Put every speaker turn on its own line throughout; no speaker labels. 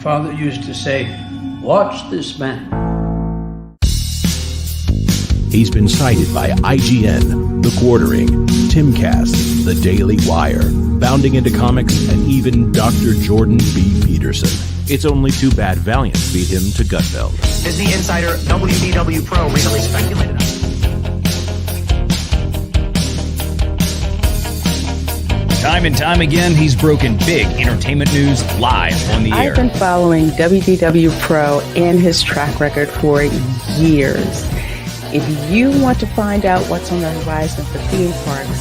father used to say, "Watch this man."
He's been cited by IGN, The Quartering, Timcast, The Daily Wire, Bounding into Comics, and even Dr. Jordan B. Peterson. It's only too bad Valiant beat him to Gutfeld.
As the insider WDW Pro recently speculated on.
Time and time again, he's broken big entertainment news live on the air.
I've been following WDW Pro and his track record for years. If you want to find out what's on the horizon for theme parks,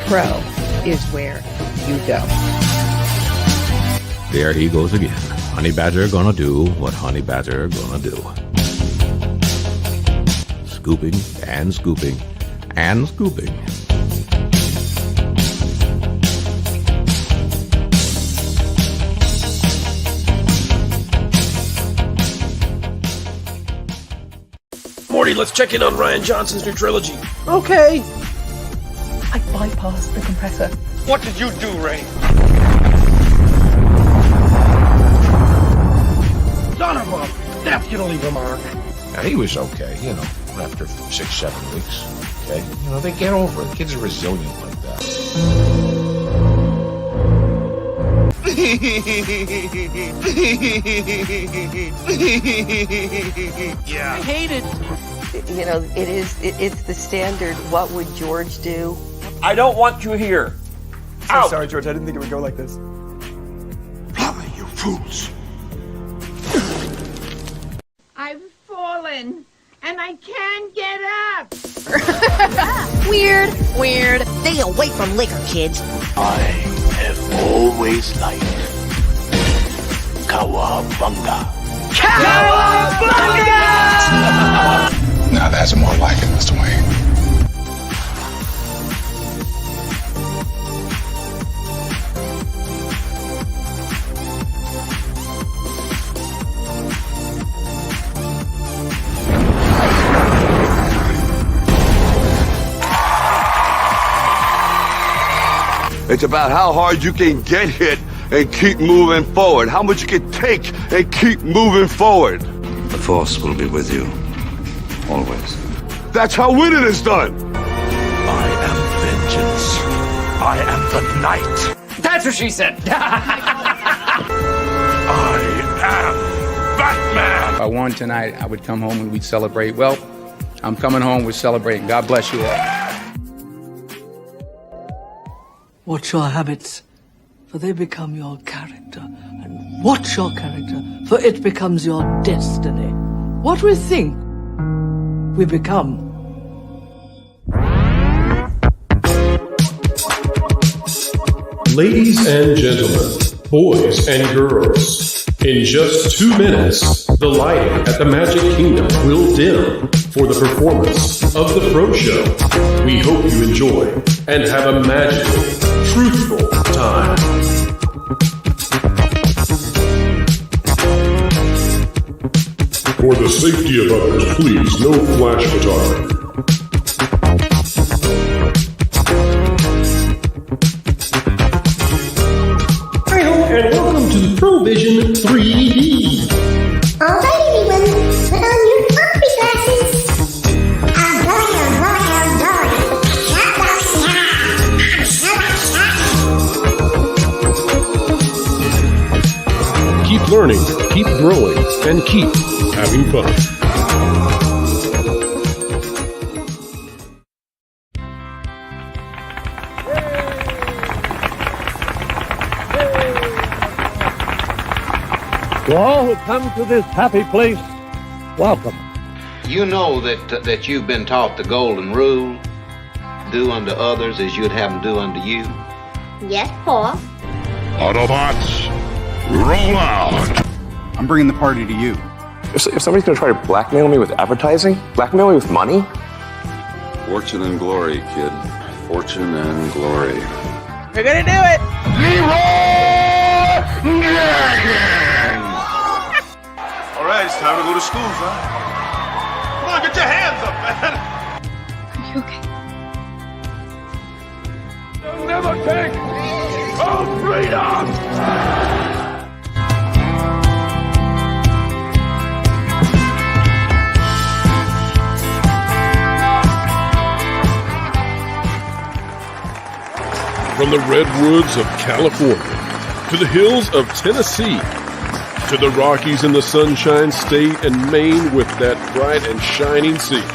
Pro is where you go.
There he goes again. Honey Badger gonna do what Honey Badger gonna do. Scooping and scooping and scooping.
Morty, let's check in on Rian Johnson's new trilogy.
Okay. I bypassed the compressor.
What did you do, Ray?
Son of a... That's gonna leave a mark.
Now, he was okay, after 6-7 weeks. Okay? They get over it. Kids are resilient like that.
Yeah. I hate it.
It's the standard, what would George do?
I don't want you here.
So sorry, George. I didn't think it would go like this.
Blimey, you fools.
I've fallen, and I can't get up.
Weird. Stay away from liquor, kids.
I have always liked Cowabunga.
Cowabunga! Now that's more like it, Mr. Wayne.
It's about how hard you can get hit and keep moving forward. How much you can take and keep moving forward.
The Force will be with you, always.
That's how winning is done.
I am vengeance. I am the night.
That's what she said.
I am Batman.
If I won tonight, I would come home and we'd celebrate. Well, I'm coming home, we're celebrating. God bless you all.
Watch your habits, for they become your character. And watch your character, for it becomes your destiny. What we think, we become.
Ladies and gentlemen, boys and girls, in just 2 minutes, the lighting at the Magic Kingdom will dim for the performance of the Pro Show. We hope you enjoy and have a magical, truthful time. For the safety of others, please, no flash photography. And welcome to Provision 3D.
Alright everyone, put on your coffee glasses. Oh boy,
Keep learning, keep growing, and keep having fun.
To all who come to this happy place, welcome.
You know that you've been taught the golden rule, do unto others as you'd have them do unto you.
Yes, Paul.
Autobots, roll out.
I'm bringing the party to you.
If somebody's going to try to blackmail me with advertising, blackmail me with money.
Fortune and glory, kid. Fortune and glory.
We're going to do it.
All right, it's time to go to school, son. Come on, get your hands up, man.
Are you okay?
They'll never take our freedom.
From the redwoods of California to the hills of Tennessee to the Rockies and the Sunshine State and Maine with that bright and shining sea.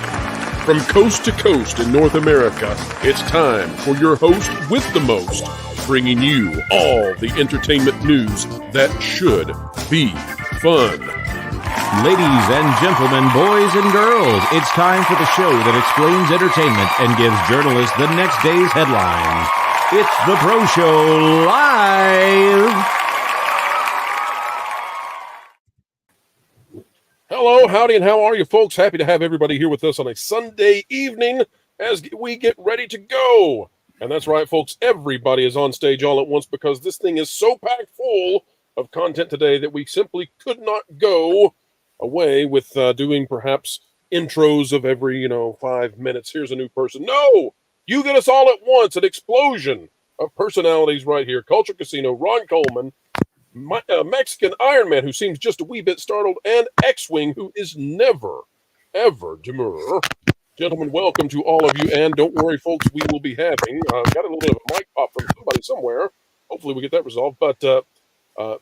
From coast to coast in North America, it's time for your host with the most, bringing you all the entertainment news that should be fun.
Ladies and gentlemen, boys and girls, it's time for the show that explains entertainment and gives journalists the next day's headlines. It's the Pro Show Live!
Hello, howdy, and how are you folks? Happy to have everybody here with us on a Sunday evening as we get ready to go. And that's right, folks, everybody is on stage all at once because this thing is so packed full of content today that we simply could not go away with doing perhaps intros of every, 5 minutes. Here's a new person. No! You get us all at once, an explosion of personalities right here. Culture Casino, Ron Coleman, Mexican Iron Man, who seems just a wee bit startled, and X-Wing, who is never, ever demure. Gentlemen, welcome to all of you, and don't worry, folks, we will be having, got a little bit of a mic pop from somebody somewhere. Hopefully we get that resolved, but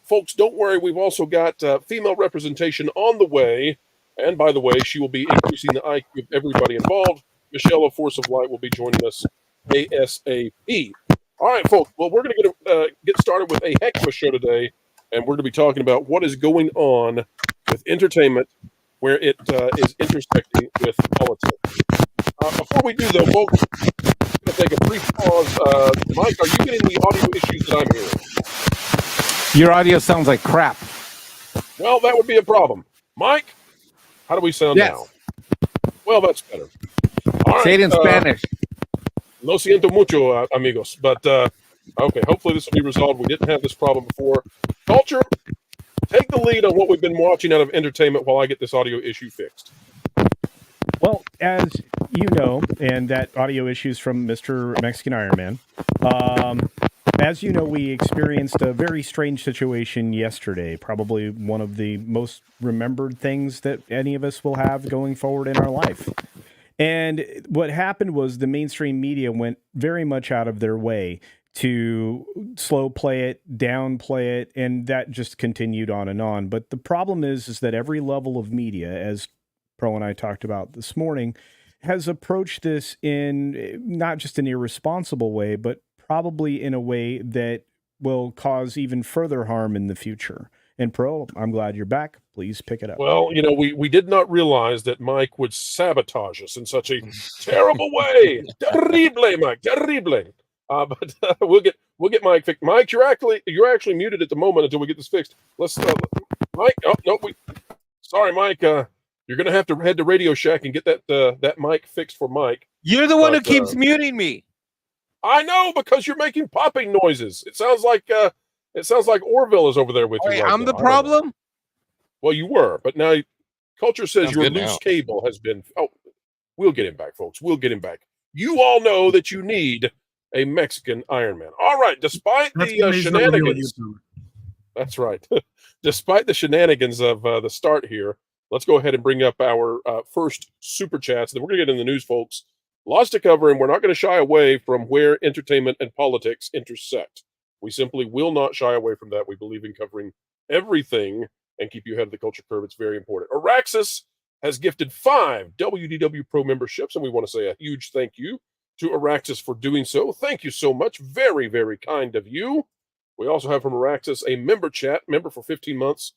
folks, don't worry, we've also got female representation on the way, and by the way, she will be increasing the IQ of everybody involved. Michelle of Force of Light will be joining us ASAP. All right, folks, well, we're going to get started with a heck of a show today, and we're going to be talking about what is going on with entertainment, where it is intersecting with politics. Before we do, though, folks, I'm going to take a brief pause. Mike, are you getting the audio issues that I'm hearing?
Your audio sounds like crap.
Well, that would be a problem. Mike, how do we sound now? Well, that's better. All right,
say it in Spanish.
Lo siento mucho, amigos. But, okay, hopefully this will be resolved. We didn't have this problem before. Culture, take the lead on what we've been watching out of entertainment while I get this audio issue fixed.
Well, as you know, and that audio issues from Mr. Mexican Iron Man, as you know, we experienced a very strange situation yesterday, probably one of the most remembered things that any of us will have going forward in our life. And what happened was the mainstream media went very much out of their way to slow play it, downplay it, and that just continued on and on. But the problem is that every level of media, as Pro and I talked about this morning, has approached this in not just an irresponsible way, but probably in a way that will cause even further harm in the future. And Pro, I'm glad you're back. Please pick it up.
Well, we did not realize that Mike would sabotage us in such a terrible way. Terrible, Mike. Terrible. But we'll get Mike fixed. Mike, you're actually muted at the moment until we get this fixed. Let's Mike. Oh no, sorry, Mike. You're gonna have to head to Radio Shack and get that mic fixed for Mike.
You're the one who keeps muting me.
I know, because you're making popping noises. It sounds like Orville is over there with you. Right
I'm the problem?
Well, you were, but now Culture says
Sounds
your
good
loose
now.
cable has been... Oh, we'll get him back, folks. We'll get him back. You all know that you need a Mexican Iron Man. All right, despite the shenanigans... That's right. Despite the shenanigans of the start here, let's go ahead and bring up our first Super Chats. Then we're going to get in the news, folks. Lots to cover, and we're not going to shy away from where entertainment and politics intersect. We simply will not shy away from that. We believe in covering everything and keep you ahead of the culture curve. It's very important. Araxis has gifted 5 WDW Pro memberships, and we want to say a huge thank you to Araxis for doing so. Thank you so much. Very, very kind of you. We also have from Araxis a member chat, member for 15 months,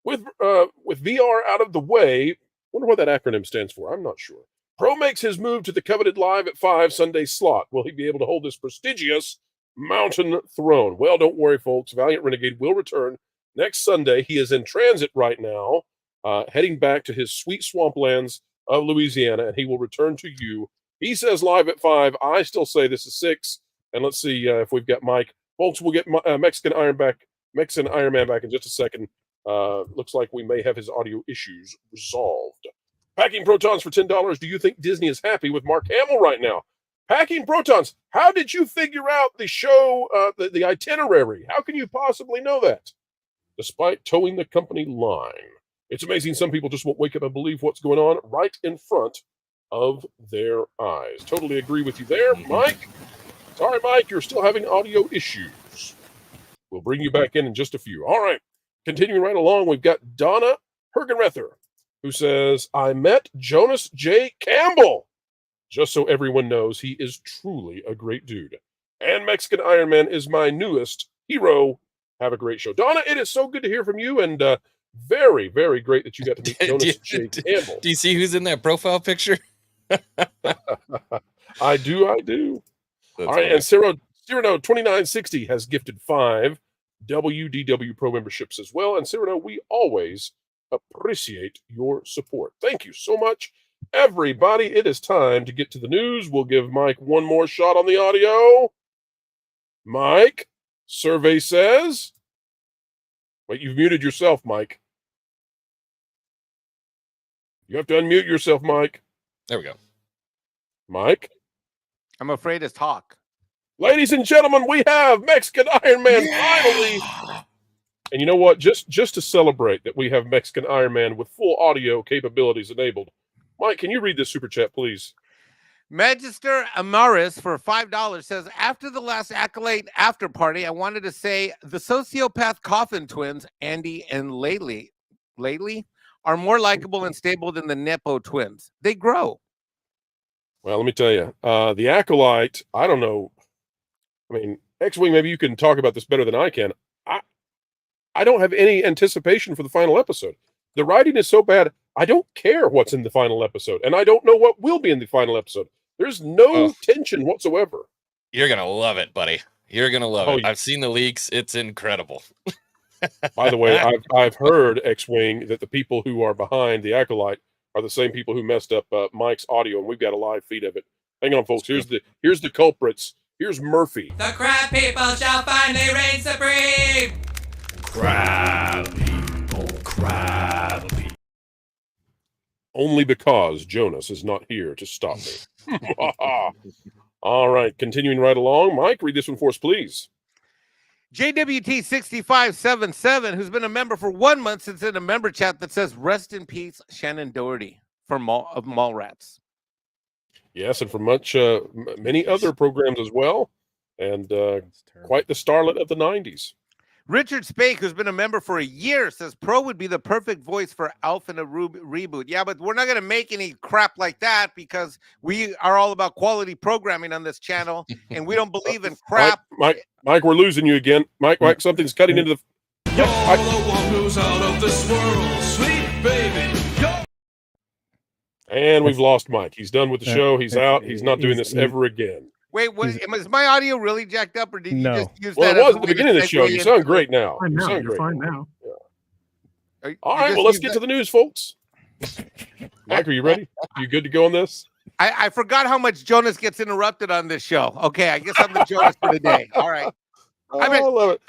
with VR out of the way. Wonder what that acronym stands for. I'm not sure. Pro makes his move to the coveted Live at 5 Sunday slot. Will he be able to hold this prestigious mountain throne? Well, don't worry, folks. Valiant Renegade will return next Sunday. He is in transit right now, heading back to his sweet swamplands of Louisiana, and he will return to you. He says Live at 5. I still say this is 6. And let's see if we've got Mike. Folks, we'll get Mexican Iron Man back in just a second. Looks like we may have his audio issues resolved. Packing Protons for $10. Do you think Disney is happy with Mark Hamill right now? Packing Protons, how did you figure out the show, the itinerary? How can you possibly know that? Despite towing the company line. It's amazing some people just won't wake up and believe what's going on right in front of their eyes. Totally agree with you there, Mike. Sorry, Mike, you're still having audio issues. We'll bring you back in just a few. All right. Continuing right along, we've got Donna Hergenrether, who says, I met Jonas J. Campbell. Just so everyone knows, he is truly a great dude. And Mexican Iron Man is my newest hero. Have a great show. Donna, it is so good to hear from you, and very, very great that you got to meet Jonas J. Campbell.
Do you see who's in that profile picture?
I do.
That's
all right,
nice.
and Cyrano 2960 has gifted 5 WDW Pro memberships as well. And Cyrano, we always appreciate your support. Thank you so much, everybody. It is time to get to the news. We'll give Mike one more shot on the audio. Mike, survey says... Wait, you've muted yourself, Mike. You have to unmute yourself, Mike.
There we go.
Mike?
I'm afraid to talk.
Ladies and gentlemen, we have Mexican Iron Man finally. And you know what? Just to celebrate that we have Mexican Iron Man with full audio capabilities enabled. Mike, can you read this super chat, please?
Magister Amaris for $5 says, after the last Acolyte after party, I wanted to say the sociopath coffin twins, Andy and Laylee, are more likable and stable than the Nepo twins. They grow.
Well, let me tell you, the Acolyte, I don't know. I mean, X-Wing, maybe you can talk about this better than I can. I don't have any anticipation for the final episode. The writing is so bad, I don't care what's in the final episode, and I don't know what will be in the final episode. There's no tension whatsoever.
You're going to love it, buddy. You're going to love it.
Yeah.
I've seen the leaks. It's incredible.
By the way, I've heard, X-Wing, that the people who are behind the Acolyte are the same people who messed up Mike's audio, and we've got a live feed of it. Hang on, folks. Here's the culprits. Here's Murphy.
The crab people shall finally reign supreme.
Crab people. Only because Jonas is not here to stop me. All right, continuing right along. Mike, read this one for us, please.
JWT6577, who's been a member for 1 month, since in a member chat that says, rest in peace, Shannon Doherty from Mallrats.
Yes, and from many other programs as well, and quite the starlet of the 90s.
Richard Spake, who's been a member for a year, says Pro would be the perfect voice for Alf in a reboot. Yeah, but we're not going to make any crap like that because we are all about quality programming on this channel, and we don't believe in crap.
Mike, we're losing you again. Mike, something's cutting into the...
You're the one who's out of this world, sweet baby.
And we've lost Mike. He's done with the show. He's out. He's not doing this ever again.
Wait, is my audio really jacked up, or did you just use that?
Well, it was at the beginning of the show. You sound great now.
You sound great. Fine now.
Yeah. All right, well, let's get to the news, folks. Mike, are you ready? You good to go on this?
I forgot how much Jonas gets interrupted on this show. Okay, I guess I'm the Jonas for the day. All right.
I love it.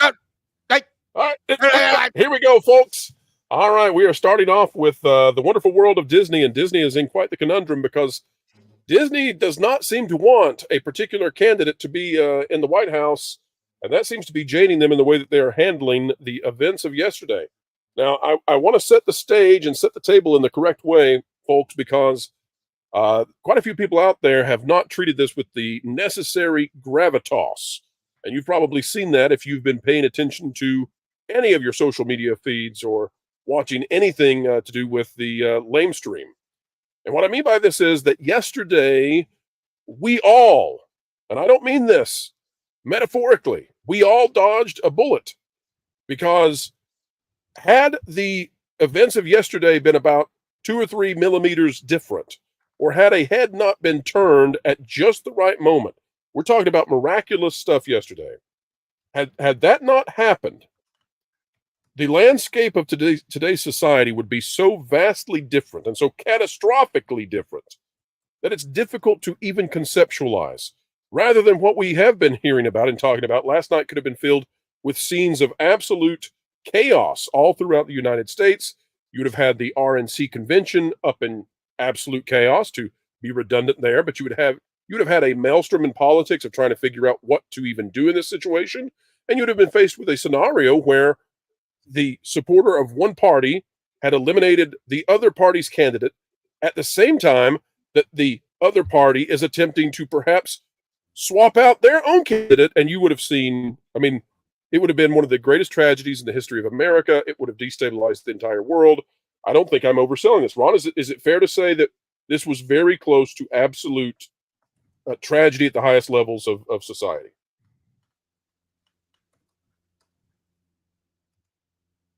All right, here we go, folks. All right, we are starting off with the wonderful world of Disney, and Disney is in quite the conundrum because Disney does not seem to want a particular candidate to be in the White House, and that seems to be jading them in the way that they are handling the events of yesterday. Now, I want to set the stage and set the table in the correct way, folks, because quite a few people out there have not treated this with the necessary gravitas, and you've probably seen that if you've been paying attention to any of your social media feeds or watching anything to do with the lamestream. And what I mean by this is that yesterday, we all, and I don't mean this metaphorically, we all dodged a bullet, because had the events of yesterday been about 2 or 3 millimeters different, or had a head not been turned at just the right moment, we're talking about miraculous stuff yesterday. Had that not happened, the landscape of today's society would be so vastly different and so catastrophically different that it's difficult to even conceptualize. Rather than what we have been hearing about and talking about, last night could have been filled with scenes of absolute chaos all throughout the United States. You would have had the RNC convention up in absolute chaos, to be redundant there, but you would have had a maelstrom in politics of trying to figure out what to even do in this situation. And you would have been faced with a scenario where the supporter of one party had eliminated the other party's candidate at the same time that the other party is attempting to perhaps
swap out their own candidate, and you would have seen, I mean, it would have been one of the greatest tragedies in the history of America. It would have destabilized the entire world. I don't think I'm overselling this. Ron, is it fair to say that this was very close to absolute tragedy at the highest levels of society?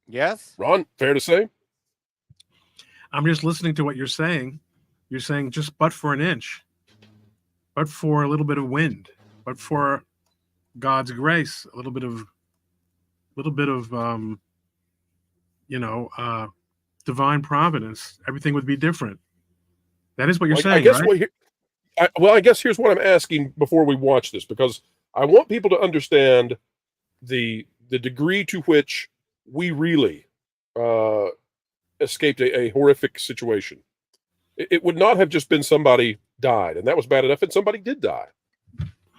Yes.
Ron, fair to say?
I'm just listening to what you're saying. You're saying just but for an inch, but for a little bit of wind, but for God's grace, a little bit of divine providence, everything would be different. That is what you're saying, right?
I guess here's what I'm asking before we watch this, because I want people to understand the degree to which we really escaped a horrific situation. It would not have just been somebody died, and that was bad enough, and somebody did die.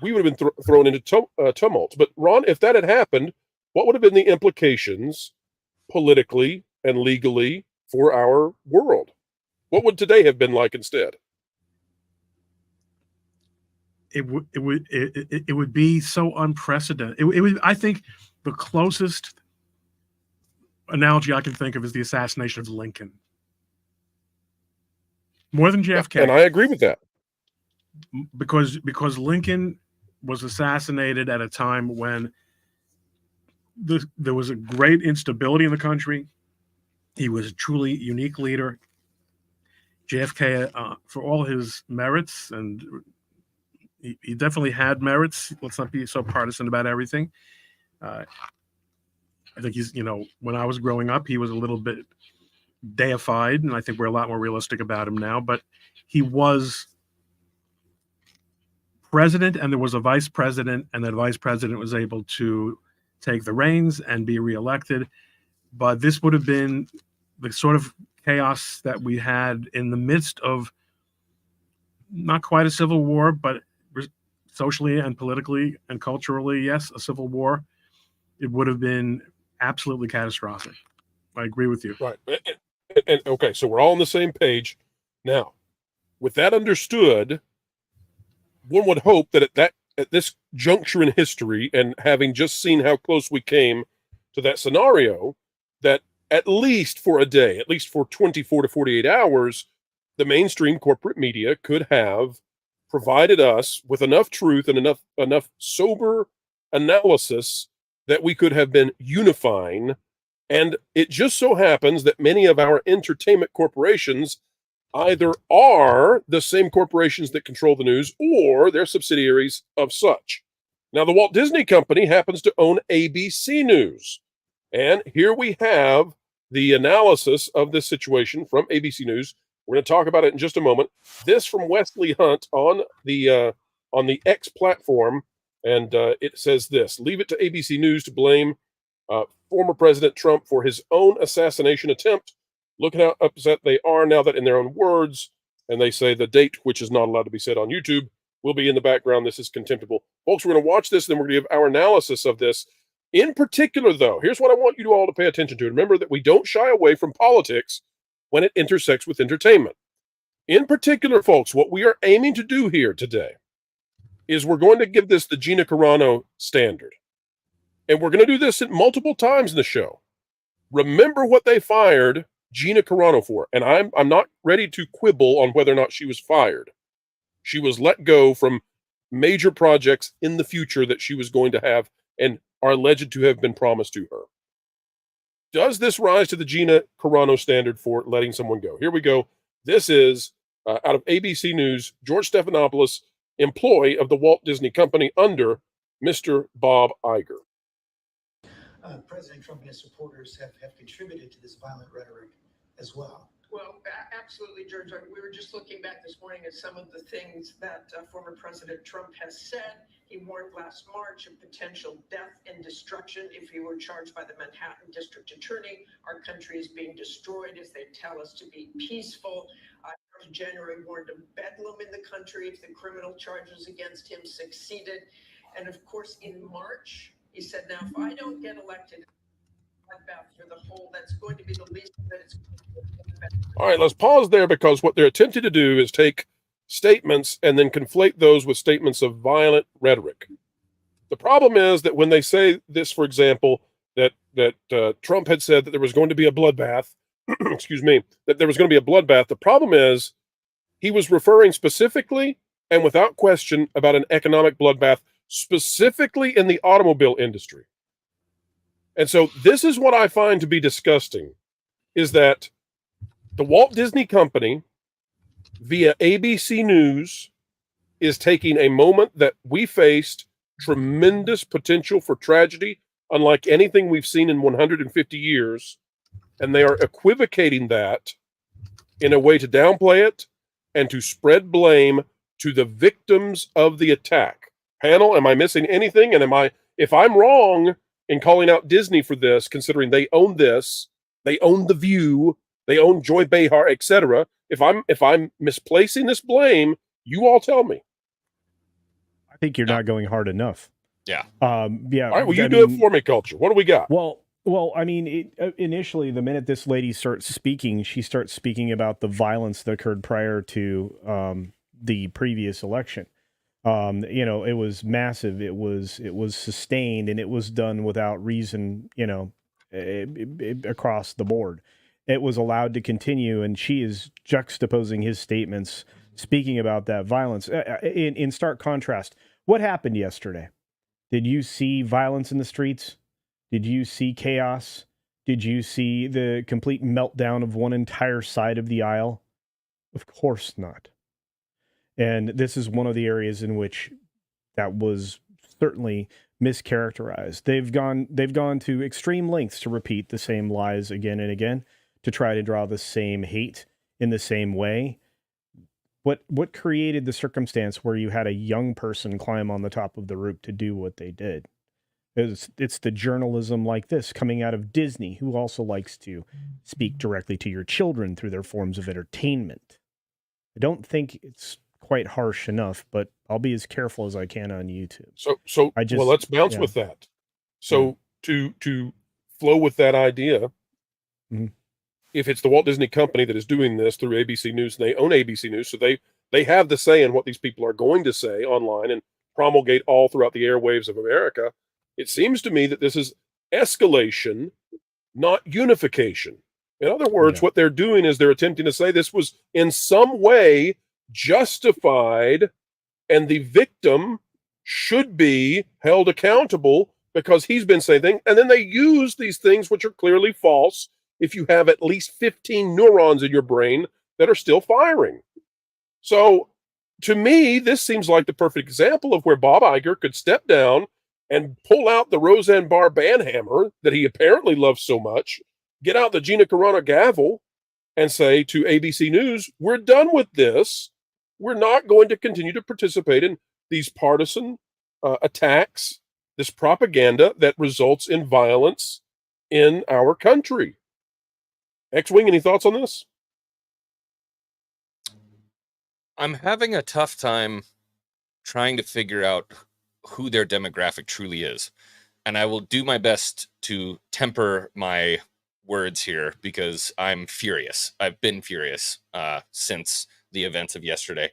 We would have been thrown into tumult. But Ron, if that had happened, what would have been the implications politically and legally for our world? What would today have been like instead?
It would be so unprecedented. It would, I think, the closest analogy I can think of is the assassination of Lincoln. More than JFK.
And I agree with that.
Because Lincoln was assassinated at a time when there was a great instability in the country. He was a truly unique leader. JFK, for all his merits, and he definitely had merits. Let's not be so partisan about everything. I think he's, when I was growing up, he was a little bit deified, and I think we're a lot more realistic about him now, but he was president, and there was a vice president, and that vice president was able to take the reins and be reelected. But this would have been the sort of chaos that we had in the midst of not quite a civil war, but socially and politically and culturally, yes, a civil war. It would have been absolutely catastrophic. I agree with you.
Right. And okay, so we're all on the same page. Now, with that understood, one would hope that at this juncture in history, and having just seen how close we came to that scenario, that at least for a day, at least for 24 to 48 hours, the mainstream corporate media could have provided us with enough truth and enough sober analysis that we could have been unifying. And it just so happens that many of our entertainment corporations either are the same corporations that control the news, or they're subsidiaries of such. Now, the Walt Disney Company happens to own ABC News. And here we have the analysis of this situation from ABC News. We're going to talk about it in just a moment. This from Wesley Hunt on the X platform, and it says this: leave it to ABC News to blame former President Trump for his own assassination attempt. Look at how upset they are now that, in their own words, and they say the date, which is not allowed to be said on YouTube, will be in the background. This is contemptible. Folks, we're going to watch this, then we're going to give our analysis of this. In particular, though, here's what I want you all to pay attention to. Remember that we don't shy away from politics when it intersects with entertainment. In particular, folks, what we are aiming to do here today is we're going to give this the Gina Carano standard. And we're going to do this multiple times in the show. Remember what they fired Gina Carano for. And I'm not ready to quibble on whether or not she was fired. She was let go from major projects in the future that she was going to have and are alleged to have been promised to her. Does this rise to the Gina Carano standard for letting someone go? Here we go. This is out of ABC News, George Stephanopoulos, employee of the Walt Disney Company under Mr. Bob Iger.
President Trump and his supporters have contributed to this violent rhetoric as well.
Well, absolutely, George. We were just looking back this morning at some of the things that former President Trump has said. He warned last March of potential death and destruction if he were charged by the Manhattan District Attorney. Our country is being destroyed as they tell us to be peaceful. January warned of bedlam in the country if the criminal charges against him succeeded. And of course, in March, he said, now, if I don't get elected, for the whole, that's going to be the least that it's.
All right, let's pause there, because what they're attempting to do is take statements and then conflate those with statements of violent rhetoric. The problem is that when they say this, for example, that Trump had said that there was going to be a bloodbath, excuse me, that there was going to be a bloodbath. The problem is he was referring specifically and without question about an economic bloodbath, specifically in the automobile industry. And so this is what I find to be disgusting, is that the Walt Disney Company, via ABC News, is taking a moment that we faced tremendous potential for tragedy, unlike anything we've seen in 150 years, and they are equivocating that in a way to downplay it and to spread blame to the victims of the attack. Panel, am I missing anything? And if I'm wrong in calling out Disney for this, considering they own this, they own The View, they own Joy Behar, etc. If I'm misplacing this blame, you all tell me.
I think you're not going hard enough.
Yeah.
Yeah.
All right. Well, you do it for me, Culture. What do we got?
Well, I mean, initially, the minute this lady starts speaking, she starts speaking about the violence that occurred prior to the previous election. It was massive. It was sustained, and it was done without reason. Across the board, it was allowed to continue, and she is juxtaposing his statements, speaking about that violence. In stark contrast, what happened yesterday? Did you see violence in the streets? Did you see chaos? Did you see the complete meltdown of one entire side of the aisle? Of course not. And this is one of the areas in which that was certainly mischaracterized. They've gone to extreme lengths to repeat the same lies again and again, to try to draw the same hate in the same way. What created the circumstance where you had a young person climb on the top of the roof to do what they did? It's the journalism like this coming out of Disney, who also likes to speak directly to your children through their forms of entertainment. I don't think it's quite harsh enough, but I'll be as careful as I can on YouTube.
Well, let's bounce with that. So to flow with that idea, if it's the Walt Disney Company that is doing this through ABC News, and they own ABC News, so they have the say in what these people are going to say online and promulgate all throughout the airwaves of America. It seems to me that this is escalation, not unification. In other words, what they're doing is they're attempting to say this was in some way justified and the victim should be held accountable because he's been saying things. And then they use these things which are clearly false if you have at least 15 neurons in your brain that are still firing. So to me, this seems like the perfect example of where Bob Iger could step down and pull out the Roseanne Barr banhammer that he apparently loves so much, get out the Gina Carano gavel, and say to ABC News, we're done with this. We're not going to continue to participate in these partisan attacks, this propaganda that results in violence in our country. X-Wing, any thoughts on this?
I'm having a tough time trying to figure out who their demographic truly is. And I will do my best to temper my words here because I'm furious. I've been furious since the events of yesterday.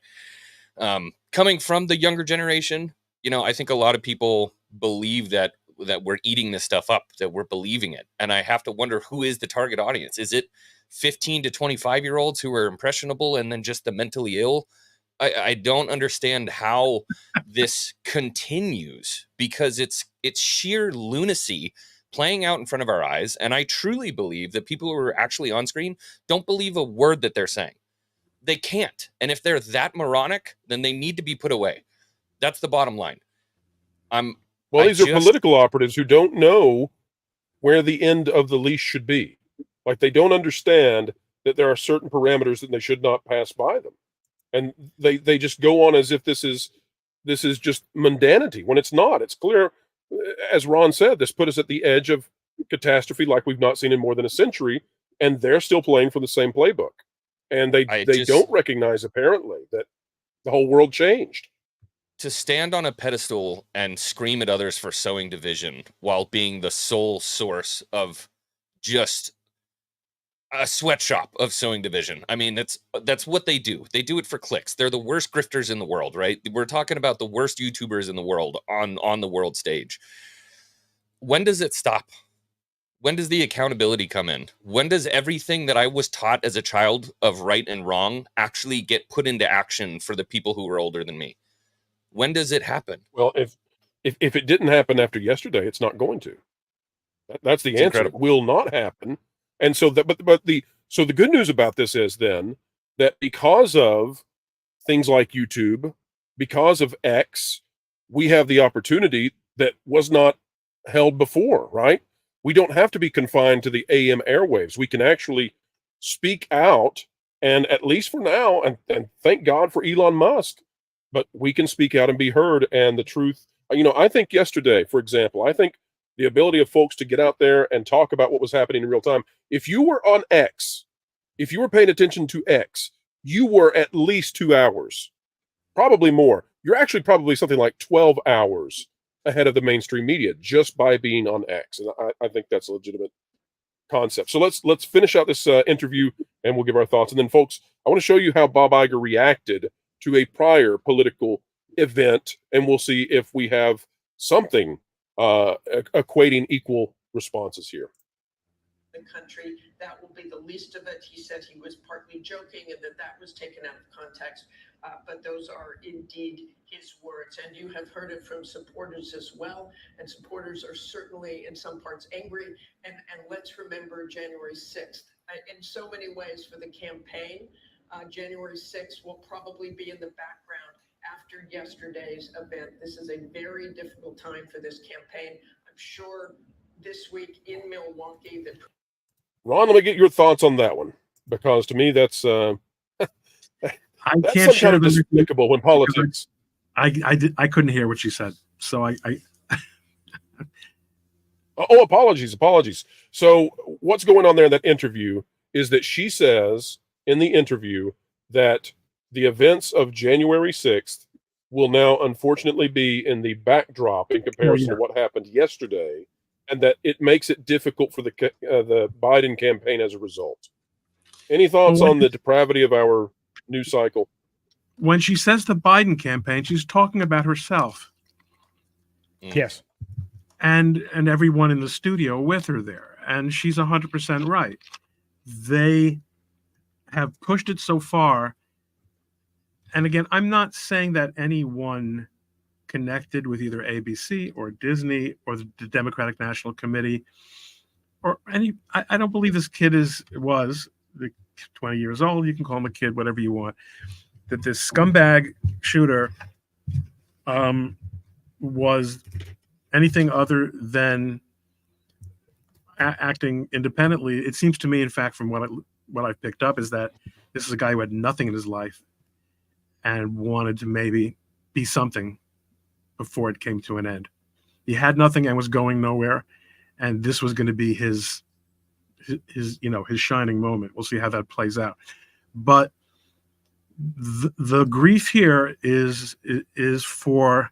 Coming from the younger generation, I think a lot of people believe that we're eating this stuff up, that we're believing it. And I have to wonder, who is the target audience? Is it 15 to 25-year-olds who are impressionable and then just the mentally ill? I don't understand how this continues, because it's sheer lunacy playing out in front of our eyes. And I truly believe that people who are actually on screen don't believe a word that they're saying. They can't. And if they're that moronic, then they need to be put away. That's the bottom line.
These are political operatives who don't know where the end of the leash should be. Like, they don't understand that there are certain parameters that they should not pass by them. And they just go on as if this is just mundanity, when it's not. It's clear, as Ron said, this put us at the edge of catastrophe like we've not seen in more than a century, and they're still playing from the same playbook. And they don't recognize, apparently, that the whole world changed.
To stand on a pedestal and scream at others for sowing division while being the sole source of just a sweatshop of sewing division. I mean, that's what they do. They do it for clicks. They're the worst grifters in the world, right? We're talking about the worst YouTubers in the world on the world stage. When does it stop? When does the accountability come in? When does everything that I was taught as a child of right and wrong actually get put into action for the people who are older than me? When does it happen?
Well, if it didn't happen after yesterday, it's not going to. That's the
It's
answer.
incredible.
It will not happen. And so that, but the good news about this is then that because of things like YouTube, because of X, we have the opportunity that was not held before, right? We don't have to be confined to the AM airwaves. We can actually speak out, and at least for now, and thank God for Elon Musk, but we can speak out and be heard. And the truth, I think yesterday, for example, I think the ability of folks to get out there and talk about what was happening in real time. If you were on X, if you were paying attention to X, you were at least 2 hours, probably more. You're actually probably something like 12 hours ahead of the mainstream media just by being on X. And I think that's a legitimate concept. So let's finish out this interview and we'll give our thoughts. And then, folks, I want to show you how Bob Iger reacted to a prior political event, and we'll see if we have something equating equal responses here.
The country, that will be the least of it. He said he was partly joking and that was taken out of context, but those are indeed his words. And you have heard it from supporters as well, and supporters are certainly in some parts angry. And let's remember January 6th. In so many ways for the campaign, January 6th will probably be in the background after yesterday's event. This is a very difficult time for this campaign. I'm sure this week in Milwaukee,
Ron, let me get your thoughts on that one, because to me that's that's
can't
some kind of despicable in politics.
I couldn't hear what she said, so I
Oh, apologies. So what's going on there in that interview is that she says in the interview that the events of January 6th will now unfortunately be in the backdrop in comparison to what happened yesterday, and that it makes it difficult for the Biden campaign as a result. Any thoughts on the depravity of our news cycle?
When she says the Biden campaign, she's talking about herself.
Yes.
And everyone in the studio with her there. And she's 100% right. They have pushed it so far. And again, I'm not saying that anyone connected with either ABC or Disney or the Democratic National Committee or any, I don't believe this kid was 20 years old. You can call him a kid, whatever you want. That this scumbag shooter was anything other than acting independently. It seems to me, in fact, from what I've picked up, is that this is a guy who had nothing in his life and wanted to maybe be something before it came to an end. He had nothing and was going nowhere, and this was going to be his shining moment. We'll see how that plays out. But the grief here is for,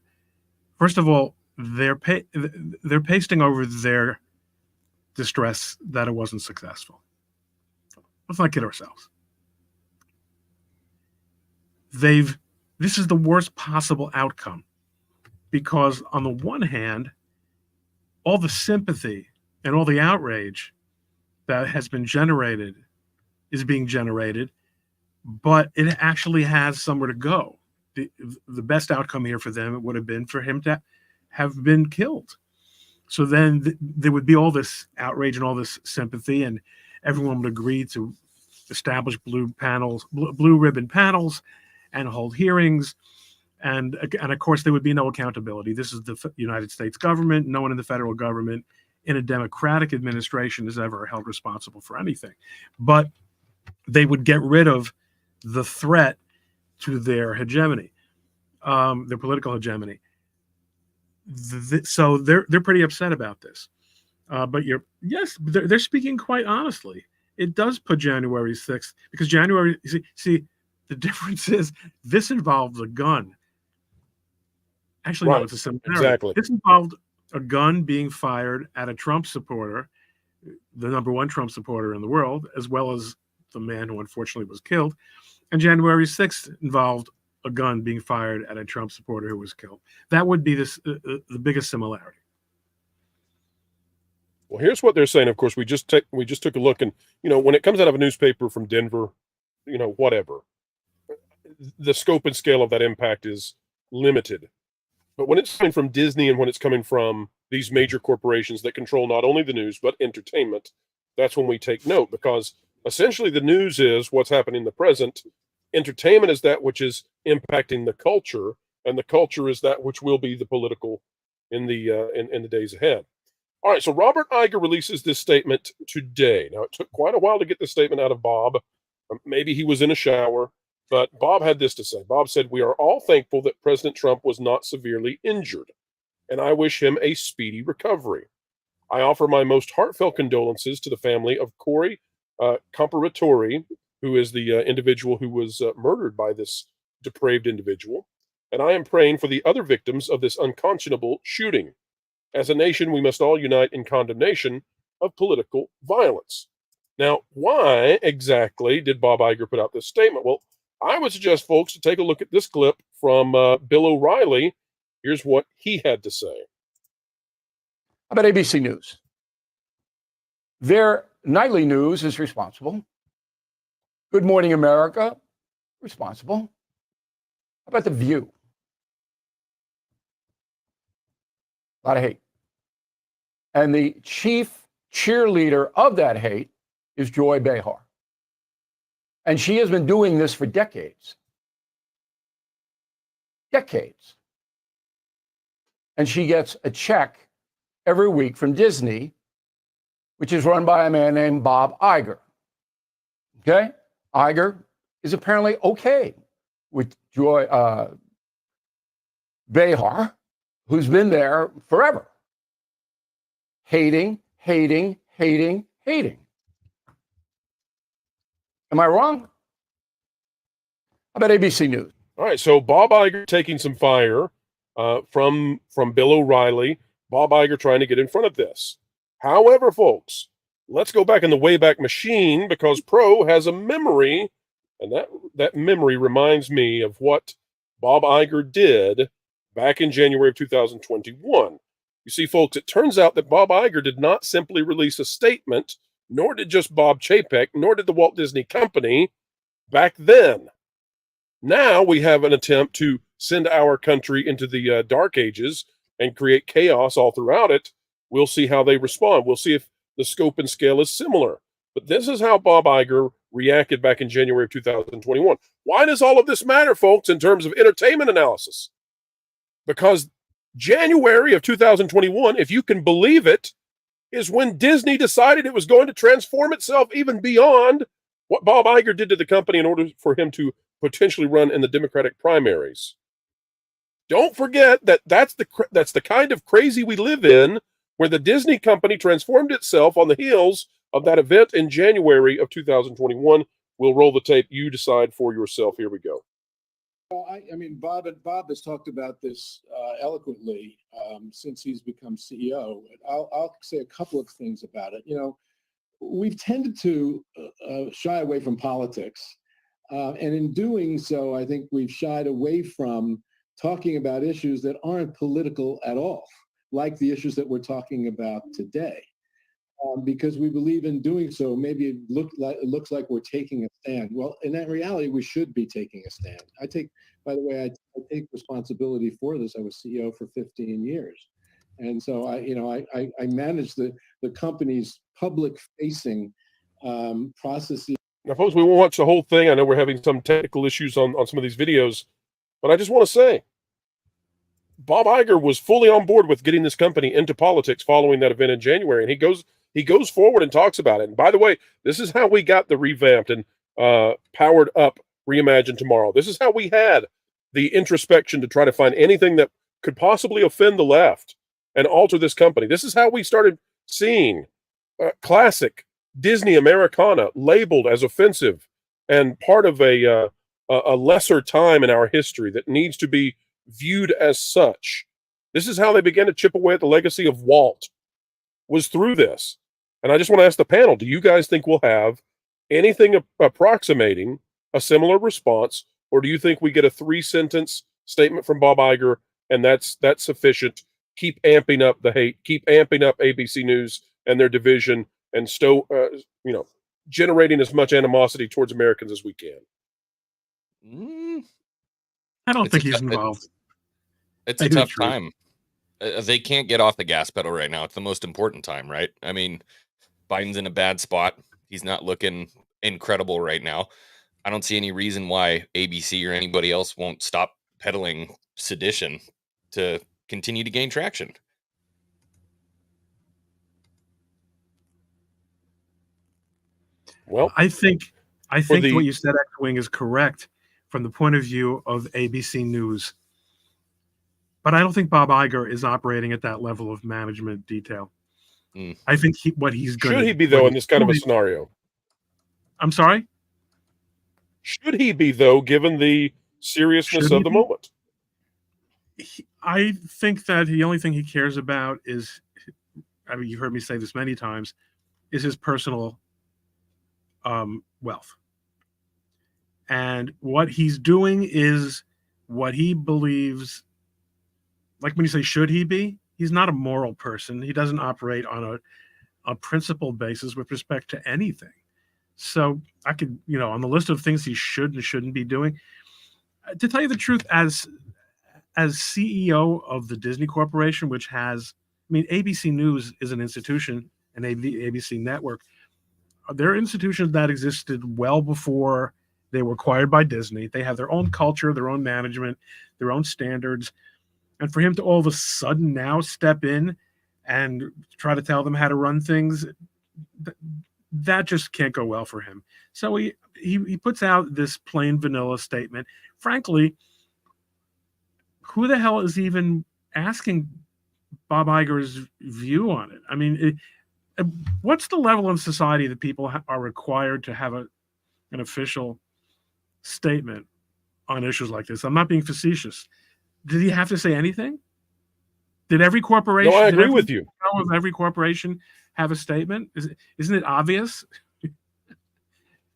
first of all, they're pasting over their distress that it wasn't successful. Let's not kid ourselves. This is the worst possible outcome, because on the one hand, all the sympathy and all the outrage that has been generated is being generated, but it actually has somewhere to go. The best outcome here for them, it would have been for him to have been killed. So then there would be all this outrage and all this sympathy, and everyone would agree to establish blue ribbon panels and hold hearings. And of course, there would be no accountability. This is the United States government. No one in the federal government in a Democratic administration is ever held responsible for anything. But they would get rid of the threat to their hegemony, their political hegemony. So they're pretty upset about this. But they're speaking quite honestly. It does put January 6th, because January, see, the difference is this involves a gun. Actually,
right.
No, it's a similarity.
Exactly.
This involved a gun being fired at a Trump supporter the number one Trump supporter in the world, as well as the man who unfortunately was killed. And January 6th involved a gun being fired at a Trump supporter who was killed. That would be the biggest similarity.
Well, here's what they're saying. Of course, we just took a look, and when it comes out of a newspaper from Denver, whatever, the scope and scale of that impact is limited. But when it's coming from Disney and when it's coming from these major corporations that control not only the news but entertainment, that's when we take note, because essentially the news is what's happening in the present. Entertainment is that which is impacting the culture, and the culture is that which will be the political in the days ahead. All right, so Robert Iger releases this statement today. Now, it took quite a while to get this statement out of Bob. Maybe he was in a shower, but Bob had this to say. Bob said, "We are all thankful that President Trump was not severely injured, and I wish him a speedy recovery. I offer my most heartfelt condolences to the family of Corey Comparatori, who is the individual who was murdered by this depraved individual, and I am praying for the other victims of this unconscionable shooting. As a nation, we must all unite in condemnation of political violence." Now, why exactly did Bob Iger put out this statement? Well, I would suggest folks to take a look at this clip from Bill O'Reilly. Here's what he had to say.
How about ABC News? Their nightly news is responsible. Good Morning America, responsible. How about The View? A lot of hate. And the chief cheerleader of that hate is Joy Behar. And she has been doing this for decades. Decades. And she gets a check every week from Disney, which is run by a man named Bob Iger. Okay? Iger is apparently okay with Joy Behar, who's been there forever. Hating, hating, hating, hating. Am I wrong? How about ABC News?
All right, so Bob Iger taking some fire from Bill O'Reilly. Bob Iger trying to get in front of this. However, folks, let's go back in the Wayback Machine, because Pro has a memory, and that memory reminds me of what Bob Iger did back in January of 2021. You see, folks, it turns out that Bob Iger did not simply release a statement, nor did just Bob Chapek, nor did the Walt Disney Company back then. Now we have an attempt to send our country into the dark ages and create chaos all throughout it. We'll see how they respond. We'll see if the scope and scale is similar. But this is how Bob Iger reacted back in January of 2021. Why does all of this matter, folks, in terms of entertainment analysis? Because January of 2021, if you can believe it, is when Disney decided it was going to transform itself even beyond what Bob Iger did to the company in order for him to potentially run in the Democratic primaries. Don't forget that that's the kind of crazy we live in, where the Disney company transformed itself on the heels of that event in January of 2021. We'll roll the tape. You decide for yourself. Here we go.
Well, I mean, Bob has talked about this eloquently since he's become CEO. I'll say a couple of things about it. We've tended to shy away from politics, and in doing so, I think we've shied away from talking about issues that aren't political at all, like the issues that we're talking about today. Because we believe in doing so, maybe it looks like we're taking a stand. Well, in that reality, we should be taking a stand. I take responsibility for this. I was CEO for 15 years. And so I manage the company's public-facing processes.
Now, folks, we won't watch the whole thing. I know we're having some technical issues on some of these videos, but I just want to say, Bob Iger was fully on board with getting this company into politics following that event in January, and he goes forward and talks about it. And by the way, this is how we got the revamped and powered up Reimagine Tomorrow. This is how we had the introspection to try to find anything that could possibly offend the left and alter this company. This is how we started seeing classic Disney Americana labeled as offensive and part of a lesser time in our history that needs to be viewed as such. This is how they began to chip away at the legacy of Walt, was through this. And I just want to ask the panel, do you guys think we'll have anything approximating a similar response, or do you think we get a 3-sentence statement from Bob Iger and that's sufficient? Keep amping up the hate, keep amping up ABC News and their division, and generating as much animosity towards Americans as we can.
I don't think he's involved.
It's a tough time. They can't get off the gas pedal right now. It's the most important time, right? I mean, Biden's in a bad spot. He's not looking incredible right now. I don't see any reason why ABC or anybody else won't stop peddling sedition to continue to gain traction.
Well,
I think what you said, X-Wing, is correct from the point of view of ABC News. But I don't think Bob Iger is operating at that level of management detail. I think what he's going to...
Should he be, though, in this kind of a scenario?
I'm sorry?
Should he be, though, given the seriousness of the moment?
I think that the only thing he cares about is, I mean, you heard me say this many times, is his personal wealth. And what he's doing is what he believes, like when you say, should he be? He's not a moral person. He doesn't operate on a principled basis with respect to anything. So I could, on the list of things he should and shouldn't be doing, to tell you the truth, as CEO of the Disney Corporation, which has, ABC News is an institution, and ABC Network. They're institutions that existed well before they were acquired by Disney. They have their own culture, their own management, their own standards. And for him to all of a sudden now step in and try to tell them how to run things, that just can't go well for him. So he puts out this plain vanilla statement. Frankly, who the hell is even asking Bob Iger's view on it? I mean, what's the level of society that people are required to have an official statement on issues like this? I'm not being facetious. Did he have to say anything? Did every corporation?
No, I agree with you.
Of every corporation have a statement? Isn't it obvious?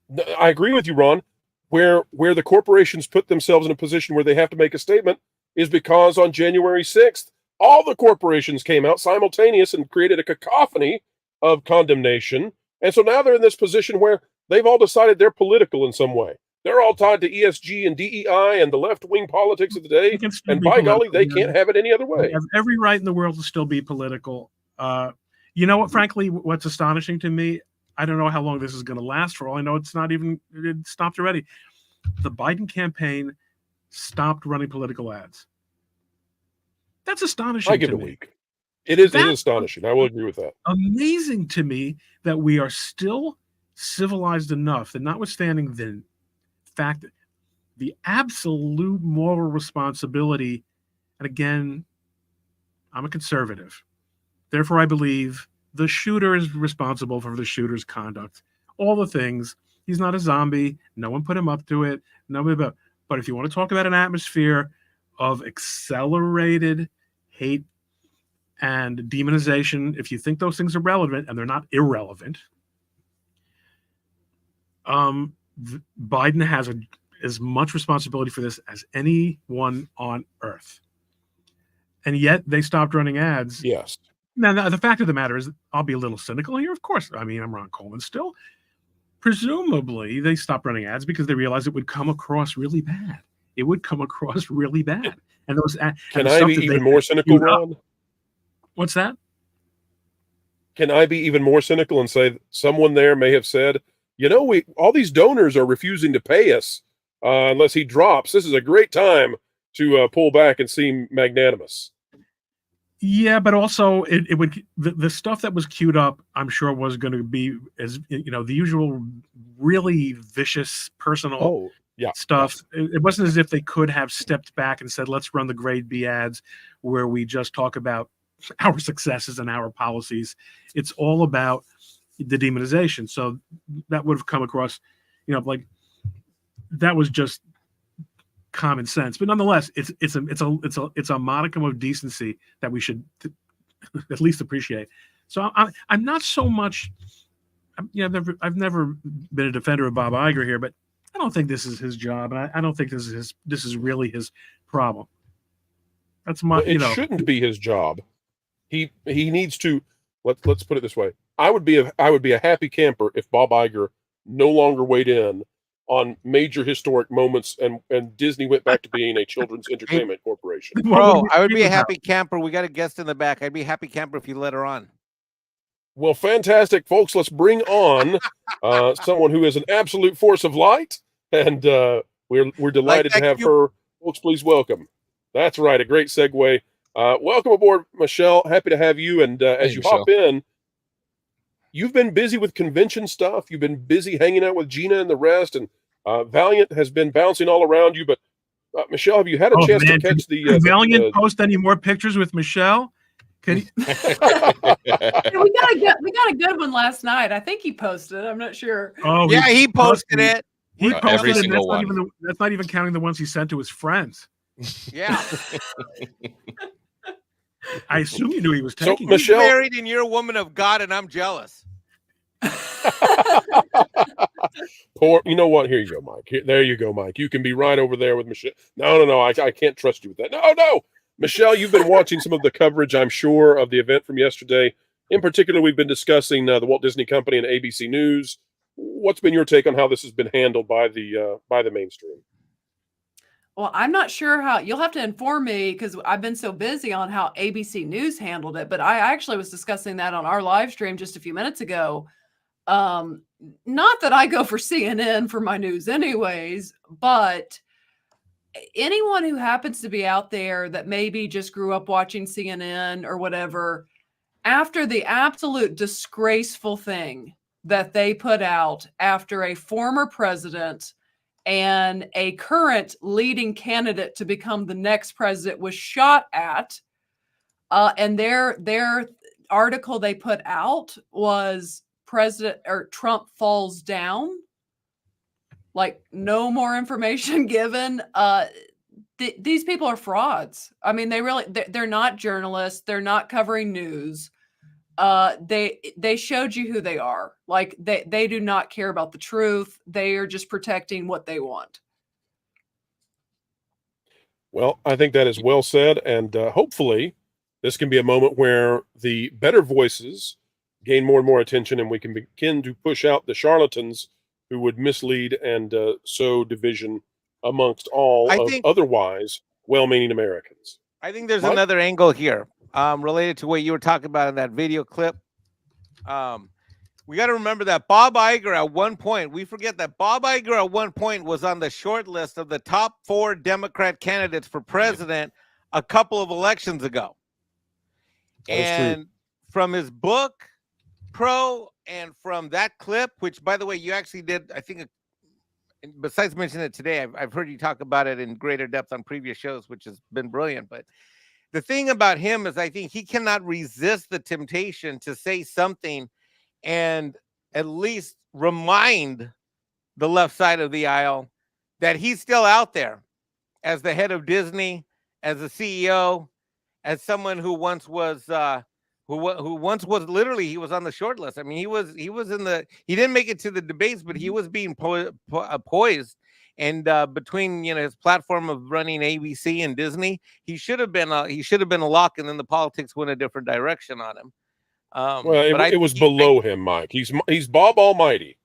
No, I agree with you, Ron. Where the corporations put themselves in a position where they have to make a statement is because on January 6th, all the corporations came out simultaneous and created a cacophony of condemnation. And so now they're in this position where they've all decided they're political in some way. They're all tied to ESG and DEI and the left-wing politics of the day. And by golly, they can't have it any other way.
They have every right in the world to still be political. You know what, frankly, what's astonishing to me, I don't know how long this is going to last. For all I know, it stopped already. The Biden campaign stopped running political ads. That's astonishing.
I give it a week. It is astonishing. I will agree with that.
Amazing to me that we are still civilized enough that, notwithstanding the fact that the absolute moral responsibility, and again, I'm a conservative, therefore I believe the shooter is responsible for the shooter's conduct. All the things. He's not a zombie. No one put him up to it. But if you want to talk about an atmosphere of accelerated hate and demonization, if you think those things are relevant, and they're not irrelevant, Biden has as much responsibility for this as anyone on earth. And yet they stopped running ads.
Yes.
Now, the fact of the matter is, I'll be a little cynical here. Of course, I'm Ron Coleman still. Presumably, they stopped running ads because they realized it would come across really bad. It would come across really bad. And those
Can I be even more cynical, Ron?
What's that?
Can I be even more cynical and say someone there may have said, all these donors are refusing to pay us unless he drops. This is a great time to pull back and seem magnanimous.
Yeah, but also it would the stuff that was queued up, I'm sure, was going to be the usual really vicious personal stuff. It wasn't as if they could have stepped back and said, let's run the grade B ads where we just talk about our successes and our policies. It's all about the demonization. So that would have come across, like that was just common sense. But nonetheless, it's a modicum of decency that we should at least appreciate. So I'm not so much. I've never been a defender of Bob Iger here, but I don't think this is his job, and I don't think this is really his problem. That's my.
It shouldn't be his job. He needs to. Let's put it this way. I would be a happy camper if Bob Iger no longer weighed in on major historic moments and Disney went back to being a children's entertainment corporation.
Bro, I would be a happy camper. We got a guest in the back. I'd be a happy camper if you let her on.
Well, fantastic, folks. Let's bring on someone who is an absolute force of light, and we're delighted to have her. Folks, please welcome. That's right, a great segue. Welcome aboard, Michelle. Happy to have you. And as you hop in, you've been busy with convention stuff. You've been busy hanging out with Gina and the rest, and Valiant has been bouncing all around you. But Michelle, have you had a chance to catch the
Valiant post any more pictures with Michelle? Can he...
we got a good one last night. I think he posted. I'm not sure.
Oh,
yeah, he posted it.
He posted
every
it.
single one.
That's not even counting the ones he sent to his friends.
Yeah.
I assume you knew he was taking.
So, Michelle, married and you're a woman of God, and I'm jealous.
Poor, you know what? Here you go, Mike. There you go, Mike. You can be right over there with Michelle. No. I can't trust you with that. No. Michelle, you've been watching some of the coverage, I'm sure, of the event from yesterday. In particular, we've been discussing the Walt Disney Company and ABC News. What's been your take on how this has been handled by the mainstream?
Well, I'm not sure how. You'll have to inform me because I've been so busy on how ABC News handled it. But I actually was discussing that on our live stream just a few minutes ago. Not that I go for CNN for my news anyways, but anyone who happens to be out there that maybe just grew up watching CNN or whatever, after the absolute disgraceful thing that they put out after a former president and a current leading candidate to become the next president was shot at, and their article they put out was Trump falls down. Like, no more information given. These people are frauds. I mean, they're not journalists. They're not covering news. They showed you who they are. Like, they do not care about the truth. They are just protecting what they want.
Well, I think that is well said. And hopefully this can be a moment where the better voices gain more and more attention, and we can begin to push out the charlatans who would mislead and sow division amongst all otherwise well-meaning Americans.
I think there's another angle here related to what you were talking about in that video clip. We got to remember that Bob Iger at one point, we forget that Bob Iger at one point was on the short list of the top 4 Democrat candidates for president a couple of elections ago. And from his book, Pro, and from that clip, which, by the way, you actually did, I think, besides mentioning it today, I've heard you talk about it in greater depth on previous shows, which has been brilliant. But the thing about him is I think he cannot resist the temptation to say something and at least remind the left side of the aisle that he's still out there as the head of Disney, as a CEO, as someone who once was who once was literally, he was on the short list. I mean, he was in the, he didn't make it to the debates, but he was being poised. And between, you know, his platform of running ABC and Disney, he should have been a lock, and then the politics went a different direction on him.
Well, it was below him, Mike. He's Bob Almighty.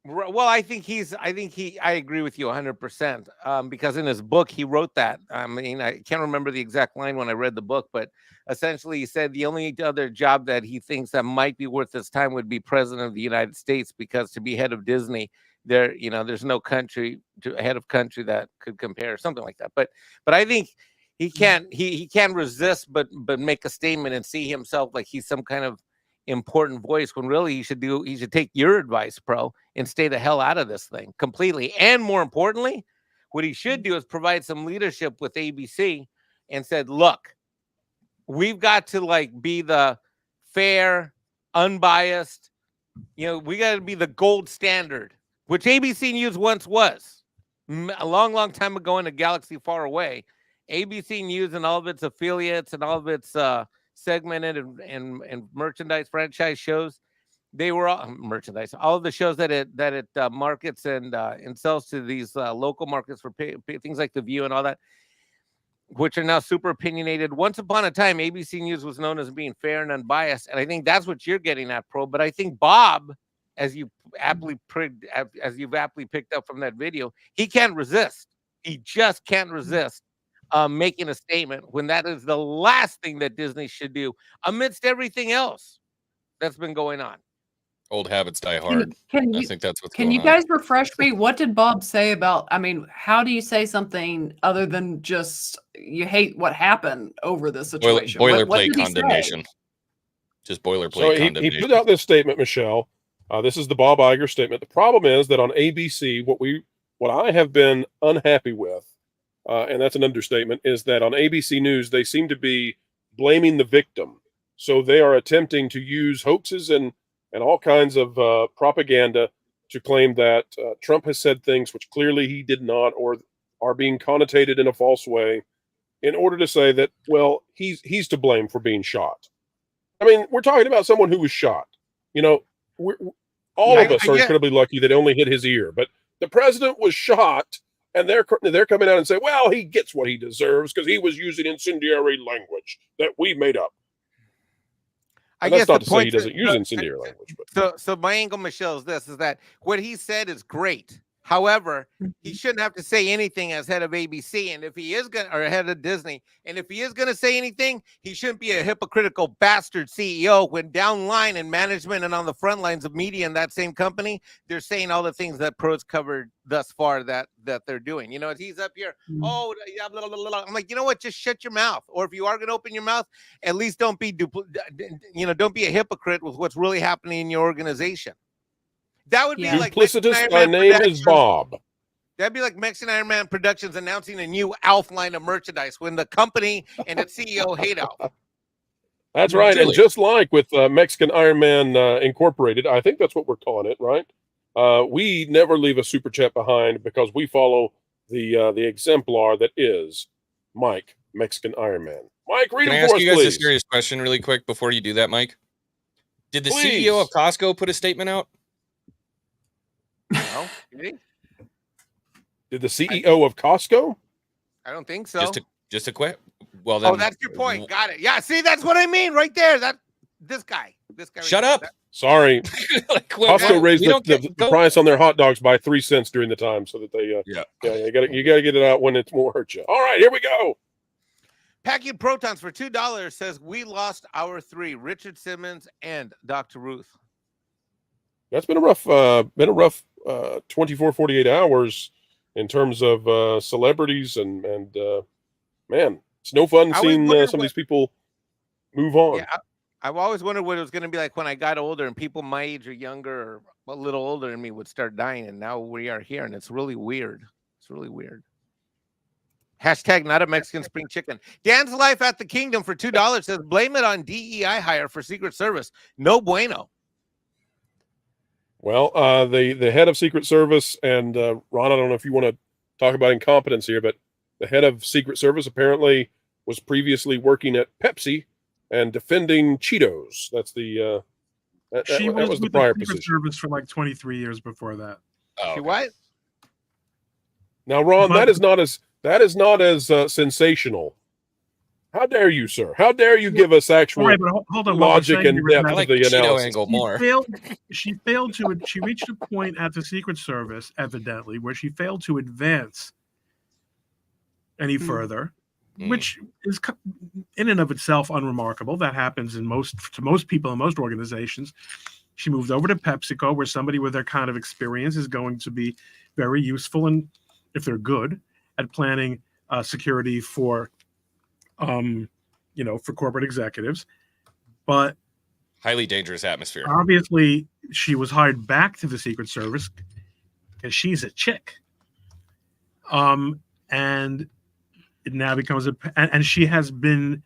Well, I agree with you 100%. Because in his book, he wrote that. I mean, I can't remember the exact line when I read the book, but essentially he said the only other job that he thinks that might be worth his time would be president of the United States, because to be head of Disney, there's no country head of country that could compare, something like that. But I think he can't resist but make a statement and see himself like he's some kind of important voice, when really he should take your advice, Pro, and stay the hell out of this thing completely. And more importantly, what he should do is provide some leadership with ABC and said, look, we've got to be the fair, unbiased, we got to be the gold standard, which ABC News once was a long, long time ago in a galaxy far away. ABC News and all of its affiliates and all of its segmented and merchandise franchise shows. They were all merchandise. All of the shows that it markets and sells to these local markets for things like The View and all that, which are now super opinionated. Once upon a time, ABC News was known as being fair and unbiased, and I think that's what you're getting at, Pro. But I think Bob, as you've aptly picked up from that video, he can't resist. He just can't resist making a statement when that is the last thing that Disney should do amidst everything else that's been going on.
Old habits die hard. I think that's what's going on.
Can you guys refresh me? What did Bob say about, I mean, how do you say something other than just you hate what happened over this situation?
Boilerplate condemnation. Just boilerplate condemnation.
He put out this statement, Michelle. This is the Bob Iger statement. The problem is that on ABC, what I have been unhappy with, and that's an understatement, is that on ABC News, they seem to be blaming the victim. So they are attempting to use hoaxes and all kinds of propaganda to claim that Trump has said things which clearly he did not, or are being connotated in a false way, in order to say that, well, he's to blame for being shot. I mean, we're talking about someone who was shot. You know, all of us are incredibly lucky that it only hit his ear, but the president was shot, and they're coming out and say, well, he gets what he deserves because he was using incendiary language that we made up.
I guess
that's not to say he doesn't use incendiary language. But.
So my angle, Michelle, is that what he said is great. However, he shouldn't have to say anything as head of ABC, and if he is or head of Disney, and if he is going to say anything, he shouldn't be a hypocritical bastard CEO when down line in management and on the front lines of media in that same company, they're saying all the things that Pro's covered thus far that they're doing. You know, he's up here, blah, blah, blah, blah. I'm like, you know what? Just shut your mouth. Or if you are going to open your mouth, at least don't be don't be a hypocrite with what's really happening in your organization. That would be like
duplicitous. My name is Bob.
That'd be like Mexican Iron Man Productions announcing a new Alf line of merchandise when the company and its CEO hate Alf.
That's right. And just like with Mexican Iron Man Incorporated, I think that's what we're calling it, right? We never leave a super chat behind because we follow the exemplar that is Mike, Mexican Iron Man. Mike, read
Can
it
I
for
ask
us,
you guys
please.
a serious question really quick before you do that, Mike? Did the
Please.
CEO of Costco put a statement out?
No, did he?
Did the CEO of Costco?
I don't think so.
Just a quick. Well, then.
Oh, that's your point. Got it. Yeah, see, that's what I mean right there. This guy.
Shut up.
Sorry. Costco raised the price on their hot dogs by 3 cents during the time so that they you gotta get it out when it won't hurt you. All right, here we go.
Packing Protons for $2 says we lost our three, Richard Simmons and Dr. Ruth.
That's been a rough 24, 48 hours in terms of celebrities and man, it's no fun seeing some of these people move on.
Yeah, I've always wondered what it was going to be like when I got older and people my age or younger or a little older than me would start dying, and now we are here, and it's really weird. It's really weird. Hashtag not a Mexican spring chicken. Dan's Life at the Kingdom for $2 says blame it on DEI hire for Secret Service. No bueno.
Well, the head of Secret Service and Ron, I don't know if you want to talk about incompetence here, but the head of Secret Service apparently was previously working at Pepsi and defending Cheetos. That's the that was the prior
Secret
position.
Service for like 23 years before that.
Oh,
She what?
Now, Ron, that is not as sensational. How dare you, sir? How dare you give us actual
hold on,
logic and depth
I
of
like
the
Cheeto
analysis?
angle more.
She failed to. She reached a point at the Secret Service, evidently, where she failed to advance any further, which is in and of itself unremarkable. That happens to most people in most organizations. She moved over to PepsiCo, where somebody with their kind of experience is going to be very useful, and if they're good at planning security for for corporate executives. But
Highly dangerous atmosphere.
obviously she was hired back to the Secret Service because she's a chick. And it now becomes and she has been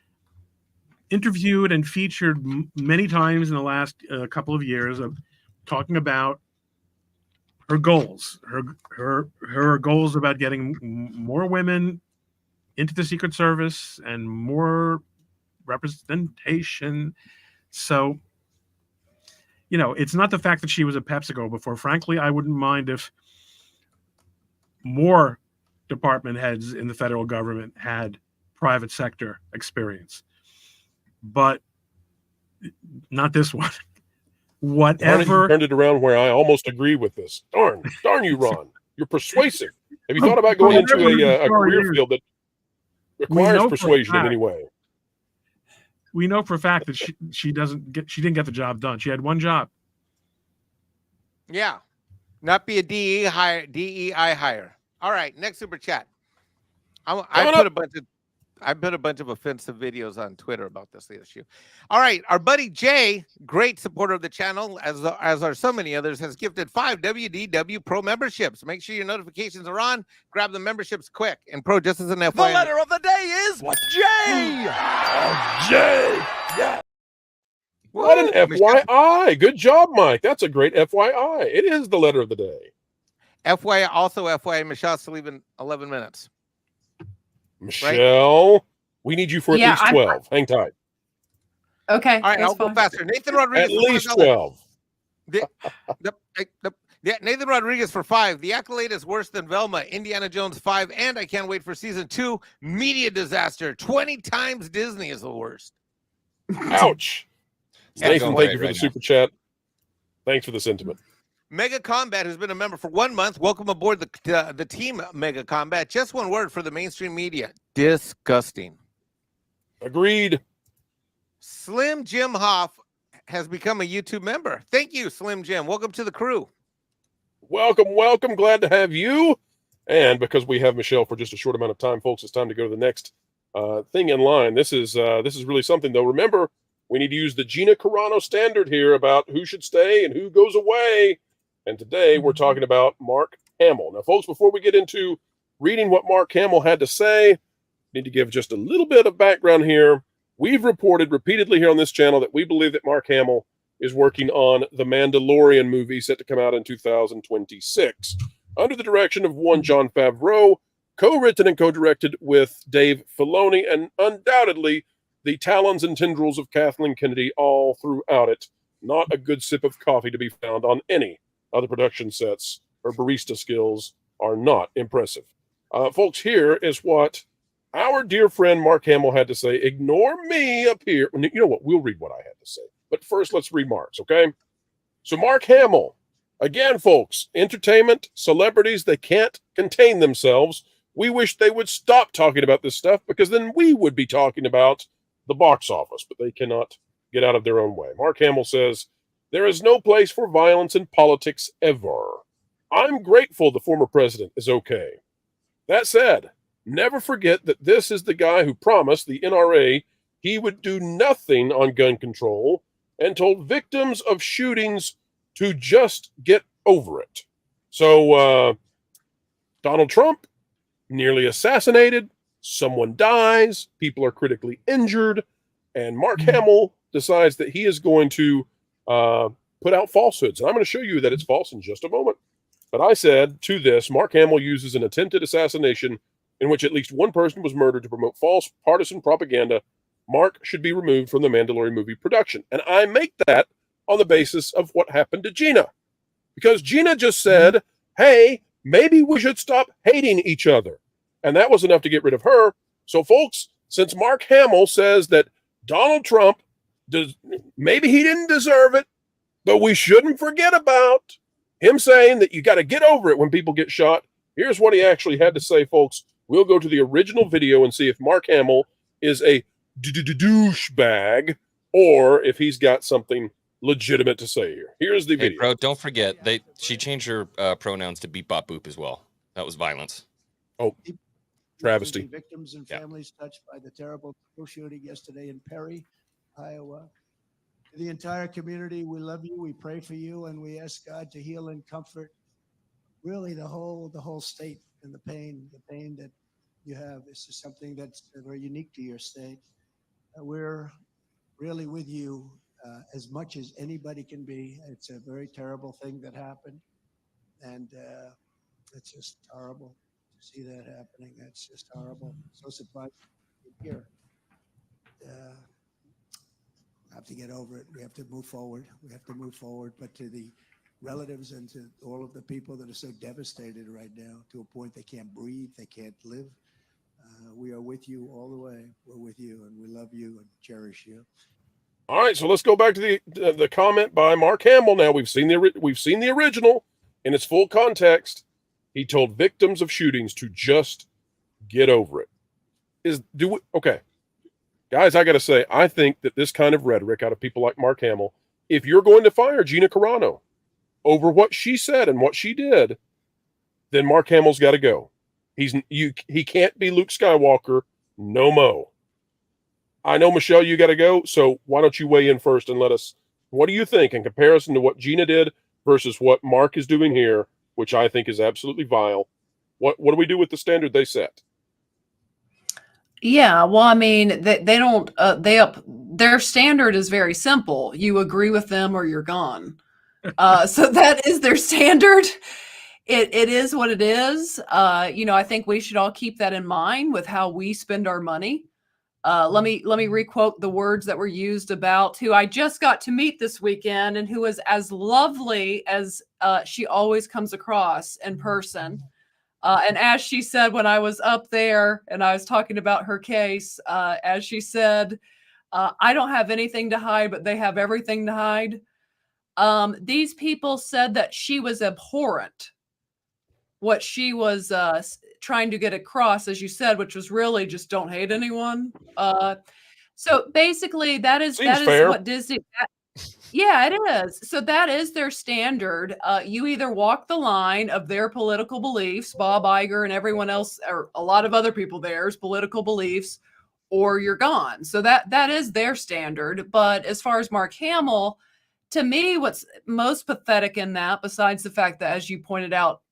interviewed and featured many times in the last couple of years of talking about her goals, her goals about getting more women into the Secret Service and more representation. So, it's not the fact that she was at PepsiCo before. Frankly, I wouldn't mind if more department heads in the federal government had private sector experience, but not this one. Whatever.
You turned it around where I almost agree with this. Darn you, Ron. You're persuasive. Have you thought about going into a career field that requires persuasion in any way?
We know for a fact that she didn't get the job done. She had one job.
Yeah, not be a DEI hire. All right, next super chat. I put a bunch of offensive videos on Twitter about this issue. All right, our buddy Jay, great supporter of the channel, as are so many others, has gifted 5 WDW Pro memberships. Make sure your notifications are on. Grab the memberships quick. And Pro, just as an FYI.
The letter of the day is J.
J. Yeah. What an FYI. Good job, Mike. That's a great FYI. It is the letter of the day.
FYI, Michelle's still leaving 11 minutes.
Michelle, we need you for at least 12. Hang tight.
Okay.
All right, I'll go faster. Nathan Rodriguez.
At least 12.
Nathan Rodriguez for 5. The Acolyte is worse than Velma. Indiana Jones 5. And I can't wait for season 2. Media disaster. 20 times Disney is the worst.
Ouch. Nathan, thank you for the super chat. Thanks for the sentiment.
Mega Combat, who's been a member for 1 month. Welcome aboard the team, Mega Combat. Just one word for the mainstream media. Disgusting.
Agreed.
Slim Jim Hoff has become a YouTube member. Thank you, Slim Jim. Welcome to the crew.
Welcome. Glad to have you. And because we have Michelle for just a short amount of time, folks, it's time to go to the next thing in line. This is really something, though. Remember, we need to use the Gina Carano standard here about who should stay and who goes away. And today we're talking about Mark Hamill. Now, folks, before we get into reading what Mark Hamill had to say, I need to give just a little bit of background here. We've reported repeatedly here on this channel that we believe that Mark Hamill is working on the Mandalorian movie set to come out in 2026 under the direction of one Jon Favreau, co-written and co-directed with Dave Filoni, and undoubtedly the talons and tendrils of Kathleen Kennedy all throughout it. Not a good sip of coffee to be found on any other production sets. Her barista skills are not impressive. Folks, here is what our dear friend Mark Hamill had to say. Ignore me up here. You know what? We'll read what I had to say. But first, let's read Mark's, okay? So Mark Hamill, again, folks, entertainment, celebrities, they can't contain themselves. We wish they would stop talking about this stuff because then we would be talking about the box office, but they cannot get out of their own way. Mark Hamill says, there is no place for violence in politics ever. I'm grateful the former president is okay. That said, never forget that this is the guy who promised the NRA he would do nothing on gun control and told victims of shootings to just get over it. So, Donald Trump, nearly assassinated, someone dies, people are critically injured, and Mark Hamill decides that he is going to put out falsehoods. And I'm going to show you that it's false in just a moment. But I said to this, Mark Hamill uses an attempted assassination in which at least one person was murdered to promote false partisan propaganda. Mark should be removed from the Mandalorian movie production. And I make that on the basis of what happened to Gina. Because Gina just said, hey, maybe we should stop hating each other. And that was enough to get rid of her. So, folks, since Mark Hamill says that Donald Trump, maybe he didn't deserve it, but we shouldn't forget about him saying that you got to get over it when people get shot. Here's what he actually had to say, folks. We'll go to the original video and see if Mark Hamill is a douchebag or if he's got something legitimate to say here. Here's the video.
Hey, bro, don't forget, she changed her pronouns to beep bop boop as well. That was violence.
Oh, travesty.
Victims and families touched by the terrible school shooting yesterday in Perry, Iowa. To the entire community, we love you, we pray for you, and we ask God to heal and comfort really the whole state and the pain that you have. This is something that's very unique to your state. We're really with you as much as anybody can be. It's a very terrible thing that happened, and it's just horrible to see that happening. It's just horrible. So surprised to hear. have to get over it. We have to move forward. We have to move forward. But to the relatives and to all of the people that are so devastated right now, to a point they can't breathe, they can't live, we are with you all the way. We're with you, and we love you and cherish you.
All right, so let's go back to the comment by Mark Hamill. Now we've seen the original in its full context. He told victims of shootings to just get over it. Okay, guys, I got to say, I think that this kind of rhetoric out of people like Mark Hamill, if you're going to fire Gina Carano over what she said and what she did, then Mark Hamill's got to go. He can't be Luke Skywalker no mo. I know, Michelle, you got to go, so why don't you weigh in first and let us, what do you think in comparison to what Gina did versus what Mark is doing here, which I think is absolutely vile? What do we do with the standard they set?
Yeah, well, I mean, they don't, their standard is very simple. You agree with them or you're gone. So that is their standard. It is what it is. I think we should all keep that in mind with how we spend our money. Let me requote the words that were used about who I just got to meet this weekend and who is as lovely as she always comes across in person. And as she said when I was up there and I was talking about her case, as she said, I don't have anything to hide, but they have everything to hide. These people said that she was abhorrent. What she was trying to get across, as you said, which was really just don't hate anyone. So basically, that is
fair.
what Disney. Yeah, it is. So that is their standard. You either walk the line of their political beliefs, Bob Iger and everyone else, or a lot of other people there's political beliefs, or you're gone. So that is their standard. But as far as Mark Hamill, to me, what's most pathetic in that, besides the fact that, as you pointed out,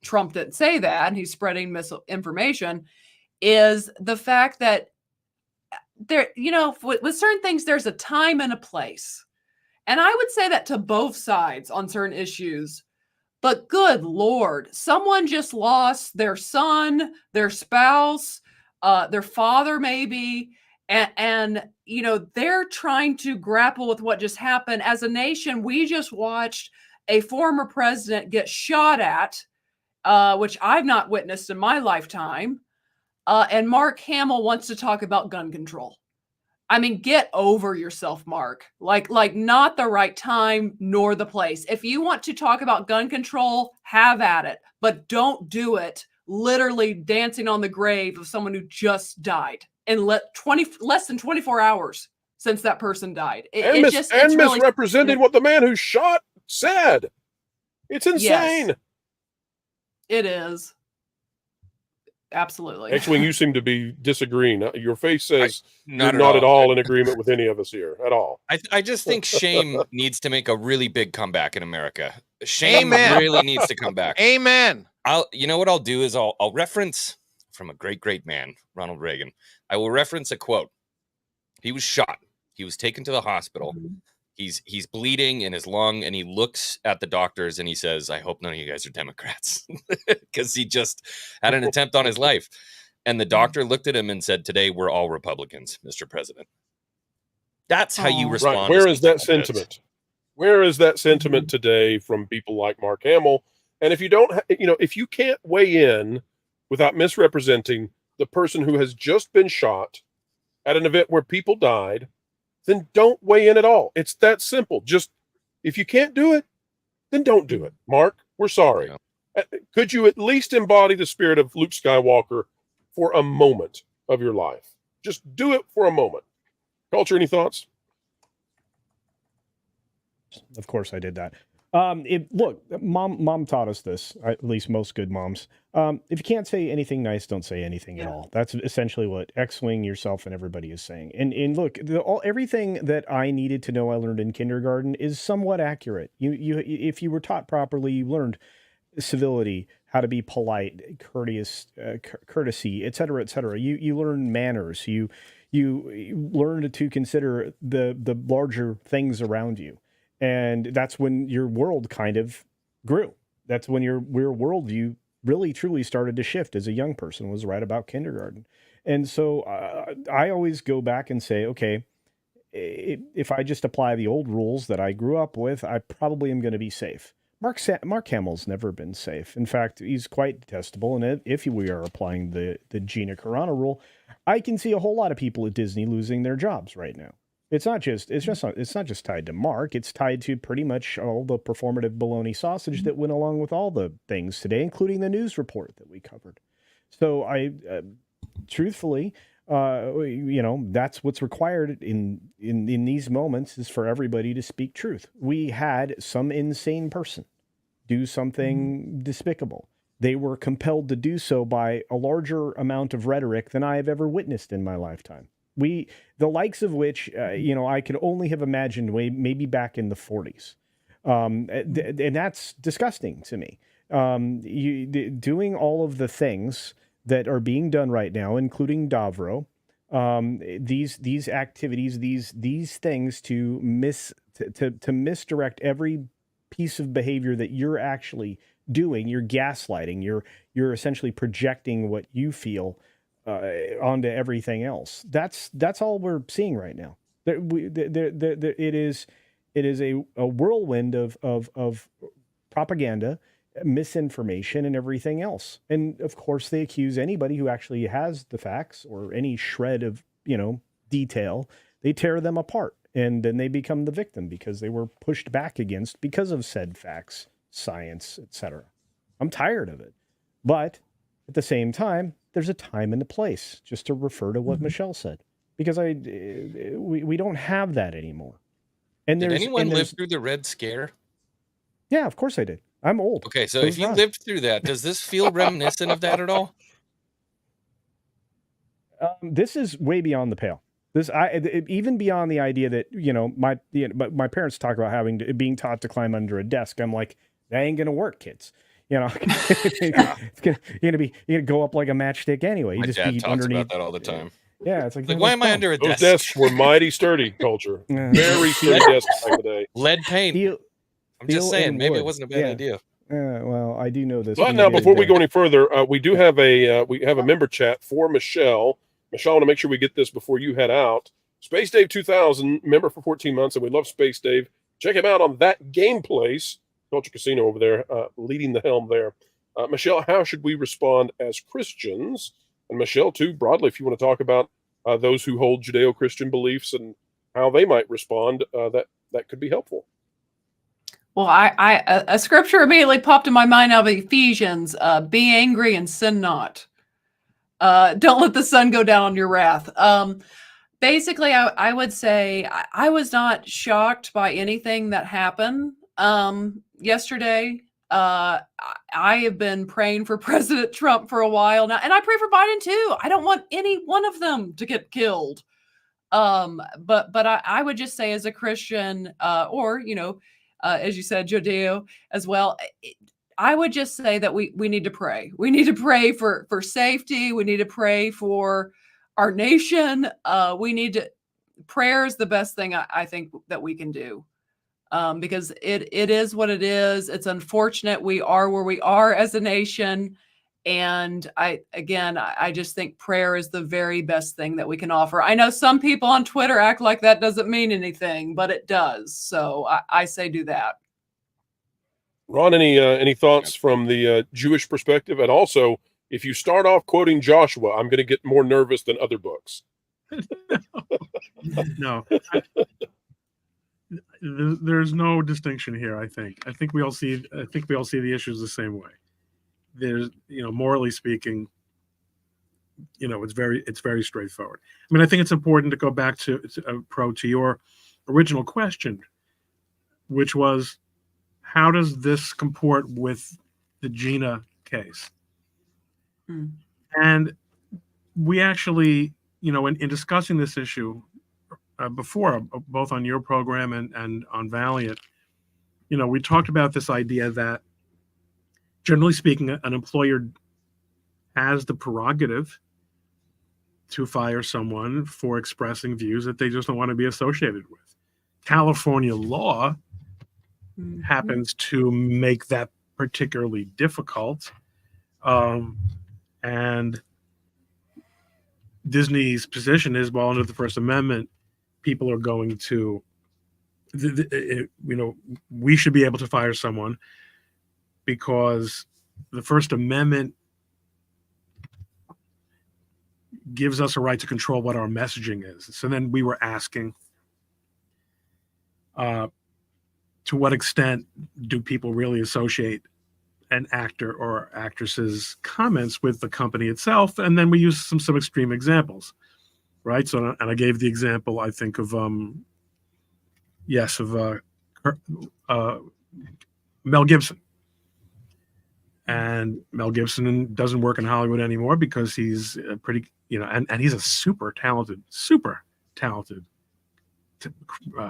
Trump didn't say that, and he's spreading misinformation, is the fact that there, with certain things, there's a time and a place. And I would say that to both sides on certain issues. But good Lord, someone just lost their son, their spouse, their father maybe, and they're trying to grapple with what just happened. As a nation, we just watched a former president get shot at, which I've not witnessed in my lifetime. And Mark Hamill wants to talk about gun control. I mean, get over yourself, Mark. Like not the right time nor the place. If you want to talk about gun control, have at it, but don't do it literally dancing on the grave of someone who just died in less than 24 hours since that person died. It's
misrepresenting what the man who shot said. It's insane.
Yes, it is. Absolutely.
X-Wing, you seem to be disagreeing. Your face says
Not
you're
at
not at
all.
all in agreement with any of us here at all.
I just think shame needs to make a really big comeback in America. Shame
Amen.
really needs to come back.
Amen.
You know what I'll do is I'll reference from a great man, Ronald Reagan. I will reference a quote. He was shot. He was taken to the hospital. He's bleeding in his lung, and he looks at the doctors and he says, "I hope none of you guys are Democrats," because he just had an attempt on his life. And the doctor looked at him and said, "Today we're all Republicans, Mr. President." That's how you respond.
Right. Where is that sentiment? Where is that sentiment today from people like Mark Hamill? And if you don't, if you can't weigh in without misrepresenting the person who has just been shot at an event where people died, then don't weigh in at all. It's that simple. Just, if you can't do it, then don't do it. Mark, we're sorry. Could you at least embody the spirit of Luke Skywalker for a moment of your life? Just do it for a moment. Culture, any thoughts?
Of course I did that. Look, mom taught us this, at least most good moms. If you can't say anything nice, don't say anything at all. That's essentially what X-Wing, yourself, and everybody is saying. And look, everything that I needed to know I learned in kindergarten is somewhat accurate. If you were taught properly, you learned civility, how to be polite, courtesy, etc., etc. You learn manners. You learn to consider the larger things around you. And that's when your world kind of grew. That's when your worldview really, truly started to shift as a young person, was right about kindergarten. And so I always go back and say, okay, if I just apply the old rules that I grew up with, I probably am going to be safe. Mark Hamill's never been safe. In fact, he's quite detestable. And if we are applying the Gina Carano rule, I can see a whole lot of people at Disney losing their jobs right now. It's not just tied to Mark. It's tied to pretty much all the performative baloney sausage that went along with all the things today, including the news report that we covered. So truthfully, that's what's required in these moments, is for everybody to speak truth. We had some insane person do something despicable. They were compelled to do so by a larger amount of rhetoric than I have ever witnessed in my lifetime. The likes of which, I could only have imagined maybe back in the 40s. And that's disgusting to me. Doing all of the things that are being done right now, including Davro, these activities, these things to misdirect every piece of behavior that you're actually doing. You're gaslighting. You're essentially projecting what you feel onto everything else. That's all we're seeing right now. It is a whirlwind of propaganda, misinformation, and everything else. And of course, they accuse anybody who actually has the facts or any shred of detail. They tear them apart, and then they become the victim because they were pushed back against because of said facts, science, etc. I'm tired of it, but at the same time, there's a time and a place, just to refer to what Michelle said, because we don't have that anymore. And
did anyone live through the Red Scare?
Yeah, of course I did. I'm old.
Okay, so if you lived through that, does this feel reminiscent of that at all?
This is way beyond the pale. Even beyond the idea that my parents talk about being taught to climb under a desk. I'm like, that ain't gonna work, kids. You're gonna go up like a matchstick anyway. You
My
just
dad
be
talks
underneath
about that all the time.
Yeah, it's like
why am I under a
Those
desk?
desks were mighty sturdy, Culture. Very sturdy desks back in the day.
Lead paint. I'm just saying, maybe it wasn't a bad idea.
Well, I do know this.
But now, before we go any further, we do have a member chat for Michelle. Michelle, I want to make sure we get this before you head out. Space Dave 2000, member for 14 months, and we love Space Dave. Check him out on That Game Place, Culture Casino over there, leading the helm there. Michelle, how should we respond as Christians? And Michelle, too, broadly, if you want to talk about those who hold Judeo-Christian beliefs and how they might respond, that could be helpful.
Well, a scripture immediately popped in my mind out of Ephesians: "Be angry and sin not. Don't let the sun go down on your wrath." Basically, I would say I was not shocked by anything that happened yesterday. I have been praying for President Trump for a while now, and I pray for Biden too. I don't want any one of them to get killed. But I would just say, as a Christian, or as you said, Judeo as well, I would just say that we need to pray. We need to pray for safety. We need to pray for our nation. Prayer is the best thing I think that we can do. Because it is what it is. It's unfortunate we are where we are as a nation. And I just think prayer is the very best thing that we can offer. I know some people on Twitter act like that doesn't mean anything, but it does. So I say do that.
Ron, any thoughts from the Jewish perspective? And also, if you start off quoting Joshua, I'm going to get more nervous than other books.
No. There's no distinction here. I think we all see the issues the same way. There's, morally speaking, it's very straightforward. I mean, I think it's important to go back to your original question, which was, how does this comport with the Gina case? And we actually, in discussing this issue before, both on your program and on Valiant, we talked about this idea that, generally speaking, an employer has the prerogative to fire someone for expressing views that they just don't want to be associated with. California law happens to make that particularly difficult. And Disney's position is, well, under the First Amendment, people are going to, we should be able to fire someone because the First Amendment gives us a right to control what our messaging is. So then we were asking, to what extent do people really associate an actor or actress's comments with the company itself? And then we use some extreme examples, right? So, and I gave the example, I think, of Mel Gibson. And Mel Gibson doesn't work in Hollywood anymore because he's pretty, and he's a super talented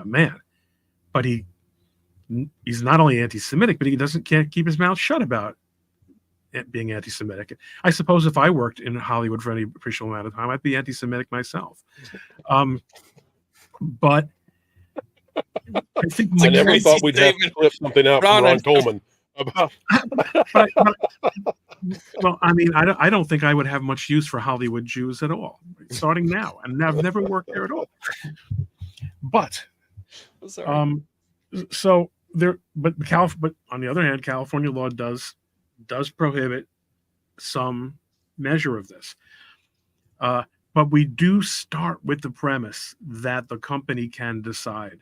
man. But he's not only anti-Semitic, but he can't keep his mouth shut about it being anti-Semitic. I suppose if I worked in Hollywood for any appreciable amount of time, I'd be anti-Semitic myself. But I think
I never thought we'd have to clip something out from Ron Coleman about.
Well, I mean, I don't think I would have much use for Hollywood Jews at all, starting now, and I've never worked there at all. But so there, but on the other hand, California law does prohibit some measure of this. But we do start with the premise that the company can decide.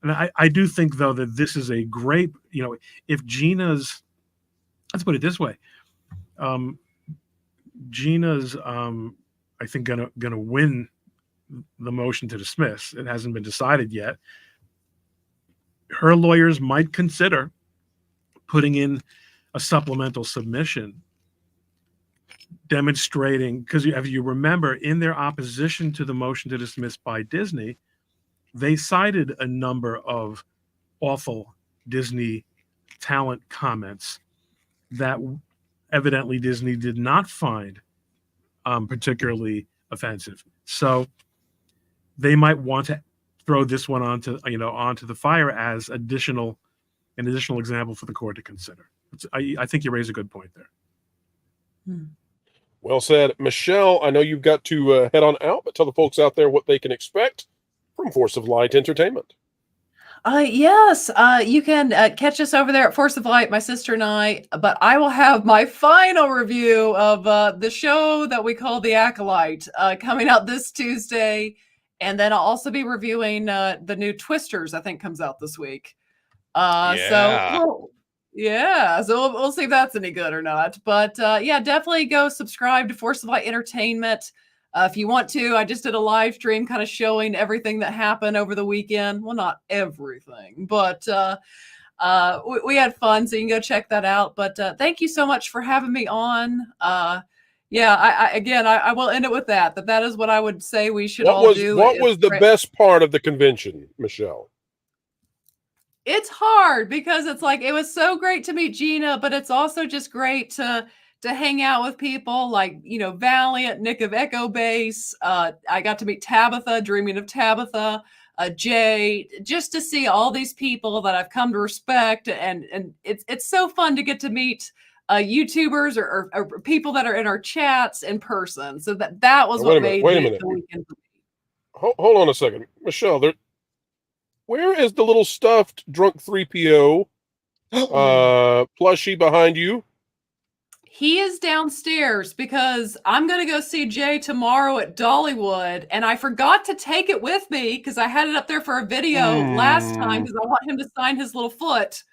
And I do think, though, that this is a great, if Gina's, let's put it this way, Gina's, I think, gonna win the motion to dismiss. It hasn't been decided yet. Her lawyers might consider putting in a supplemental submission demonstrating, because if you remember, in their opposition to the motion to dismiss by Disney, they cited a number of awful Disney talent comments that evidently Disney did not find particularly offensive. So they might want to throw this one onto the fire as an additional example for the court to consider. I think you raise a good point there.
Well said. Michelle, I know you've got to head on out, but tell the folks out there what they can expect from Force of Light Entertainment.
Yes, you can catch us over there at Force of Light, my sister and I, but I will have my final review of the show that we call The Acolyte coming out this Tuesday. And then I'll also be reviewing the new Twisters, I think comes out this week. So we'll see if that's any good or not. But definitely go subscribe to Force of Light Entertainment. If you want to, I just did a live stream kind of showing everything that happened over the weekend. Well, not everything, but we had fun, so you can go check that out. But thank you so much for having me on. I will end it with that is what I would say we should all do.
What was the best part of the convention, Michelle?
It's hard because it's like, it was so great to meet Gina, but it's also just great to hang out with people like, Valiant, Nick of Echo Base. I got to meet Tabitha, Dreaming of Tabitha, Jay, just to see all these people that I've come to respect. And it's so fun to get to meet YouTubers or people that are in our chats in person. So that was what made the weekend for me.
Hold on a second. Michelle, where is the little stuffed drunk 3PO plushie behind you?
He is downstairs because I'm going to go see Jay tomorrow at Dollywood, and I forgot to take it with me because I had it up there for a video last time because I want him to sign his little foot.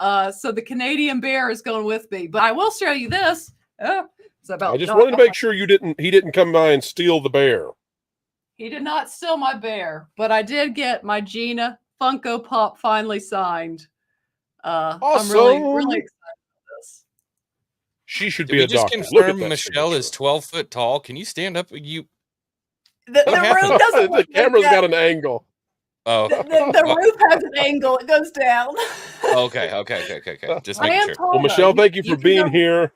So the Canadian bear is going with me, but I will show you this. I
just wanted to make sure he didn't come by and steal the bear.
He did not steal my bear, but I did get my Gina Funko Pop finally signed.
Awesome.
I'm really excited.
She should be a
just
doctor.
Confirm Michelle is 12 foot tall. Can you stand up? The
roof doesn't.
The camera's got an angle.
Oh,
the roof has an angle. It goes down.
Okay. Just making sure.
Well, Michelle, thank you for being here.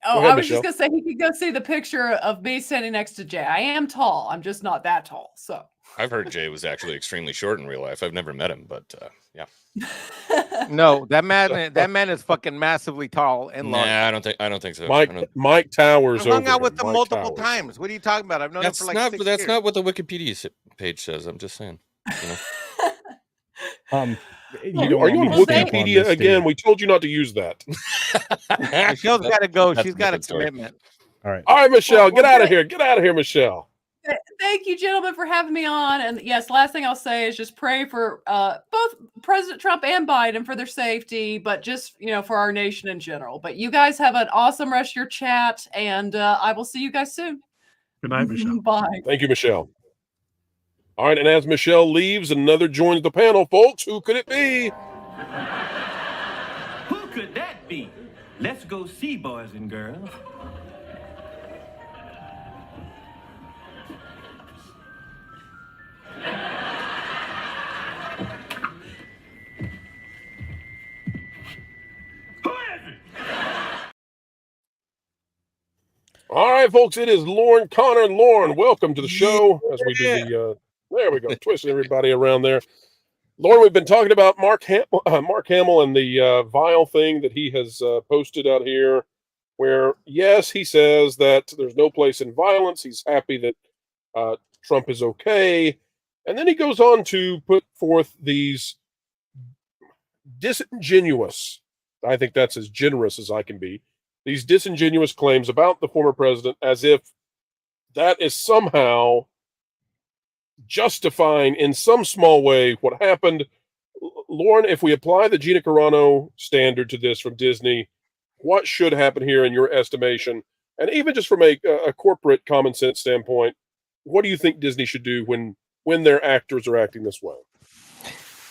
Oh, I was just gonna say he could go see the picture of me standing next to Jay. I am tall. I'm just not that tall. So
I've heard Jay was actually extremely short in real life. I've never met him, but yeah.
No, that man is fucking massively tall and large.
Nah, I don't think so.
Mike Towers.
I hung out
over
with
him.
him
Mike
multiple
Towers.
times. What are you talking about? I've known him for like 6
That's
years.
not what the Wikipedia page says. I'm just saying. You know?
Are you on Wikipedia again? We told you not to use that.
Michelle's got to go.
That's
She's
a
got a
different story.
commitment.
All right.
All right, Michelle, get out of here. Get out of here, Michelle.
Thank you, gentlemen, for having me on. And yes, last thing I'll say is just pray for both President Trump and Biden for their safety, but just, for our nation in general. But you guys have an awesome rest of your chat, and I will see you guys soon.
Good night, Michelle.
Bye.
Thank you, Michelle. All right, and as Michelle leaves, another joins the panel, folks. Who could it be?
Who could that be? Let's go see, boys and girls.
All right, folks, it is Lauren Connor. Lauren, welcome to the show. As we do the, there we go, twisting everybody around there. Lauren, we've been talking about Mark Hamill and the vile thing that he has posted out here, where, yes, he says that there's no place in violence. He's happy that Trump is okay. And then he goes on to put forth these disingenuous, I think that's as generous as I can be, these disingenuous claims about the former president as if that is somehow justifying in some small way what happened. Lauren, if we apply the Gina Carano standard to this from Disney, what should happen here in your estimation? And even just from a corporate common sense standpoint, what do you think Disney should do when their actors are acting this way?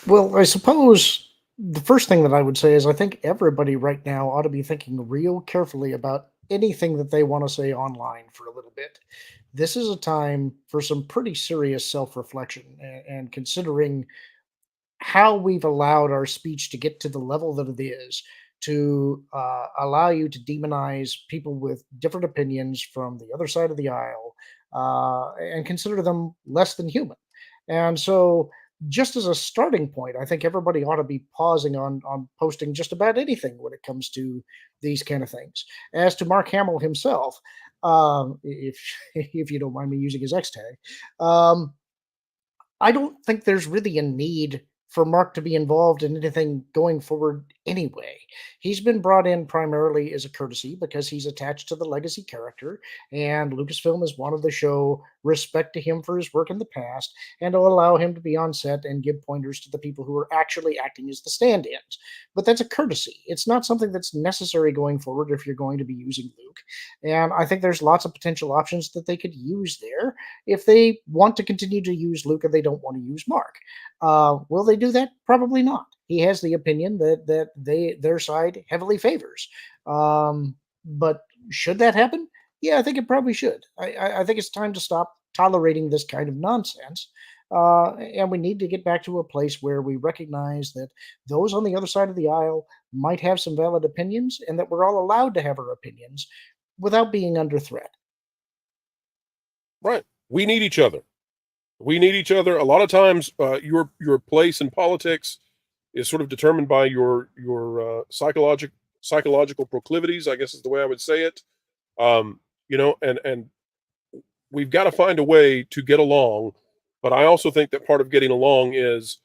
Well, I suppose the first thing that I would say is I think everybody right now ought to be thinking real carefully about anything that they want to say online for a little bit. This is a time for some pretty serious self-reflection and considering how we've allowed our speech to get to the level that it is to allow you to demonize people with different opinions from the other side of the aisle and consider them less than human. And so just as a starting point, I think everybody ought to be pausing on posting just about anything when it comes to these kind of things. As to Mark Hamill himself, if you don't mind me using his X tag, I don't think there's really a need for Mark to be involved in anything going forward anyway. He's been brought in primarily as a courtesy because he's attached to the legacy character, and Lucasfilm has wanted to show respect to him for his work in the past and to allow him to be on set and give pointers to the people who are actually acting as the stand-ins. But that's a courtesy. It's not something that's necessary going forward if you're going to be using Luke. And I think there's lots of potential options that they could use there if they want to continue to use Luke and they don't want to use Mark. Will they do that? Probably not. He has the opinion that their side heavily favors. But should that happen? Yeah, I think it probably should. I think it's time to stop tolerating this kind of nonsense. And we need to get back to a place where we recognize that those on the other side of the aisle might have some valid opinions and that we're all allowed to have our opinions without being under threat.
Right. We need each other. We need each other. A lot of times, your place in politics is sort of determined by your psychological proclivities, I guess is the way I would say it. And we've got to find a way to get along. But I also think that part of getting along is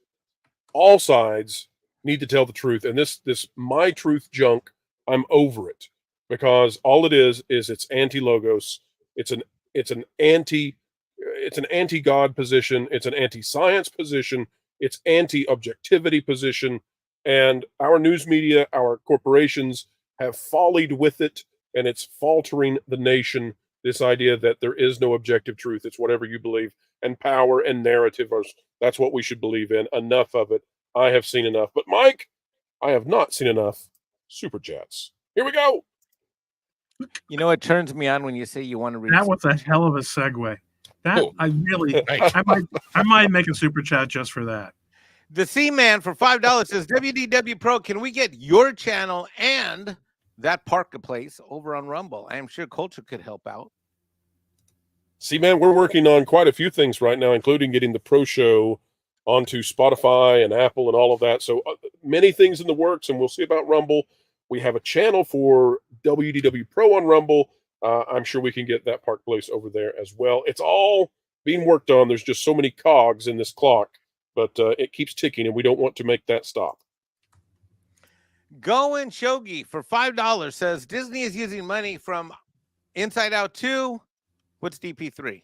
all sides need to tell the truth. And this my truth junk, I'm over it, because all it is it's anti-logos. It's an anti-God position. It's an anti-science position. It's anti-objectivity position. And our news media, our corporations have follied with it, and it's faltering the nation. This idea that there is no objective truth. It's whatever you believe. And power and narrative, that's what we should believe in. Enough of it. I have seen enough. But Mike, I have not seen enough super chats. Here we go.
You know, it turns me on when you say you want to read.
That was a hell of a segue. That I might make a super chat just for that.
The C-Man for $5 says, WDW Pro, can we get your channel and that Parker place over on Rumble? I am sure Kocho could help out.
See, man, we're working on quite a few things right now, including getting the Pro Show onto Spotify and Apple and all of that. So many things in the works, and we'll see about Rumble. We have a channel for WDW Pro on Rumble. I'm sure we can get that part placed over there as well. It's all being worked on. There's just so many cogs in this clock, but it keeps ticking, and we don't want to make that stop.
Going Shogi for $5 says Disney is using money from Inside Out 2. What's DP3?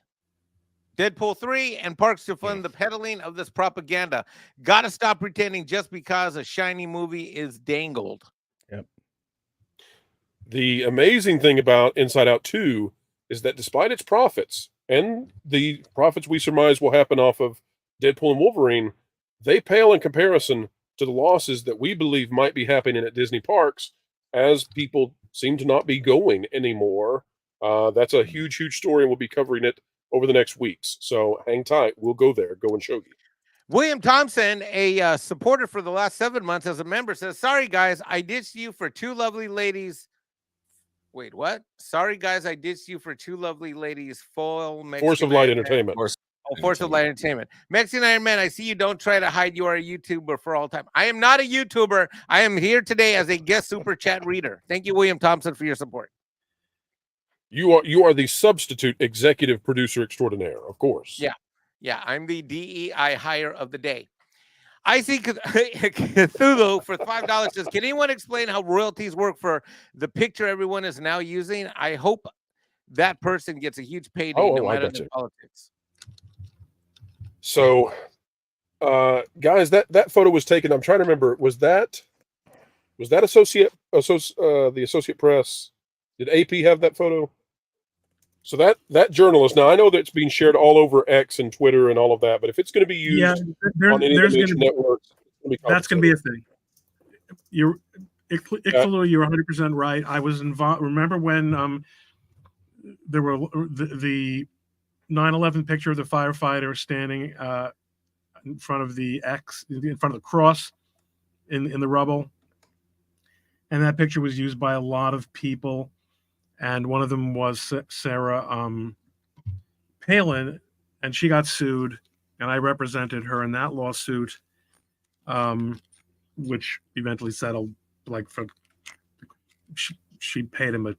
Deadpool 3 and Parks to fund the peddling of this propaganda. Gotta stop pretending just because a shiny movie is dangled.
Yep.
The amazing thing about Inside Out 2 is that despite its profits, and the profits we surmise will happen off of Deadpool and Wolverine, they pale in comparison to the losses that we believe might be happening at Disney parks as people seem to not be going anymore. That's a huge, huge story, and we'll be covering it over the next weeks. So hang tight. We'll go there. Go and Shogi.
William Thompson, a supporter for the last 7 months as a member, says, sorry, guys, I ditched you for two lovely ladies. Wait, what? Sorry, guys, I ditched you for two lovely ladies.
Force of Light Entertainment.
Force of Light Entertainment. Mexican Iron Man, I see you don't try to hide you are a YouTuber for all time. I am not a YouTuber. I am here today as a guest super chat reader. Thank you, William Thompson, for your support.
You are the substitute executive producer extraordinaire, of course.
Yeah, I'm the DEI hire of the day. I see Cthulhu for $5 says, can anyone explain how royalties work for the picture everyone is now using? I hope that person gets a huge payday no matter the politics.
So, guys, that photo was taken. I'm trying to remember. Was that the Associate Press? Did AP have that photo? So that journalist, now I know that it's being shared all over X and Twitter and all of that, but if it's going to be used on any of the major networks,
that's going to be a thing. You're 100% right. I was involved. Remember when there were the 9/11 picture of the firefighter standing in front of the X, in front of the cross in the rubble, and that picture was used by a lot of people. And one of them was Sarah Palin, and she got sued, and I represented her in that lawsuit, which eventually settled. She paid him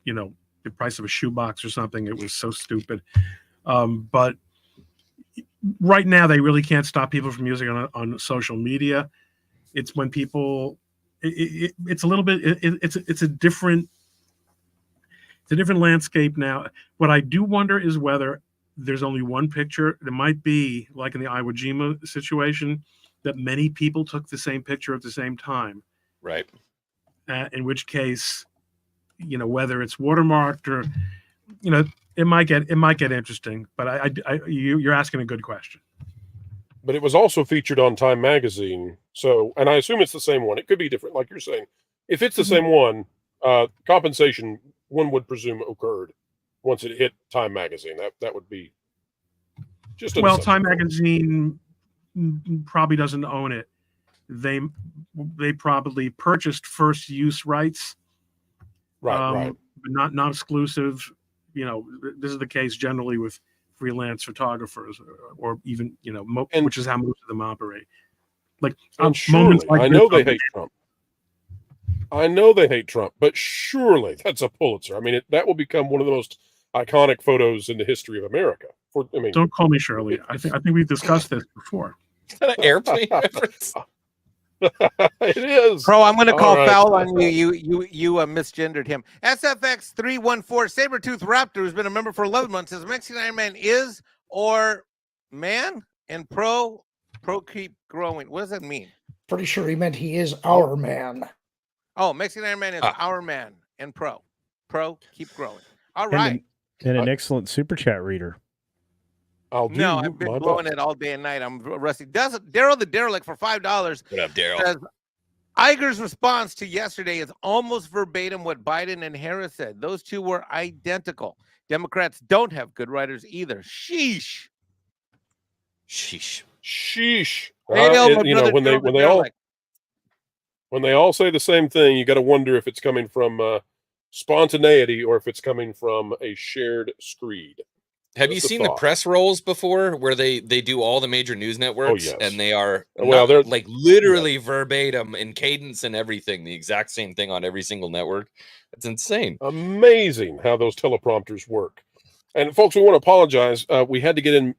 the price of a shoebox or something. It was so stupid. But right now, they really can't stop people from using it on social media. It's when people, it's a little bit, it's a different landscape now. What I do wonder is whether there's only one picture. There might be, like in the Iwo Jima situation, that many people took the same picture at the same time.
Right.
In which case, whether it's watermarked or, it might get interesting. But you're asking a good question.
But it was also featured on Time Magazine. So, and I assume it's the same one. It could be different, like you're saying. If it's the same one, compensation, one would presume, occurred once it hit Time Magazine. That would be just an assumption.
Time Magazine probably doesn't own it. They probably purchased first use rights,
right,
but not exclusive. This is the case generally with freelance photographers, or even which is how most of them operate.
Moments like I know they hate Trump. I know they hate Trump, but surely that's a Pulitzer. I mean, that will become one of the most iconic photos in the history of America.
Don't call me Shirley. I think we've discussed this before.
Is that an airplane reference?
It is.
Bro, I'm going to call foul on you. You misgendered him. SFX314 Sabretooth Raptor, who's been a member for 11 months, says Mexican Iron Man is or man and pro keep growing. What does that mean?
Pretty sure he meant he is our man.
Oh, Mexican Iron Man is our man and pro keep growing. All right.
And an excellent super chat reader.
I've been blowing it all day and night. I'm rusty. Daryl the Derelict for $5.
What up, Daryl?
Says, Iger's response to yesterday is almost verbatim what Biden and Harris said. Those two were identical. Democrats don't have good writers either. Sheesh.
When they all say the same thing, you got to wonder if it's coming from spontaneity or if it's coming from a shared screed.
Have you seen the press rolls before where they do all the major news networks
yes.
and they are
Well,
like literally verbatim in cadence and everything, the exact same thing on every single network? It's insane.
Amazing how those teleprompters work. And folks, we want to apologize. We had to get in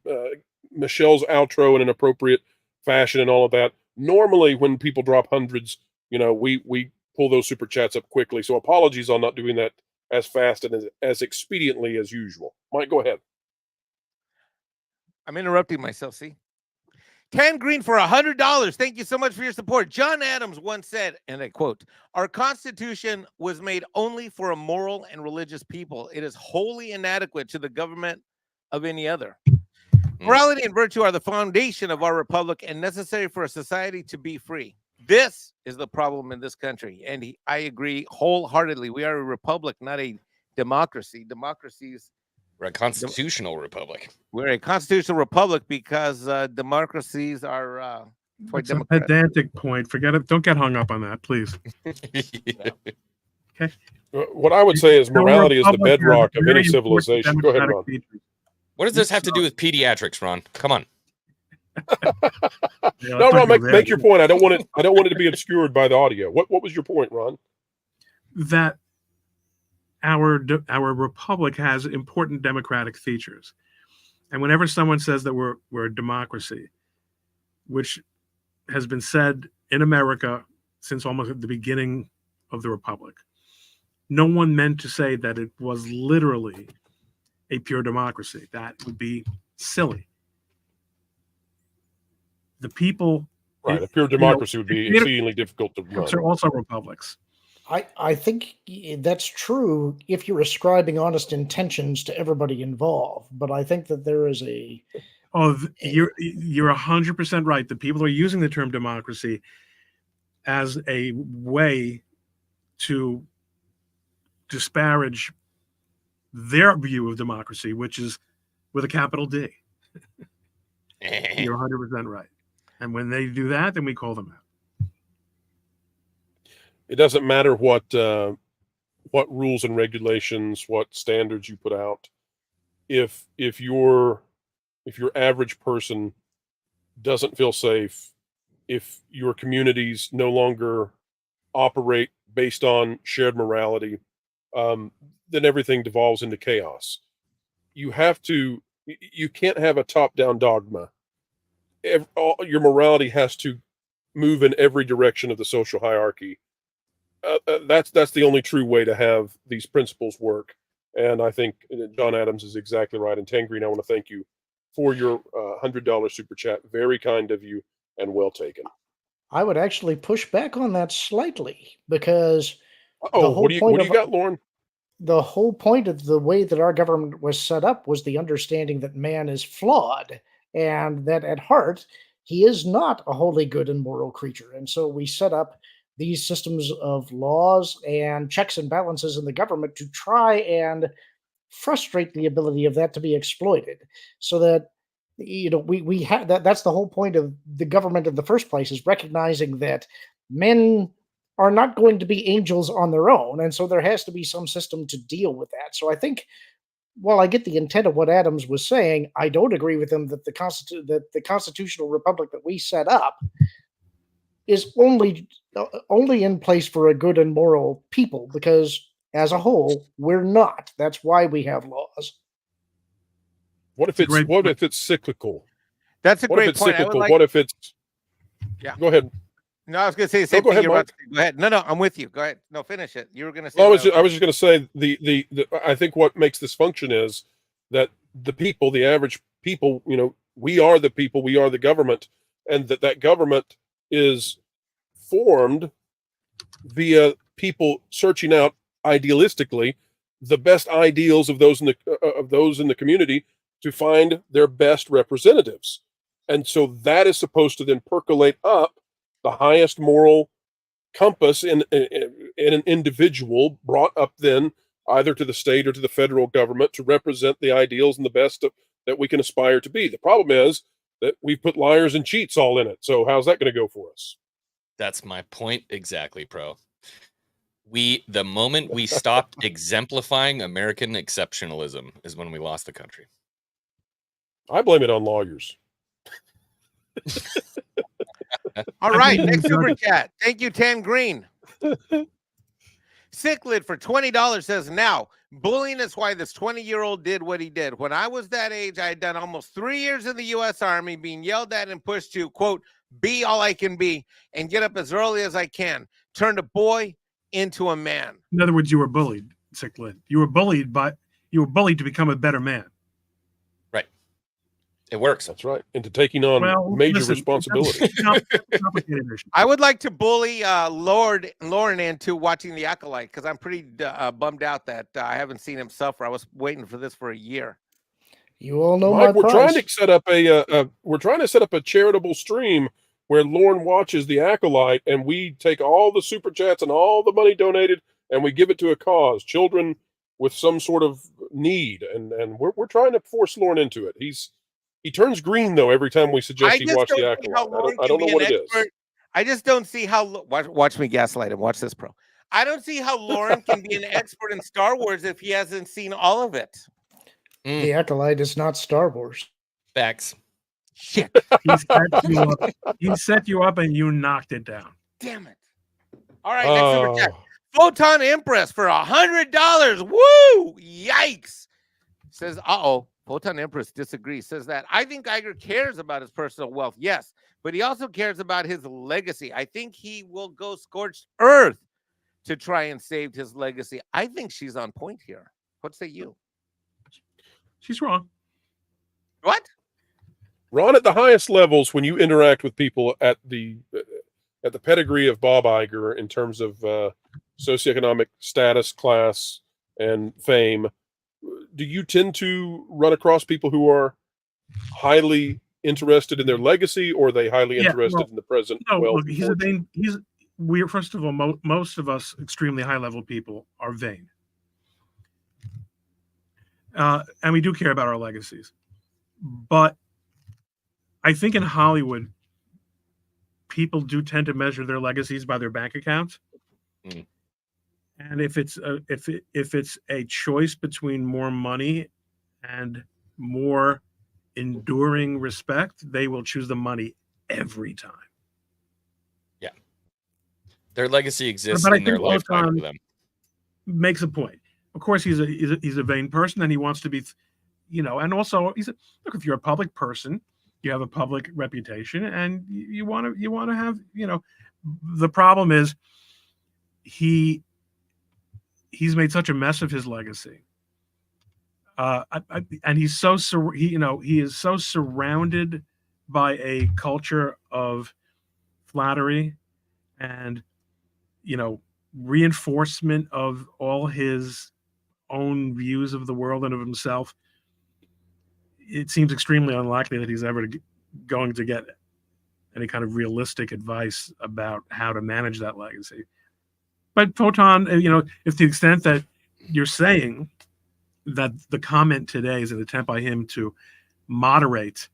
Michelle's outro in an appropriate fashion and all of that. Normally when people drop hundreds, we pull those super chats up quickly. So apologies on not doing that as fast and as expediently as usual. Mike, go ahead.
I'm interrupting myself, see? Ken Green for $100. Thank you so much for your support. John Adams once said, and I quote, "Our Constitution was made only for a moral and religious people. It is wholly inadequate to the government of any other. Morality and virtue are the foundation of our republic and necessary for a society to be free. This is the problem in this country." And I agree wholeheartedly. We are a republic, not a democracy. Democracies...
We're a constitutional republic.
We're a constitutional republic because democracies are quite
It's a
democratic.
pedantic point. Forget it. Don't get hung up on that, please. Okay.
What I would say is morality is the bedrock of any civilization. Go ahead, Ron.
What does this have to do with pediatrics, Ron? Come on.
No, Ron, make your point. I don't want it to be obscured by the audio. What was your point, Ron?
That our republic has important democratic features, and whenever someone says that we're a democracy, which has been said in America since almost at the beginning of the republic, no one meant to say that it was literally a pure democracy. That would be silly. The people,
right? A pure democracy would be exceedingly difficult to run.
Are also republics.
I think that's true if you're ascribing honest intentions to everybody involved, but I think that there is a...
You're 100% right. The people are using the term democracy as a way to disparage their view of democracy, which is with a capital D. You're 100% right. And when they do that, then we call them out.
It doesn't matter what rules and regulations, what standards you put out. If your average person doesn't feel safe, if your communities no longer operate based on shared morality, then everything devolves into chaos. You can't have a top-down dogma. Your morality has to move in every direction of the social hierarchy. That's the only true way to have these principles work. And I think John Adams is exactly right. And Tangreen, I want to thank you for your $100 super chat. Very kind of you and well taken.
I would actually push back on that slightly because
what do you got, Lauren?
The whole point of the way that our government was set up was the understanding that man is flawed and that at heart he is not a wholly good and moral creature. And so we set up these systems of laws and checks and balances in the government to try and frustrate the ability of that to be exploited, so that we have that's the whole point of the government in the first place, is recognizing that men are not going to be angels on their own, and so there has to be some system to deal with that. So I think, while I get the intent of what Adams was saying, I don't agree with him that the constitutional republic that we set up is only in place for a good and moral people, because as a whole, we're not. That's why we have laws.
What if it's cyclical?
That's a great point.
What if it's...
Yeah.
Go ahead.
No, I was going to say the same
go
thing.
ahead,
You're about
Mike.
to say. Go ahead. No, I'm with you. Go ahead. No, finish it. You were going to say...
I was just going to say the I think what makes this function is that the people, the average people, we are the people, we are the government, and that government is formed via people searching out idealistically the best ideals of those in the community to find their best representatives. And so that is supposed to then percolate up the highest moral compass in an individual, brought up then either to the state or to the federal government to represent the ideals and the best that we can aspire to be. The problem is that we've put liars and cheats all in it. So how's that going to go for us?
That's my point exactly, Pro. The moment we stopped exemplifying American exceptionalism is when we lost the country.
I blame it on lawyers.
All right, next super chat. Thank you, Tan Green. Cichlid for $20 says, now, bullying is why this 20-year-old did what he did. When I was that age, I had done almost 3 years in the U.S. Army, being yelled at and pushed to, quote, be all I can be and get up as early as I can. Turned a boy into a man.
In other words, you were bullied, Cichlid. You were bullied to become a better man.
Right. It works.
That's right. Into taking on major responsibility.
I would like to bully Lauren into watching The Acolyte because I'm pretty bummed out that I haven't seen him suffer. I was waiting for this for a year.
You all know
Mike,
my
we're
price.
trying to set up we're trying to set up a charitable stream where Lauren watches The Acolyte, and we take all the super chats and all the money donated, and we give it to a cause, children with some sort of need, and we're trying to force Lauren into it. He turns green though every time we suggest he watch The Acolyte. I don't know what it is.
I just don't see how. Watch me gaslight him. Watch this, bro. I don't see how Lauren can be an expert in Star Wars if he hasn't seen all of it.
The Acolyte is not Star Wars.
Facts.
Shit.
He set you up and you knocked it down.
Damn it. All right, next super chat. Photon Empress for $100. Woo! Yikes. Says, Photon Empress disagrees. Says that I think Iger cares about his personal wealth. Yes, but he also cares about his legacy. I think he will go scorched earth to try and save his legacy. I think she's on point here. What say you?
She's wrong.
What?
Ron, at the highest levels, when you interact with people at the pedigree of Bob Iger in terms of socioeconomic status, class, and fame, do you tend to run across people who are highly interested in their legacy, or are they highly interested in the present?
No, look, we're first of all, most of us extremely high level people are vain, and we do care about our legacies. But I think in Hollywood, people do tend to measure their legacies by their bank accounts.
Mm.
And if it's a choice between more money and more enduring respect, they will choose the money every time.
Yeah, their legacy exists
But I
in their
think
lifetime
Photon
for them.
makes a point. Of course, he's a vain person, and he wants to be, and also look, if you're a public person, you have a public reputation, and you want to have, the problem is he's made such a mess of his legacy. And he is so surrounded by a culture of flattery and, reinforcement of all his own views of the world and of himself. It seems extremely unlikely that he's ever going to get any kind of realistic advice about how to manage that legacy. But Photon, if the extent that you're saying that the comment today is an attempt by him to moderate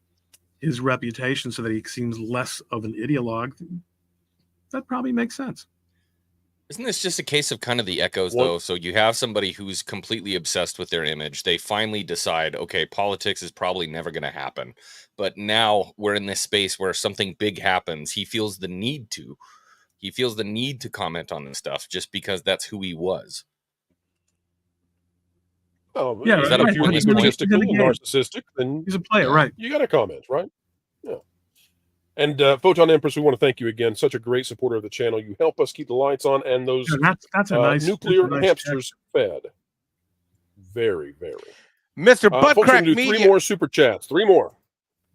his reputation so that he seems less of an ideologue, that probably makes sense.
Isn't this just a case of kind of the echoes, though? So you have somebody who's completely obsessed with their image. They finally decide, okay, politics is probably never going to happen. But now we're in this space where something big happens. He feels the need to. He feels the need to comment on this stuff just because that's who he was.
Oh,
yeah,
is that if you're egotistical and narcissistic, then
he's a player, right?
You got to comment, right? Yeah. And Photon Empress, we want to thank you again. Such a great supporter of the channel. You help us keep the lights on and those
that's a nice,
nuclear
nice
hamsters fed. Very, very.
Mr. Buttcrack
do
Media.
3 more super chats. 3 more.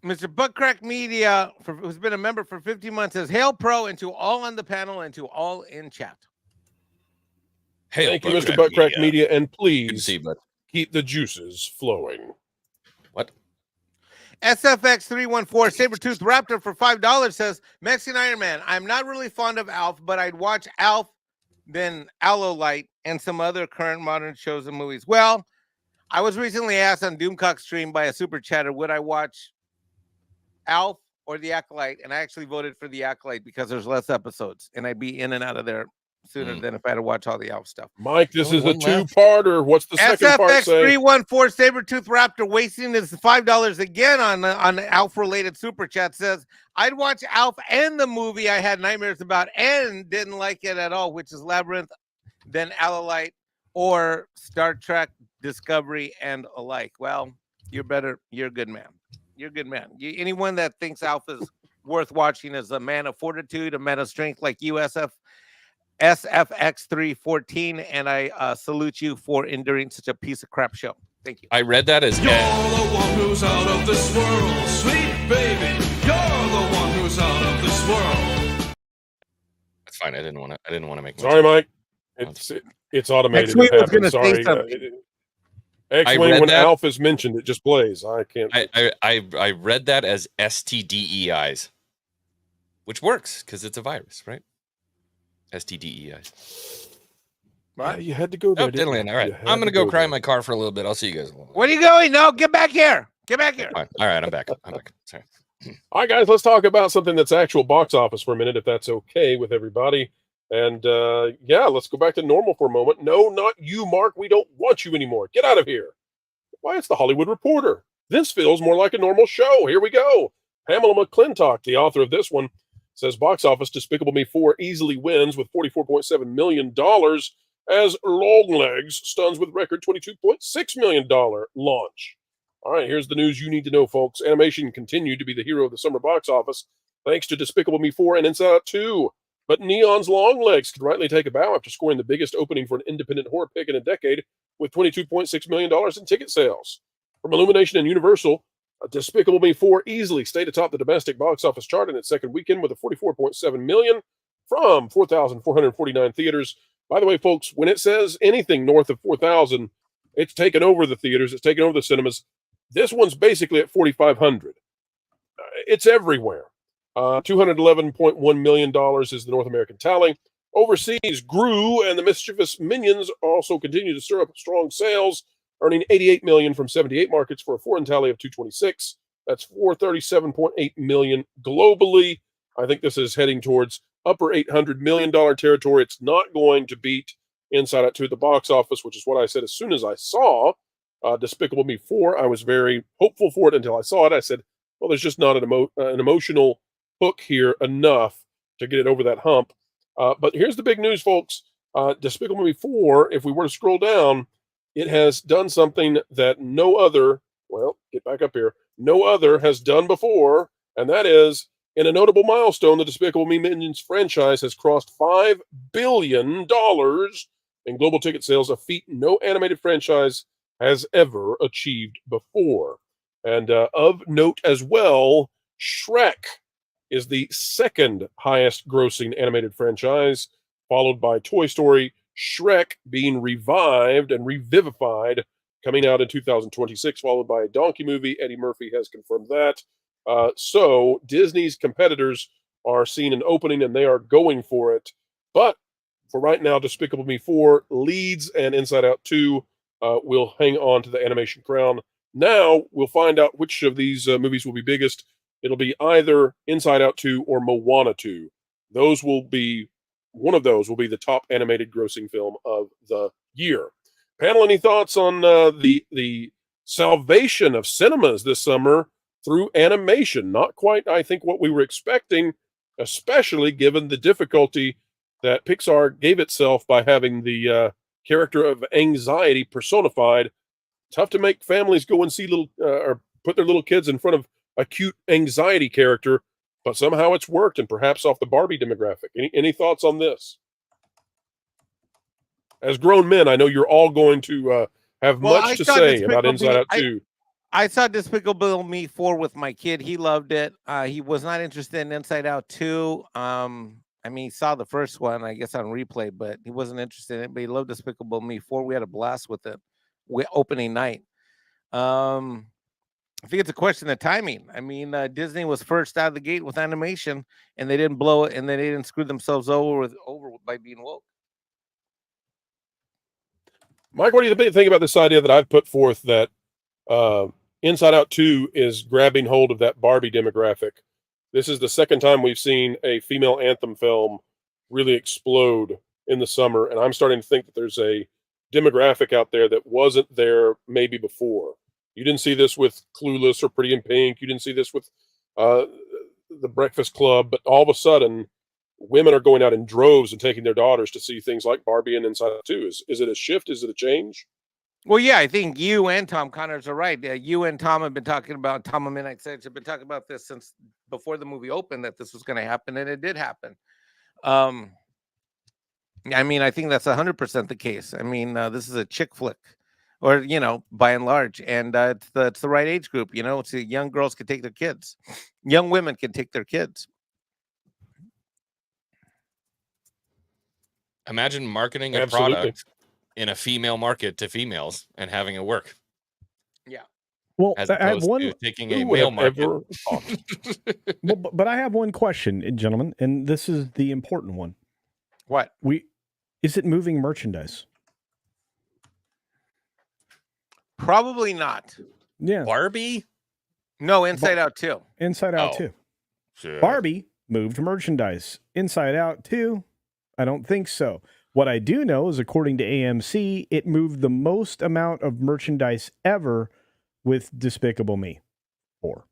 Mr. Buttcrack Media, who's been a member for 15 months, says, Hail Pro, and to all on the panel and to all in chat.
Hail,
thank you, Mr. Buttcrack Media, and please keep the juices flowing.
What?
SFX314 Sabretooth Raptor for $5 says, Mexican Iron Man, I'm not really fond of Alf, but I'd watch Alf, then Acolyte, and some other current modern shows and movies. Well, I was recently asked on Doomcock's stream by a super chatter, would I watch Alf or the Acolyte? And I actually voted for the Acolyte because there's less episodes, and I'd be in and out of there sooner than if I had to watch all the Alf stuff.
Mike, this
Only
is a
one left.
two-parter. What's the second part say?
SFX314 Sabretooth Raptor wasting his $5 again on Alf-related super chat says, I'd watch Alf and the movie I had nightmares about and didn't like it at all, which is Labyrinth, then Acolyte, or Star Trek Discovery and alike. Well, you're better. You're a good man. You're a good man. Anyone that thinks Alf is worth watching is a man of fortitude, a man of strength like you, SFX314, and I salute you for enduring such a piece of crap show. Thank you.
I read that as
You're the one who's out of this world, sweet baby. You're the one who's out of this world.
That's fine. I didn't want to make.
Sorry, Mike. It's automated.
X-Wing
It
was gonna
happens.
say
Sorry.
something.
X-Wing, when Alf is mentioned, it just plays. I can't.
I read that as STDEIs, which works because it's a virus, right? STDEIs.
Yeah, you had to go there.
Oh, diddly. All right. I'm going to go cry in my car for a little bit. I'll see you guys.
Where are you going? No, get back here. Get back here.
All right. I'm back. Sorry.
All right, guys, let's talk about something that's actual box office for a minute, if that's okay with everybody. And yeah, let's go back to normal for a moment. No, not you, Mark. We don't want you anymore. Get out of here. Why, it's the Hollywood Reporter. This feels more like a normal show. Here we go. Hamill McClintock, the author of this one, says box office Despicable Me 4 easily wins with $44.7 million as Longlegs stuns with record $22.6 million launch. All right, here's the news you need to know, folks. Animation continued to be the hero of the summer box office thanks to Despicable Me 4 and Inside Out 2. But Neon's Longlegs could rightly take a bow after scoring the biggest opening for an independent horror pick in a decade with $22.6 million in ticket sales. From Illumination and Universal, Despicable Me 4 easily stayed atop the domestic box office chart in its second weekend with a $44.7 million from 4,449 theaters. By the way, folks, when it says anything north of 4,000, it's taken over the theaters, it's taken over the cinemas. This one's basically at 4,500. It's everywhere. $211.1 million is the North American tally. Overseas grew, and the mischievous Minions also continue to stir up strong sales, earning $88 million from 78 markets for a foreign tally of 226. That's $437.8 million globally. I think this is heading towards upper $800 million territory. It's not going to beat Inside Out 2 at the box office, which is what I said as soon as I saw Despicable Me 4. I was very hopeful for it until I saw it. I said, well, there's just not an emotional hook here enough to get it over that hump. But here's the big news, folks. Despicable Me 4, if we were to scroll down, it has done something that no other, well, get back up here, no other has done before, and that is, in a notable milestone, the Despicable Me Minions franchise has crossed $5 billion in global ticket sales, a feat no animated franchise has ever achieved before. And of note as well, Shrek is the second highest grossing animated franchise, followed by Toy Story, Shrek being revived and revivified, coming out in 2026, followed by a Donkey movie. Eddie Murphy has confirmed that. So Disney's competitors are seeing an opening and they are going for it. But for right now, Despicable Me 4 leads and Inside Out 2 will hang on to the animation crown. Now we'll find out which of these movies will be biggest. It'll be either Inside Out 2 or Moana 2. One of those will be the top animated grossing film of the year. Panel, any thoughts on the salvation of cinemas this summer through animation? Not quite, I think, what we were expecting, especially given the difficulty that Pixar gave itself by having the character of anxiety personified. Tough to make families go and see or put their little kids in front of a cute anxiety character, but somehow it's worked, and perhaps off the Barbie demographic. Any thoughts on this? As grown men, I know you're all going to have much to say about Inside Out 2.
I saw Despicable Me 4 with my kid. He loved it. He was not interested in Inside Out 2. I mean, he saw the first one, I guess, on replay, but he wasn't interested in it. But he loved Despicable Me 4. We had a blast with it. Opening night. I think it's a question of timing. I mean, Disney was first out of the gate with animation, and they didn't blow it, and they didn't screw themselves over by being woke.
Mike, what do you think about this idea that I've put forth that Inside Out 2 is grabbing hold of that Barbie demographic? This is the second time we've seen a female anthem film really explode in the summer, and I'm starting to think that there's a demographic out there that wasn't there maybe before. You didn't see this with Clueless or Pretty in Pink. You didn't see this with The Breakfast Club, but all of a sudden, women are going out in droves and taking their daughters to see things like Barbie and Inside Out 2. Is it a shift? Is it a change?
Well, yeah, I think you and Tom Connors are right. You and Tom have been talking about, Tom and Midnight Sage have been talking about this since before the movie opened, that this was going to happen, and it did happen. I mean, I think that's 100% the case. I mean, this is a chick flick, or, you know, by and large, and it's the right age group. You know, it's young girls can take their kids, young women can take their kids.
Imagine marketing a
Absolutely.
product in a female market to females and having it work.
Yeah.
Well,
As
I have
opposed
one.
to taking a
Who would
male
have
market.
ever thought?
Well, but I have one question, gentlemen, and this is the important one.
What?
Is it moving merchandise?
Probably not.
Yeah.
Barbie?
No, Inside Out 2.
Inside Out
Oh.
2.
Sure.
Barbie moved merchandise. Inside Out 2, I don't think so. What I do know is, according to AMC, it moved the most amount of merchandise ever with Despicable Me 4.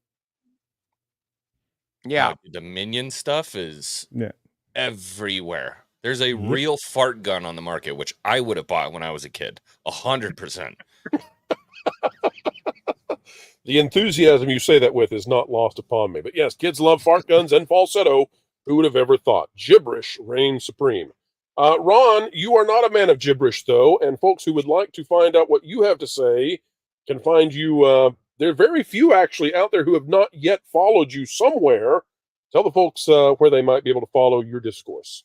Yeah.
The Minion stuff is
Yeah.
everywhere. There's a real fart gun on the market, which I would have bought when I was a kid. 100%.
The enthusiasm you say that with is not lost upon me. But yes, kids love fart guns and falsetto. Who would have ever thought? Gibberish reigns supreme. Ron, you are not a man of gibberish, though, and folks who would like to find out what you have to say can find you. There are very few, actually, out there who have not yet followed you somewhere. Tell the folks where they might be able to follow your discourse.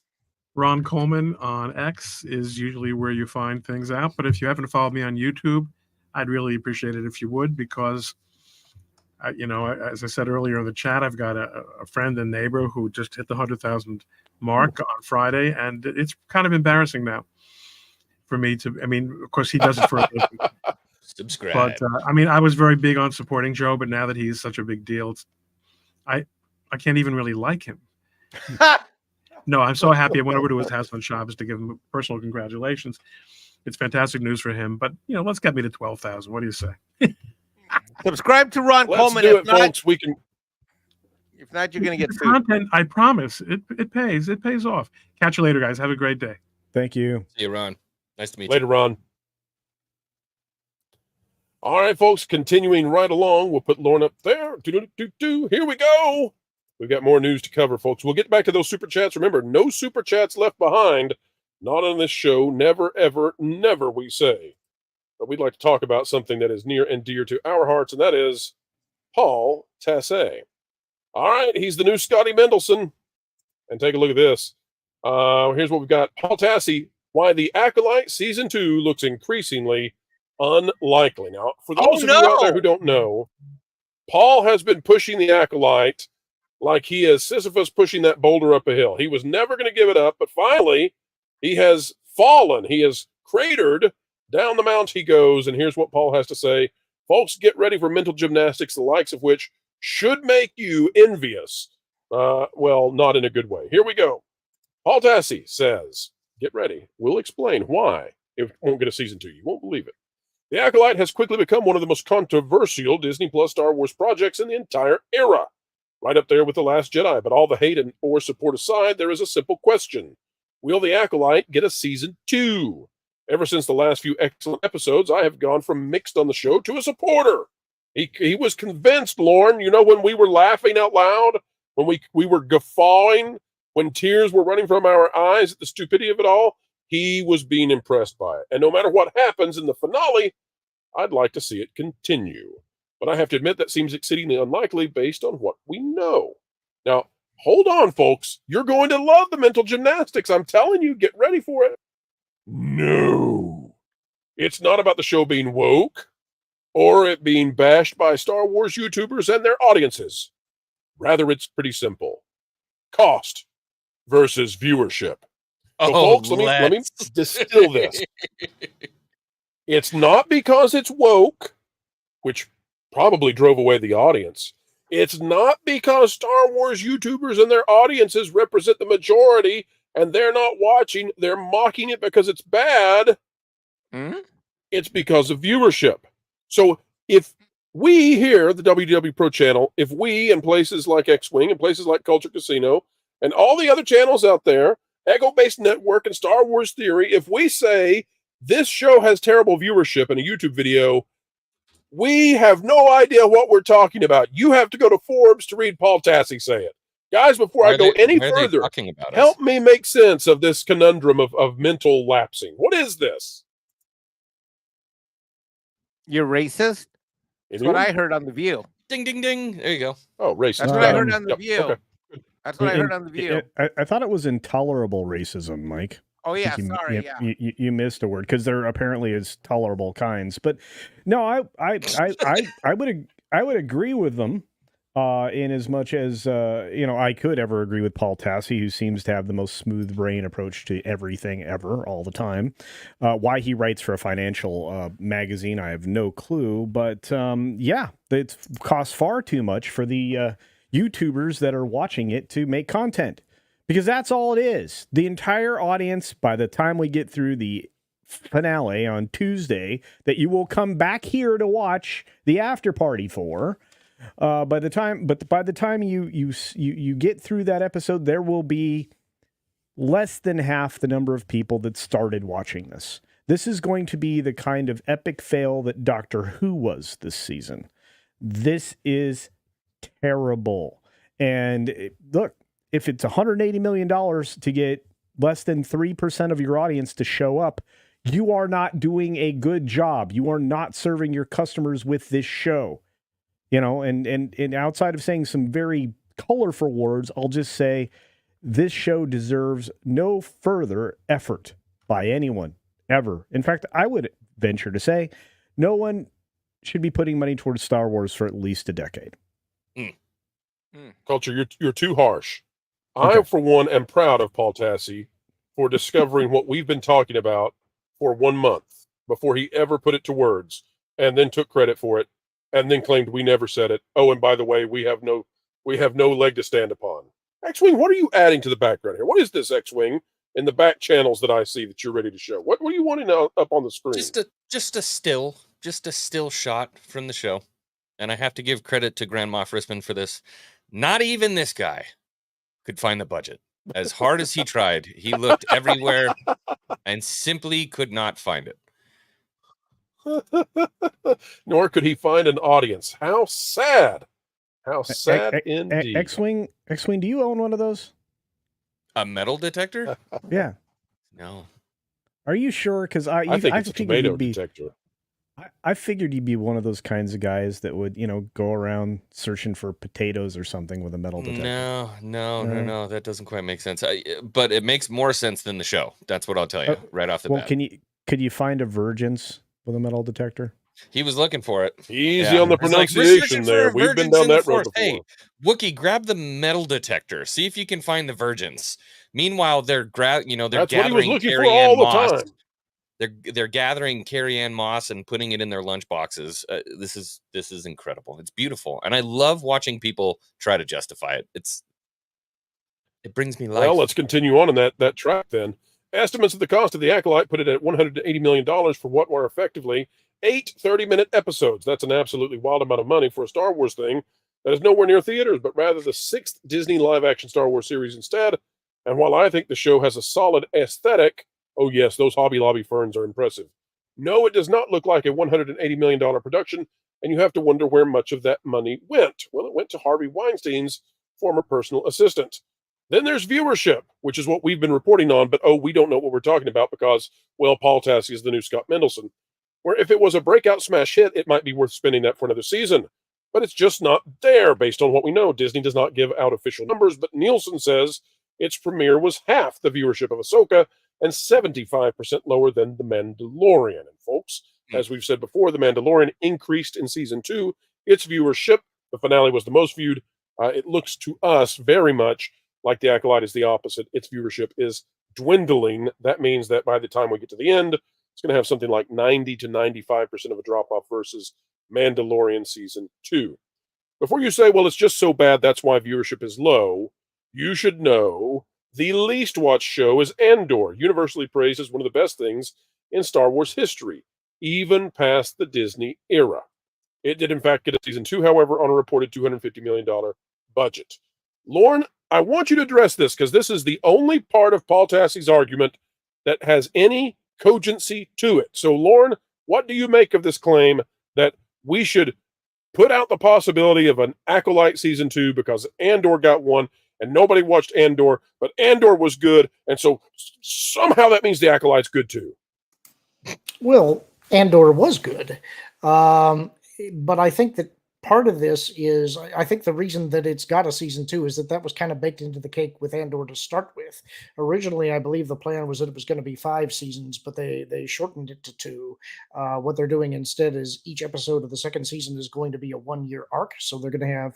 Ron Coleman on X is usually where you find things out. But if you happen to follow me on YouTube, I'd really appreciate it if you would, because, you know, as I said earlier in the chat, I've got a friend and neighbor who just hit the 100,000 mark on Friday, and it's kind of embarrassing now for me to. I mean, of course, he does it for a living.
Subscribe.
But I mean, I was very big on supporting Joe, but now that he's such a big deal, I can't even really like him. No, I'm so happy. I went over to his house on Shabbos to give him personal congratulations. It's fantastic news for him. But, you know, let's get me to 12,000. What do you say?
Subscribe to Ron
Let's
Coleman.
do
If
it,
not,
folks. We can.
if not, you're going to get
The
sued.
content, I promise. It pays. It pays off. Catch you later, guys. Have a great day.
Thank you.
See you, Ron. Nice to meet
Later,
you.
Ron. All right, folks, continuing right along. We'll put Lauren up there. Here we go. We've got more news to cover, folks. We'll get back to those super chats. Remember, no super chats left behind. Not on this show. Never, ever, never, we say. But we'd like to talk about something that is near and dear to our hearts, and that is Paul Tassi. All right, he's the new Scotty Mendelson. And take a look at this. Here's what we've got. Paul Tassi, why the Acolyte Season 2 looks increasingly unlikely. Now, for those of you out there who don't know, Paul has been pushing the Acolyte like he is Sisyphus pushing that boulder up a hill. He was never going to give it up, but finally he has fallen. He has cratered. Down the mount he goes, and here's what Paul has to say. Folks, get ready for mental gymnastics, the likes of which should make you envious. Well, not in a good way. Here we go. Paul Tassi says, get ready. We'll explain why it won't get a season 2. You won't believe it. The Acolyte has quickly become one of the most controversial Disney Plus Star Wars projects in the entire era. Right up there with The Last Jedi, but all the hate and or support aside, there is a simple question. Will The Acolyte get a season 2? Ever since the last few excellent episodes, I have gone from mixed on the show to a supporter. He was convinced, Lauren, you know, when we were laughing out loud, when we were guffawing, when tears were running from our eyes at the stupidity of it all, he was being impressed by it. And no matter what happens in the finale, I'd like to see it continue. But I have to admit that seems exceedingly unlikely based on what we know. Now, hold on, folks. You're going to love the mental gymnastics. I'm telling you, get ready for it. No. It's not about the show being woke or it being bashed by Star Wars YouTubers and their audiences. Rather, it's pretty simple. Cost versus viewership. So, folks, let me distill this. It's not because it's woke, which probably drove away the audience. It's not because Star Wars YouTubers and their audiences represent the majority and they're not watching, they're mocking it because it's bad, it's because of viewership. So if we here, the WDW Pro Channel, if we in places like X-Wing and places like Culture Casino and all the other channels out there, Ego-Based Network and Star Wars Theory, if we say this show has terrible viewership in a YouTube video, we have no idea what we're talking about. You have to go to Forbes to read Paul Tassi say it. Guys, before I go any further, help me make sense of this conundrum of mental lapsing. What is this?
You're racist? That's what I heard on The View.
Ding, ding, ding. There you go.
Oh, racist.
That's what I heard on The View.
Okay.
That's what I heard on The View.
I thought it was intolerable racism, Mike.
Oh, yeah,
sorry, you missed a word because there apparently is tolerable kinds. But no, I would agree with them in as much as I could ever agree with Paul Tassi, who seems to have the most smooth brain approach to everything ever, all the time. Why he writes for a financial magazine, I have no clue. But it costs far too much for the YouTubers that are watching it to make content. Because that's all it is. The entire audience, by the time we get through the finale on Tuesday, that you will come back here to watch the after party for, by the time you get through that episode, there will be less than half the number of people that started watching this. This is going to be the kind of epic fail that Doctor Who was this season. This is terrible. And look, if it's $180 million to get less than 3% of your audience to show up, you are not doing a good job. You are not serving your customers with this show. And outside of saying some very colorful words, I'll just say this show deserves no further effort by anyone ever. In fact, I would venture to say no one should be putting money towards Star Wars for at least a decade.
Culture, you're too harsh. Okay. I, for one, am proud of Paul Tassi for discovering what we've been talking about for 1 month before he ever put it to words, and then took credit for it, and then claimed we never said it. Oh, and by the way, we have no leg to stand upon. X-Wing, what are you adding to the background here? What is this X-Wing in the back channels that I see that you're ready to show? What are you wanting up on the screen?
Just a still shot from the show, and I have to give credit to Grand Moff Rispin for this. Not even this guy could find the budget. As hard as he tried, he looked everywhere and simply could not find
it. Nor could he find an audience. How sad. How sad indeed.
X-Wing, do you own one of those?
A metal detector?
Yeah.
No.
Are you sure? Because
I think it's a tomato detector.
I figured you'd be one of those kinds of guys that would, go around searching for potatoes or something with a metal detector.
No. That doesn't quite make sense. But it makes more sense than the show. That's what I'll tell you right off the bat.
Could you find a Virgins with a metal detector?
He was looking for it.
Easy on the pronunciation there. We've been down that road before.
Hey, Wookie, grab the metal detector. See if you can find the Virgins. Meanwhile, they're gathering Carrie Ann Moss. They're gathering Carrie Ann Moss and putting it in their lunch boxes. This is incredible. It's beautiful, and I love watching people try to justify it. It brings me life.
Well, let's continue on in that track then. Estimates of the cost of the Acolyte put it at $180 million for what were effectively 8 30-minute episodes. That's an absolutely wild amount of money for a Star Wars thing that is nowhere near theaters, but rather the 6th Disney live-action Star Wars series instead. And while I think the show has a solid aesthetic, oh yes, those Hobby Lobby ferns are impressive. No, it does not look like a $180 million production, and you have to wonder where much of that money went. Well, it went to Harvey Weinstein's former personal assistant. Then there's viewership, which is what we've been reporting on, but we don't know what we're talking about because, well, Paul Tassi is the new Scott Mendelson. Where if it was a breakout smash hit, it might be worth spending that for another season. But it's just not there based on what we know. Disney does not give out official numbers, but Nielsen says its premiere was half the viewership of Ahsoka and 75% lower than The Mandalorian. And folks, as we've said before, The Mandalorian increased in season 2. Its viewership, the finale was the most viewed. It looks to us very much like The Acolyte is the opposite. Its viewership is dwindling. That means that by the time we get to the end, it's going to have something like 90 to 95% of a drop-off versus Mandalorian season 2. Before you say, well, it's just so bad, that's why viewership is low, you should know The least watched show is Andor, universally praised as one of the best things in Star Wars history, even past the Disney era. It did, in fact, get a season 2, however, on a reported $250 million budget. Lauren, I want you to address this because this is the only part of Paul Tassi's argument that has any cogency to it. So, Lauren, what do you make of this claim that we should put out the possibility of an Acolyte season 2 because Andor got one and nobody watched Andor, but Andor was good, and so somehow that means the Acolyte's good too?
Well, Andor was good. But I think that part of this is, I think the reason that it's got a season 2 is that was kind of baked into the cake with Andor to start with. Originally, I believe the plan was that it was going to be 5 seasons, but they shortened it to 2. What they're doing instead is each episode of the second season is going to be a 1-year arc. So they're going to have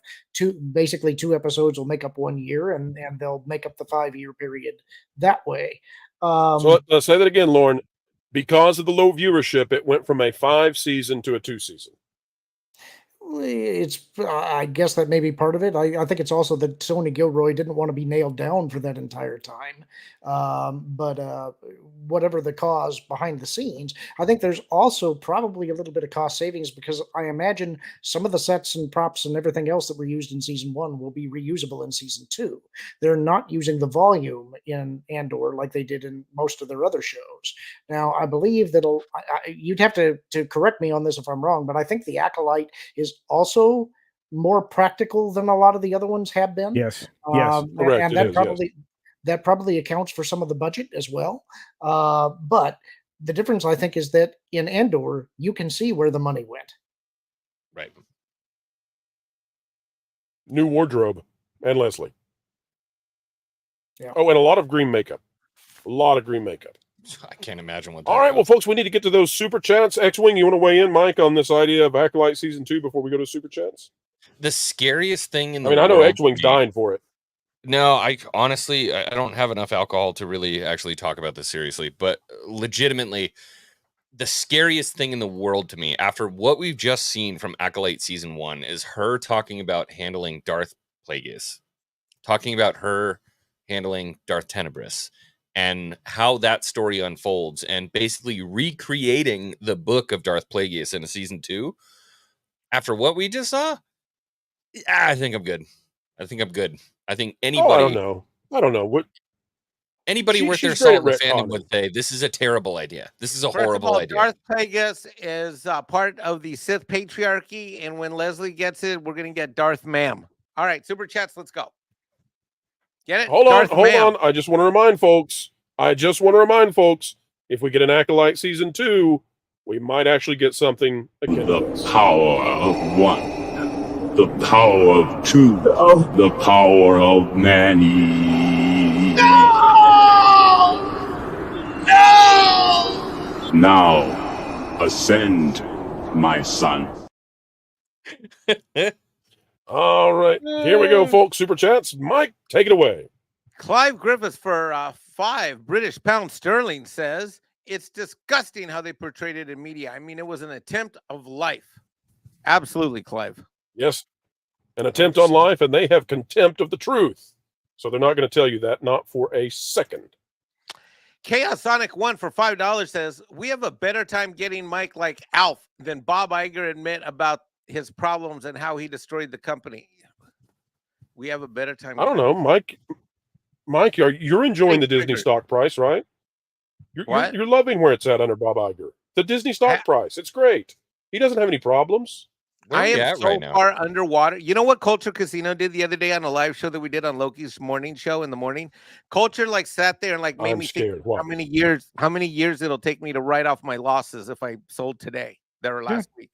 basically 2 episodes will make up 1 year, and they'll make up the 5-year period that way.
So let's say that again, Lauren. Because of the low viewership, it went from a 5-season to a 2-season.
It's, I guess that may be part of it. I think it's also that Tony Gilroy didn't want to be nailed down for that entire time. But whatever the cause behind the scenes, I think there's also probably a little bit of cost savings because I imagine some of the sets and props and everything else that were used in season 1 will be reusable in season 2. They're not using the volume in Andor like they did in most of their other shows. Now, I believe that you'd have to correct me on this if I'm wrong, but I think the Acolyte is also more practical than a lot of the other ones have been.
Yes. Yes.
Correct.
And that probably accounts for some of the budget as well. But the difference, I think, is that in Andor, you can see where the money went.
Right.
New wardrobe and Leslie.
Yeah.
Oh, and a lot of green makeup. A lot of green makeup.
I can't imagine what.
All right, well, folks, we need to get to those super chats. X-Wing, you want to weigh in, Mike, on this idea of Acolyte season 2 before we go to super chats?
The scariest thing in the
I know
world
X-Wing's
to me-
dying for it.
No, I honestly, I don't have enough alcohol to really actually talk about this seriously, but legitimately, the scariest thing in the world to me after what we've just seen from Acolyte season 1 is her talking about handling Darth Plagueis, talking about her handling Darth Tenebris, and how that story unfolds, and basically recreating the book of Darth Plagueis in a season 2. After what we just saw, I think I'm good. I think anybody.
I don't know. What
anybody worth their
she's great
salt in
at
the fandom
retconning.
would say this is a terrible idea. This is a
First of
horrible
all,
idea.
Darth Plagueis is part of the Sith patriarchy, and when Leslie gets it, we're going to get Darth Ma'am. All right, super chats, let's go. Get it?
Hold
Darth
on.
Ma'am.
I just want to remind folks, if we get an Acolyte season 2, we might actually get something akin to this.
Power of one, the power of two, the power of many.
No!
Now, ascend, my son.
All right, here we go, folks. Super chats. Mike, take it away.
Clive Griffiths for 5 British pounds sterling says, it's disgusting how they portrayed it in media. I mean, it was an attempt of life. Absolutely, Clive.
Yes, an attempt on life, and they have contempt of the truth. So they're not going to tell you that, not for a second.
Chaos Sonic 1 for $5 says, we have a better time getting Mike like Alf than Bob Iger admit about his problems and how he destroyed the company. We have a better time.
I don't know, Mike, you're enjoying the Disney stock price, right? You're loving where it's at under Bob Iger. The Disney stock price. It's great. He doesn't have any problems.
I am so far underwater. You know what Culture Casino did the other day on a live show that we did on Loki's morning show in the morning? Culture sat there and made me think how many years it'll take me to write off my losses if I sold today or last week.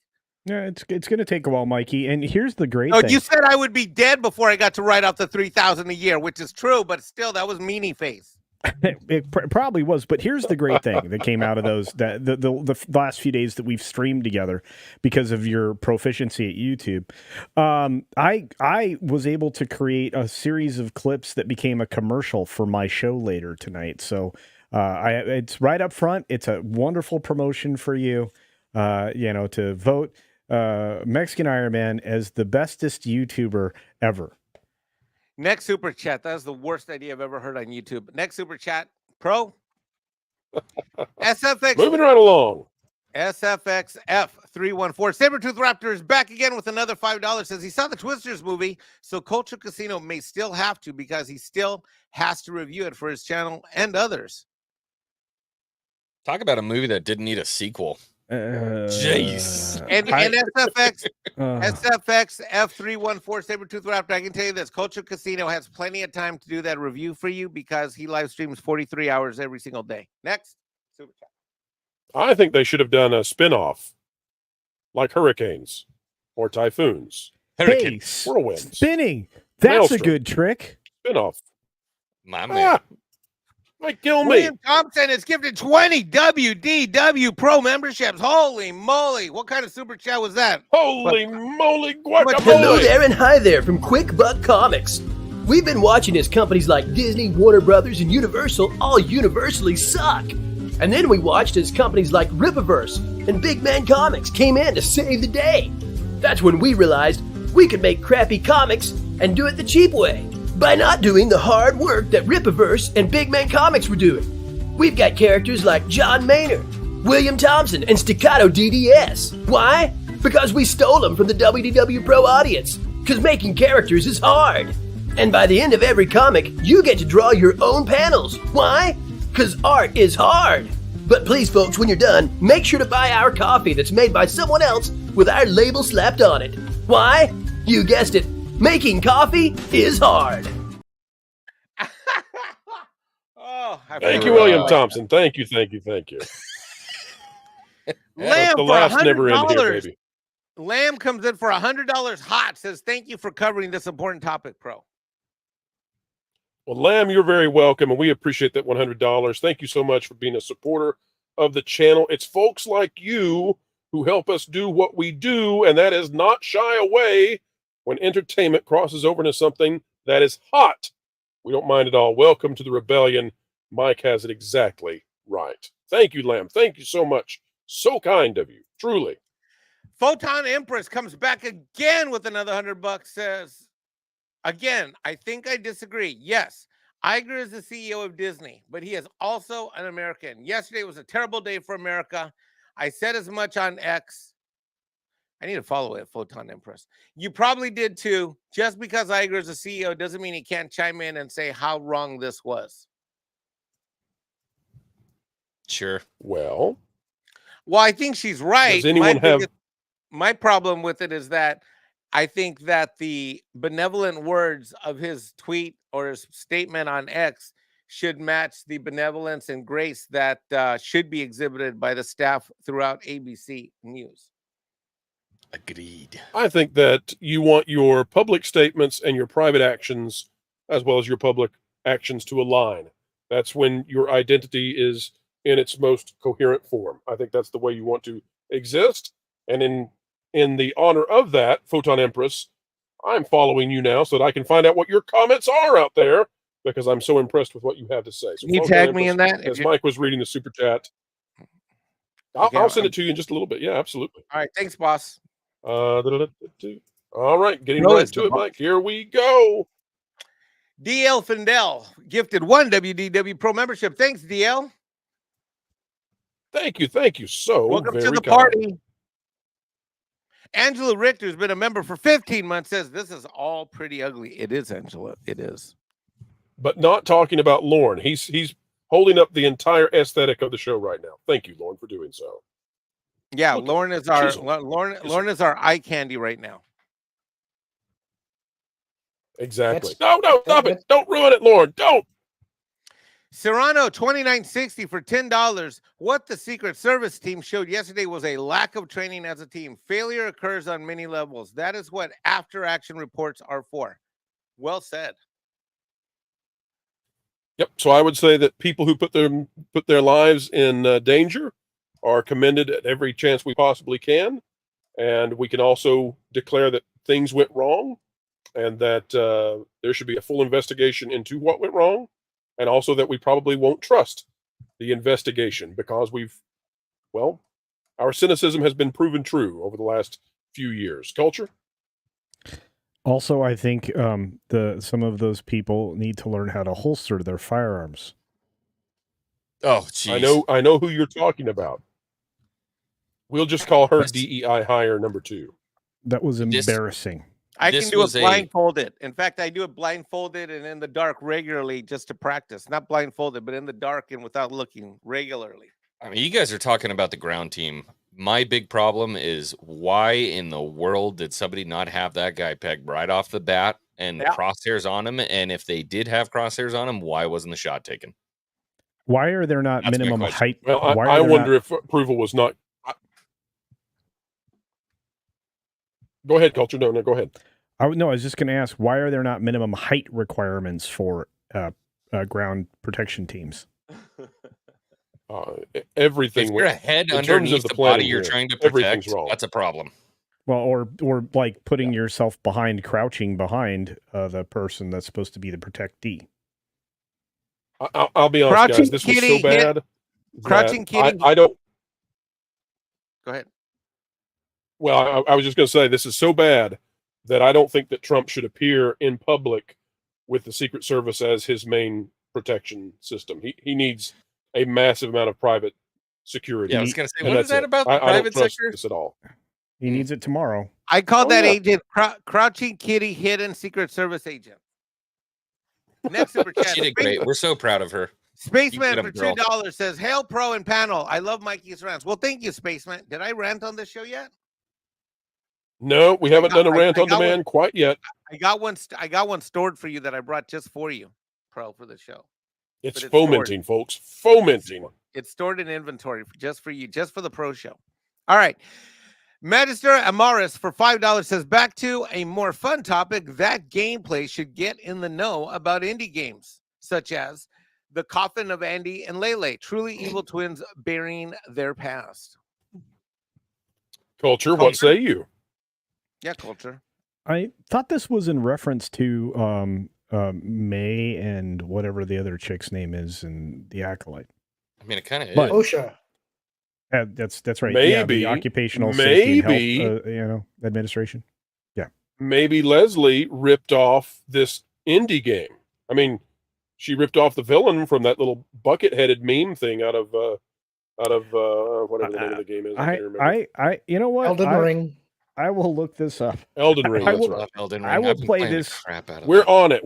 Yeah, it's going to take a while, Mikey. And here's the great
No,
thing.
you said I would be dead before I got to write off the $3,000 a year, which is true, but still, that was meanie face.
It probably was, but here's the great thing that came out of those the last few days that we've streamed together because of your proficiency at YouTube. I was able to create a series of clips that became a commercial for my show later tonight. So it's right up front. It's a wonderful promotion for you, to vote Mexican Iron Man as the bestest YouTuber ever.
Next super chat. That's the worst idea I've ever heard on YouTube. Next super chat. Pro. SFX.
Moving right along.
SFXF314. Sabretooth Raptor is back again with another $5. Says he saw the Twisters movie, so Kocho Casino may still have to because he still has to review it for his channel and others.
Talk about a movie that didn't need a sequel. Jeez.
And SFX F314 Sabretooth Raptor, I can tell you this. Kocho Casino has plenty of time to do that review for you because he live streams 43 hours every single day. Next. Super chat.
I think they should have done a spin-off like hurricanes or typhoons.
Hey,
Whirlwinds.
spinning. That's
Maelstrom.
a good trick.
Spin-off.
My man.
Might kill me.
William Thompson is gifted 20 WDW Pro memberships. Holy moly. What kind of super chat was that?
Holy moly, guacamole.
Hello there and hi there from Quick Buck Comics. We've been watching as companies like Disney, Warner Brothers, and Universal all universally suck. And then we watched as companies like Rippaverse and Big Man Comics came in to save the day. That's when we realized we could make crappy comics and do it the cheap way by not doing the hard work that Rippaverse and Big Man Comics were doing. We've got characters like John Maynard, William Thompson, and Staccato DDS. Why? Because we stole them from the WDW Pro audience. Because making characters is hard. And by the end of every comic, you get to draw your own panels. Why? Because art is hard. But please, folks, when you're done, make sure to buy our coffee that's made by someone else with our label slapped on it. Why? You guessed it. Making coffee is hard.
Thank you, William Thompson. Thank you.
Lamb
the
for
last never end here,
$100.
baby.
Lamb comes in for $100 hot. Says thank you for covering this important topic, Pro.
Well, Lamb, you're very welcome, and we appreciate that $100. Thank you so much for being a supporter of the channel. It's folks like you who help us do what we do, and that is not shy away when entertainment crosses over into something that is hot. We don't mind at all. Welcome to the rebellion. Mike has it exactly right. Thank you, Lamb. Thank you so much. So kind of you, truly.
Photon Empress comes back again with another $100. Says, again, I think I disagree. Yes, Iger is the CEO of Disney, but he is also an American. Yesterday was a terrible day for America. I said as much on X. I need to follow it, Photon Empress. You probably did too. Just because Iger is a CEO doesn't mean he can't chime in and say how wrong this was.
Sure.
Well,
I think she's right.
Does anyone have...
My problem with it is that I think that the benevolent words of his tweet or his statement on X should match the benevolence and grace that should be exhibited by the staff throughout ABC News.
Agreed.
I think that you want your public statements and your private actions, as well as your public actions, to align. That's when your identity is in its most coherent form. I think that's the way you want to exist. And in the honor of that, Photon Empress, I'm following you now so that I can find out what your comments are out there, because I'm so impressed with what you have to say. So
Can you tag me in that?
As Mike was reading the super chat. I'll send it to you in just a little bit. Yeah, absolutely.
All right. Thanks, boss.
All right, getting right to it, Mike. Here we go.
DL Findell gifted 1 WDW Pro membership. Thanks, DL.
Thank you so
Welcome
very
to the
kind.
party. Angela Richter has been a member for 15 months. Says this is all pretty ugly. It is, Angela. It is.
But not talking about Lauren. He's holding up the entire aesthetic of the show right now. Thank you, Lauren, for doing so.
Yeah,
Look,
Lauren is our
chisel.
Lauren is our eye candy right now.
Exactly. No, stop it. Don't ruin it, Lauren. Don't.
Serrano 2960 for $10. What the Secret Service team showed yesterday was a lack of training as a team. Failure occurs on many levels. That is what after action reports are for. Well said.
Yep. So I would say that people who put their lives in danger are commended at every chance we possibly can, and we can also declare that things went wrong, and that there should be a full investigation into what went wrong, and also that we probably won't trust the investigation because our cynicism has been proven true over the last few years. Culture?
Also, I think some of those people need to learn how to holster their firearms.
Oh, geez.
I know who you're talking about. We'll just call her DEI hire number 2.
That was embarrassing.
I can do it blindfolded. In fact, I do it blindfolded and in the dark regularly just to practice. Not blindfolded, but in the dark and without looking regularly.
I mean, you guys are talking about the ground team. My big problem is why in the world did somebody not have that guy pegged right off the bat and crosshairs on him? And if they did have crosshairs on him, why wasn't the shot taken?
Why are there not minimum height?
Well, I wonder if approval was not. Go ahead, Culture. No, go ahead.
I was just going to ask, why are there not minimum height requirements for ground protection teams?
Everything.
If you're a head underneath the body you're trying to protect, that's a problem.
Well, or like putting yourself crouching behind the person that's supposed to be the protectee.
I'll be honest, guys. This was so bad.
Crouching kitty.
I don't.
Go ahead.
Well, I was just going to say this is so bad that I don't think that Trump should appear in public with the Secret Service as his main protection system. He needs a massive amount of private security.
Yeah, I was going to say, what is that about the private sector?
This at all.
He needs it tomorrow.
I called that agent Crouching Kitty Hidden Secret Service Agent. Next super chat.
She did great. We're so proud of her.
Spaceman for $2 says, "Hail Pro and panel. I love Mikey's rants." Well, thank you, Spaceman. Did I rant on this show yet?
No, we haven't done a rant on demand quite yet.
I got one stored for you that I brought just for you, Pro, for the show.
It's fomenting, folks. Fomenting.
It's stored in inventory just for you, just for the Pro show. All right. Magister Amaris for $5 says, back to a more fun topic. That gameplay should get in the know about indie games, such as The Coffin of Andy and Lele, truly evil twins burying their past.
Culture, what say you?
Yeah, Culture.
I thought this was in reference to May and whatever the other chick's name is in the Acolyte.
I mean, it kind of is.
OSHA.
That's right.
Maybe.
Yeah, the occupational safety and health, administration. Yeah.
Maybe Leslie ripped off this indie game. I mean, she ripped off the villain from that little bucket-headed meme thing out of whatever the name of the game is. I can't remember.
You know what?
Elden Ring.
I will look this up.
Elden Ring.
I will,
that's right.
Elden Ring.
I will
I've been
play
playing the
this.
crap out of
We're
that.
on it.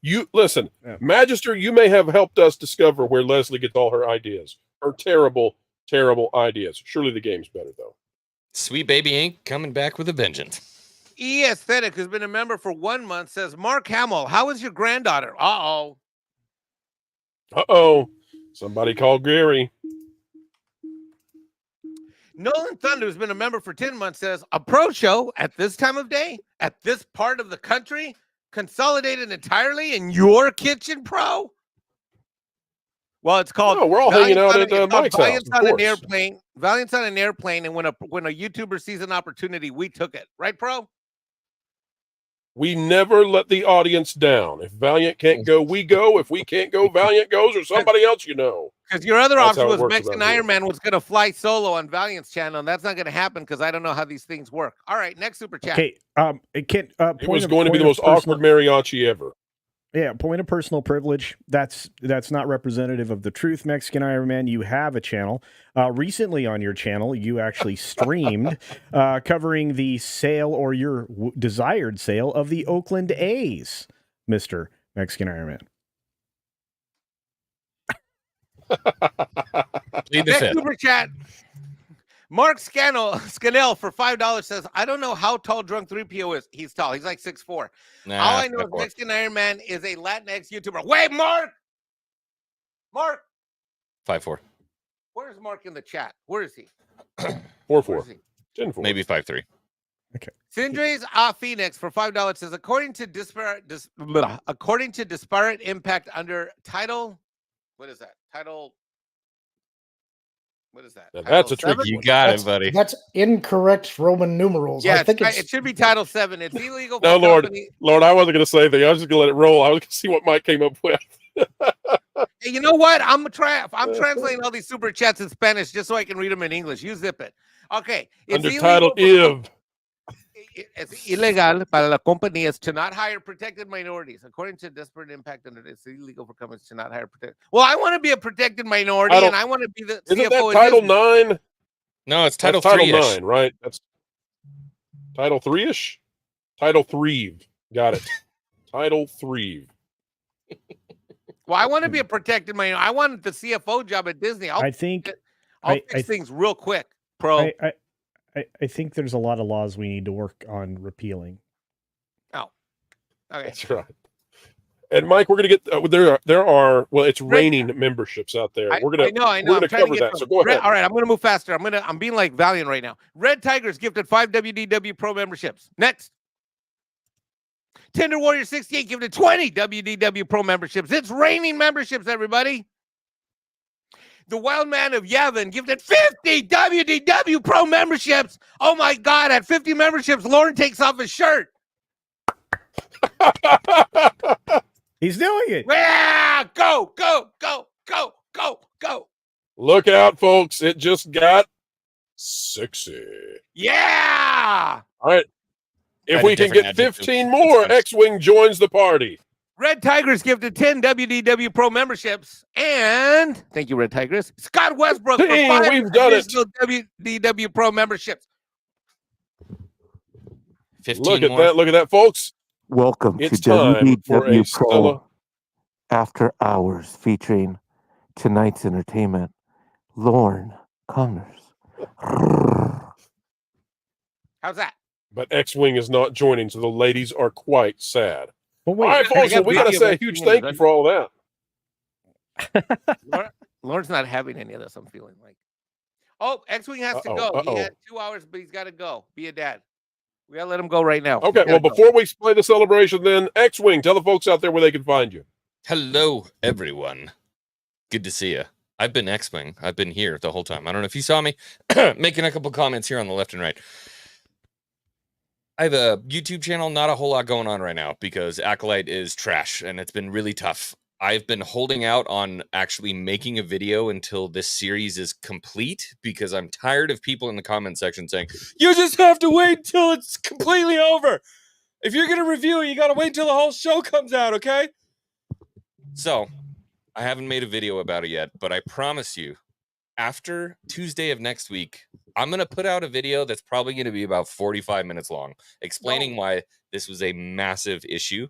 You listen, Magister. You may have helped us discover where Leslie gets all her ideas. Her terrible ideas. Surely the game's better though.
Sweet Baby Inc. coming back with a vengeance.
Aesthetic, who's been a member for 1 month, says, Mark Hamill, how is your granddaughter?
Somebody called Gary.
Nolan Thunder, who's been a member for 10 months, says, a Pro show at this time of day, at this part of the country, consolidated entirely in your kitchen, Pro? Well, it's called.
No, we're all hanging out at Mike's house.
Valiance on an airplane. Valiance on an airplane, and when a YouTuber sees an opportunity, we took it, right, Pro?
We never let the audience down. If Valiant can't go, we go. If we can't go, Valiant goes, or somebody else,
Because your other option was Mexican Iron Man was going to fly solo on Valiant's channel, and that's not going to happen because I don't know how these things work. All right, next super chat.
Okay,
it was going to be the most awkward mariachi ever.
Yeah, point of personal privilege. That's not representative of the truth, Mexican Iron Man. You have a channel. Recently on your channel, you actually streamed covering the sale or your desired sale of the Oakland A's, Mr. Mexican Iron Man.
Next super chat. Mark Scannell for $5 says, I don't know how tall Drunk 3PO is. He's tall. He's like 6'4". All I know is Mexican Iron Man is a Latinx YouTuber. Wait, Mark!
5'4".
Where's Mark in the chat? Where is he?
4'4". 10'4".
Maybe 5'3".
Okay.
Sindres Phoenix for $5 says, according to disparate impact under title, what is that? What is that?
That's a trick.
You got it, buddy.
That's incorrect Roman numerals.
Yeah,
I think
it should be Title 7. It's illegal.
No, Lord, I wasn't going to say anything. I was just going to let it roll. I was going to see what Mike came up with.
Hey, you know what? I'm translating all these super chats in Spanish just so I can read them in English. You zip it. Okay.
Under Title IV.
es ilegal para la compañías to not hire protected minorities. According to disparate impact, it's illegal for companies to not hire protected. Well, I want to be a protected minority, and I want to be the
Isn't
CFO.
that Title 9?
No, it's Title
Title
3-ish.
9, right? That's Title 3-ish? Title 3. Got it. Title 3.
Well, I want to be a protected minority. I want the CFO job at Disney. I'll fix things real quick, Pro.
I think there's a lot of laws we need to work on repealing.
Oh, okay.
That's right. And Mike, we're going to get there are well, it's raining memberships out there. We're going to
I know.
We're going to cover that. So go ahead.
All right, I'm going to move faster. I'm being like Valiant right now. Red Tigress gifted 5 WDW Pro memberships. Next. Tender Warrior 68 gifted 20 WDW Pro memberships. It's raining memberships, everybody. The Wild Man of Yavin gifted 50 WDW Pro memberships. Oh my God! At 50 memberships, Lauren takes off his shirt.
He's doing it.
Yeah! Go!
Look out, folks. It just got sexy.
Yeah!
All right. If we can get 15 more, X-Wing joins the party.
Red Tigress gifted 10 WDW Pro memberships. And thank you, Red Tigress. Scott Westbrook for 5
we've done it.
WDW Pro memberships.
15 more. Look at that, folks.
Welcome
It's
to
time for a
WDW Pro
Stella.
After Hours featuring tonight's entertainment, Lorne Connors.
How's that?
But X-Wing is not joining, so the ladies are quite sad.
Well, wait,
all right, folks, well, we got to say a huge thank you for all of
that. Lauren's not having any of this, I'm feeling like. Oh, X-Wing has to go. He had 2 hours, but he's got to go. Be a dad. We got to let him go right now.
Okay, well, before we play the celebration, then, X-Wing, tell the folks out there where they can find you.
Hello, everyone. Good to see you. I've been X-Wing. I've been here the whole time. I don't know if you saw me making a couple comments here on the left and right. I have a YouTube channel, not a whole lot going on right now because Acolyte is trash and it's been really tough. I've been holding out on actually making a video until this series is complete because I'm tired of people in the comment section saying, you just have to wait until it's completely over. If you're going to review it, you got to wait until the whole show comes out, okay? So, I haven't made a video about it yet, but I promise you, after Tuesday of next week, I'm going to put out a video that's probably going to be about 45 minutes long, explaining why this was a massive issue.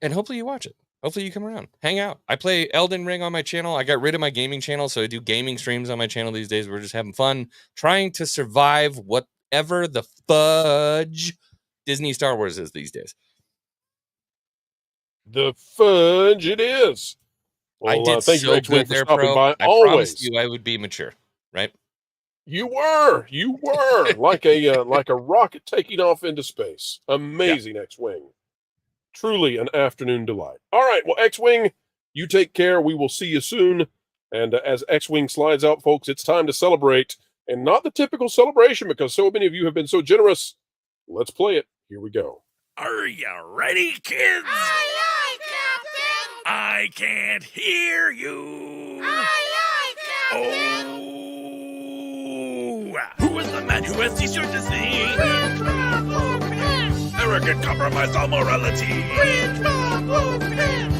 And hopefully you watch it. Hopefully you come around. Hang out. I play Elden Ring on my channel. I got rid of my gaming channel, so I do gaming streams on my channel these days. We're just having fun, trying to survive whatever the fudge Disney Star Wars is these days.
The fudge it is. Well,
I did
thank
so
you,
good there,
stopping
Pro.
by.
I
Always.
promised you I would be mature, right?
You were like a rocket taking off into space. Amazing, X-Wing. Truly an afternoon delight. All right, well, X-Wing, you take care. We will see you soon. And as X-Wing slides out, folks, it's time to celebrate. And not the typical celebration because so many of you have been so generous. Let's play it. Here we go.
Are you ready, kids? Aye, aye, Captain. I can't hear you. Aye, aye, Captain. Oh, who is the man who has t-shirt to sing? Arrogant, compromised all morality.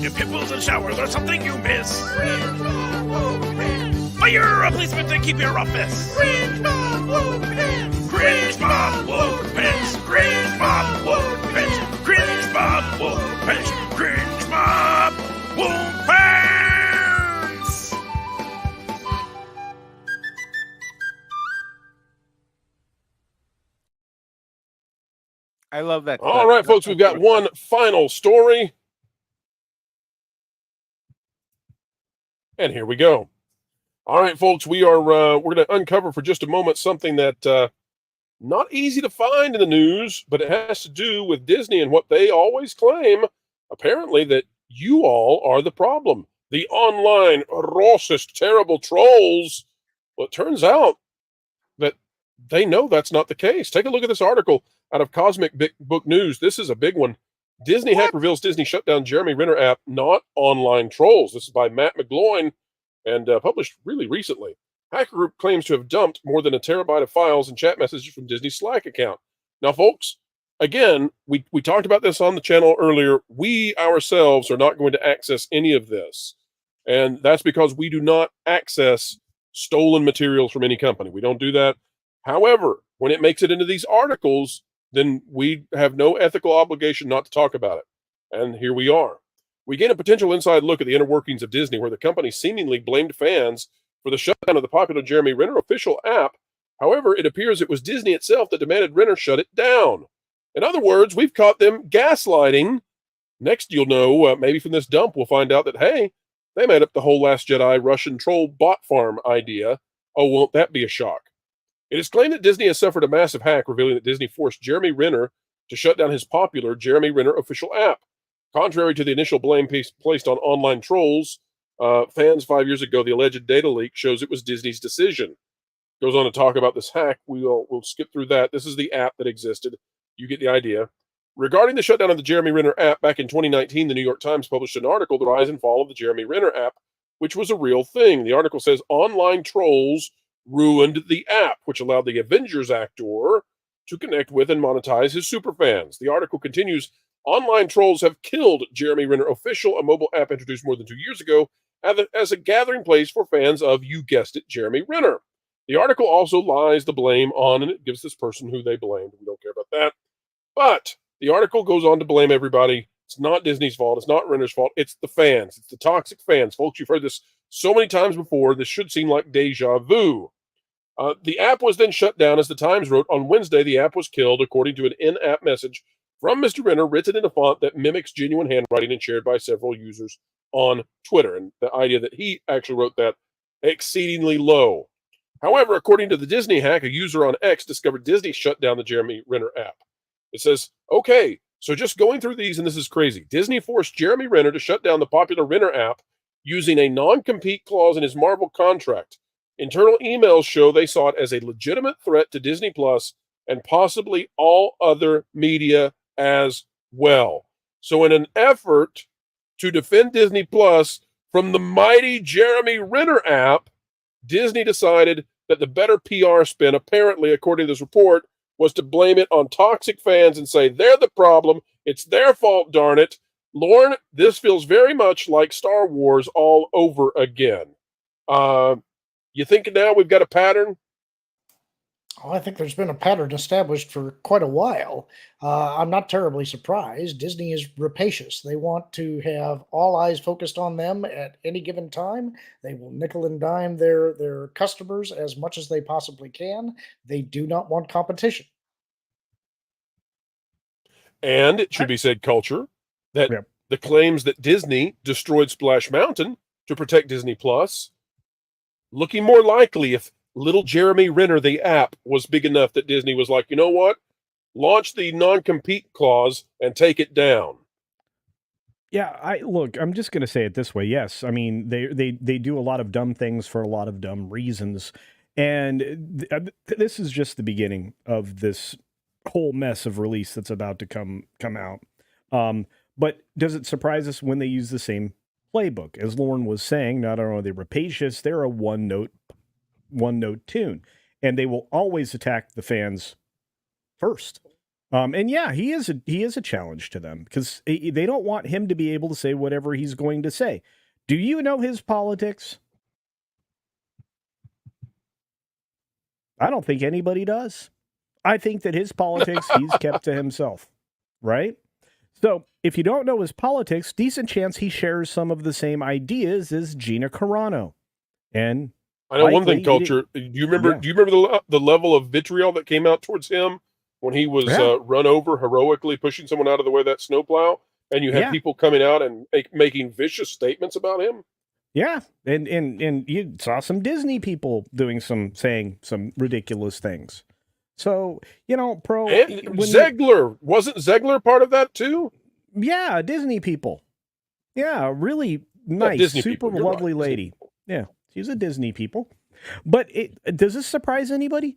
If pimples and showers are something you miss, fire a policeman to keep your office. Cringe mob woke pants. Cringe mob woke pants. Cringe mob woke pants. Cringe mob woke pants. Cringe mob woke pants.
I love that.
All right, folks, we've got one final story. And here we go. All right, folks, we're going to uncover for just a moment something that not easy to find in the news, but it has to do with Disney and what they always claim, apparently, that you all are the problem. The online racist, terrible trolls. Well, it turns out that they know that's not the case. Take a look at this article out of Cosmic Book News. This is a big one. Disney hack reveals Disney shut down Jeremy Renner app, not online trolls. This is by Matt McGloin and published really recently. hacker group claims to have dumped more than a terabyte of files and chat messages from Disney's Slack account. Now, folks, again, we talked about this on the channel earlier. We ourselves are not going to access any of this. And that's because we do not access stolen materials from any company. We don't do that. However, when it makes it into these articles, then we have no ethical obligation not to talk about it. And here we are. We gain a potential inside look at the inner workings of Disney, where the company seemingly blamed fans for the shutdown of the popular Jeremy Renner official app. However, it appears it was Disney itself that demanded Renner shut it down. In other words, we've caught them gaslighting. Next, you'll know, maybe from this dump, we'll find out that, hey, they made up the whole Last Jedi Russian troll bot farm idea. Oh, won't that be a shock? It is claimed that Disney has suffered a massive hack, revealing that Disney forced Jeremy Renner to shut down his popular Jeremy Renner official app. Contrary to the initial blame placed on online trolls, fans 5 years ago, the alleged data leak shows it was Disney's decision. Goes on to talk about this hack. We'll skip through that. This is the app that existed. You get the idea. Regarding the shutdown of the Jeremy Renner app back in 2019, the New York Times published an article, The Rise and Fall of the Jeremy Renner app, which was a real thing. The article says online trolls ruined the app, which allowed the Avengers actor to connect with and monetize his superfans. The article continues, online trolls have killed Jeremy Renner Official, a mobile app introduced more than 2 years ago as a gathering place for fans of, you guessed it, Jeremy Renner. The article also lies the blame on, and it gives this person who they blamed. We don't care about that. But the article goes on to blame everybody. It's not Disney's fault. It's not Renner's fault. It's the fans. It's the toxic fans. Folks, you've heard this so many times before. This should seem like deja vu. The app was then shut down. As the Times wrote, on Wednesday, the app was killed, according to an in-app message from Mr. Renner, written in a font that mimics genuine handwriting and shared by several users on Twitter. And the idea that he actually wrote that exceedingly low. However, according to the Disney hack, a user on X discovered Disney shut down the Jeremy Renner app. It says, okay, so just going through these, and this is crazy. Disney forced Jeremy Renner to shut down the popular Renner app using a non-compete clause in his Marvel contract. Internal emails show they saw it as a legitimate threat to Disney Plus and possibly all other media as well. So in an effort to defend Disney Plus from the mighty Jeremy Renner app, Disney decided that the better PR spin, apparently, according to this report, was to blame it on toxic fans and say, they're the problem. It's their fault, darn it. Lauren, this feels very much like Star Wars all over again. You think now we've got a pattern?
Oh, I think there's been a pattern established for quite a while. I'm not terribly surprised. Disney is rapacious. They want to have all eyes focused on them at any given time. They will nickel and dime their customers as much as they possibly can. They do not want competition.
And it should be said, culture, that the claims that Disney destroyed Splash Mountain to protect Disney Plus, looking more likely if little Jeremy Renner, the app, was big enough that Disney was like, you know what? Launch the non-compete clause and take it down.
Yeah, I'm just going to say it this way. Yes, I mean, they do a lot of dumb things for a lot of dumb reasons. And this is just the beginning of this whole mess of release that's about to come out. But does it surprise us when they use the same playbook? As Lauren was saying, not only are they rapacious, they're a one-note tune, and they will always attack the fans first. And yeah, he is a challenge to them because they don't want him to be able to say whatever he's going to say. Do you know his politics? I don't think anybody does. I think that his politics he's kept to himself, right? So if you don't know his politics, decent chance he shares some of the same ideas as Gina Carano. And
I know one thing, culture. Do you remember the level of vitriol that came out towards him when he was run over heroically pushing someone out of the way of that snowplow? And you had people coming out and making vicious statements about him.
Yeah, and you saw some Disney people saying some ridiculous things. So, Pro...
And Zegler! Wasn't Zegler part of that, too?
Yeah, Disney people. Yeah, really nice, super lovely lady. Yeah, she's a Disney people. But does this surprise anybody?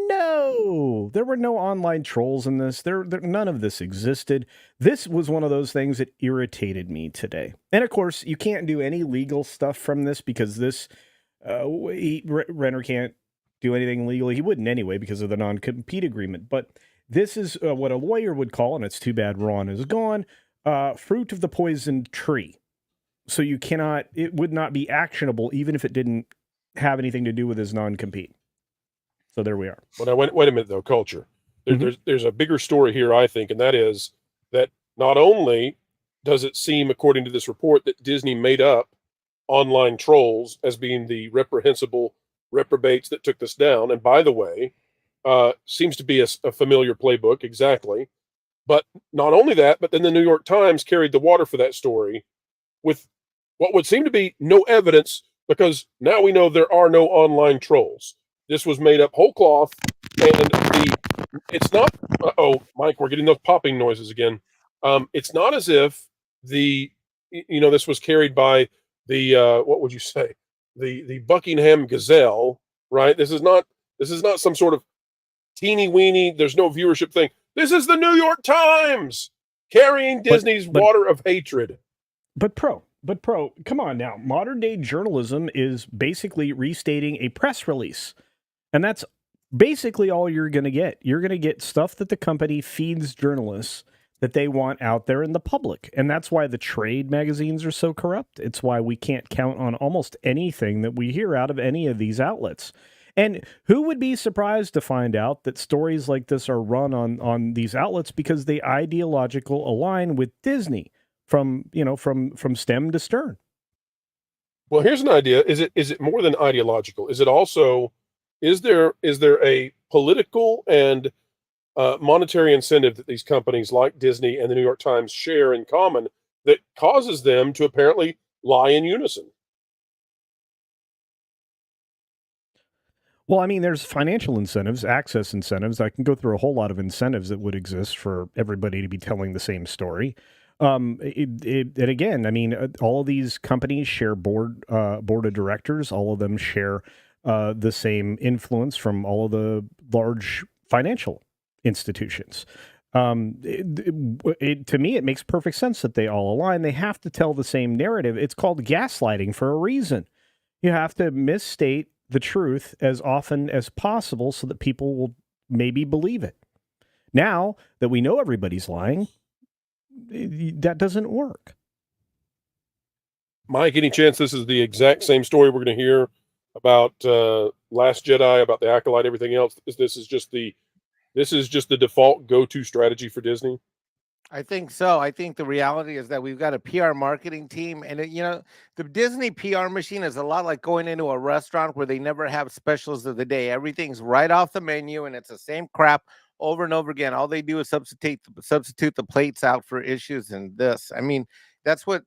No! There were no online trolls in this. None of this existed. This was one of those things that irritated me today. And, of course, you can't do any legal stuff from this because this Renner can't do anything legally. He wouldn't anyway because of the non-compete agreement. But this is what a lawyer would call, and it's too bad Ron is gone, fruit of the poisoned tree. So you cannot, it would not be actionable even if it didn't have anything to do with his non-compete. So there we are.
But wait a minute though, culture. There's a bigger story here, I think, and that is that not only does it seem, according to this report, that Disney made up online trolls as being the reprehensible reprobates that took this down, and by the way, seems to be a familiar playbook, exactly. But not only that, but then the New York Times carried the water for that story with what would seem to be no evidence, because now we know there are no online trolls. This was made up whole cloth, and it's not. Oh, Mike, we're getting those popping noises again. It's not as if this was carried by the what would you say, the Buckingham Gazelle, right? This is not some sort of teeny weeny. There's no viewership thing. This is the New York Times carrying Disney's water of hatred.
But pro, come on now. Modern day journalism is basically restating a press release. And that's basically all you're going to get. You're going to get stuff that the company feeds journalists that they want out there in the public. And that's why the trade magazines are so corrupt. It's why we can't count on almost anything that we hear out of any of these outlets. And who would be surprised to find out that stories like this are run on these outlets because they ideological align with Disney from stem to stern?
Well, here's an idea. Is it more than ideological? Is it also, is there a political and monetary incentive that these companies like Disney and the New York Times share in common that causes them to apparently lie in unison?
Well, I mean, there's financial incentives, access incentives. I can go through a whole lot of incentives that would exist for everybody to be telling the same story. And again, I mean, all of these companies share board of directors. All of them share the same influence from all of the large financial institutions. To me, it makes perfect sense that they all align. They have to tell the same narrative. It's called gaslighting for a reason. You have to misstate the truth as often as possible so that people will maybe believe it. Now that we know everybody's lying, that doesn't work.
Mike, any chance this is the exact same story we're going to hear about Last Jedi, about the Acolyte, everything else? This is just the default go-to strategy for Disney?
I think so. I think the reality is that we've got a PR marketing team, and the Disney PR machine is a lot like going into a restaurant where they never have specials of the day. Everything's right off the menu, and it's the same crap over and over again. All they do is substitute the plates out for issues and this. I mean, that's why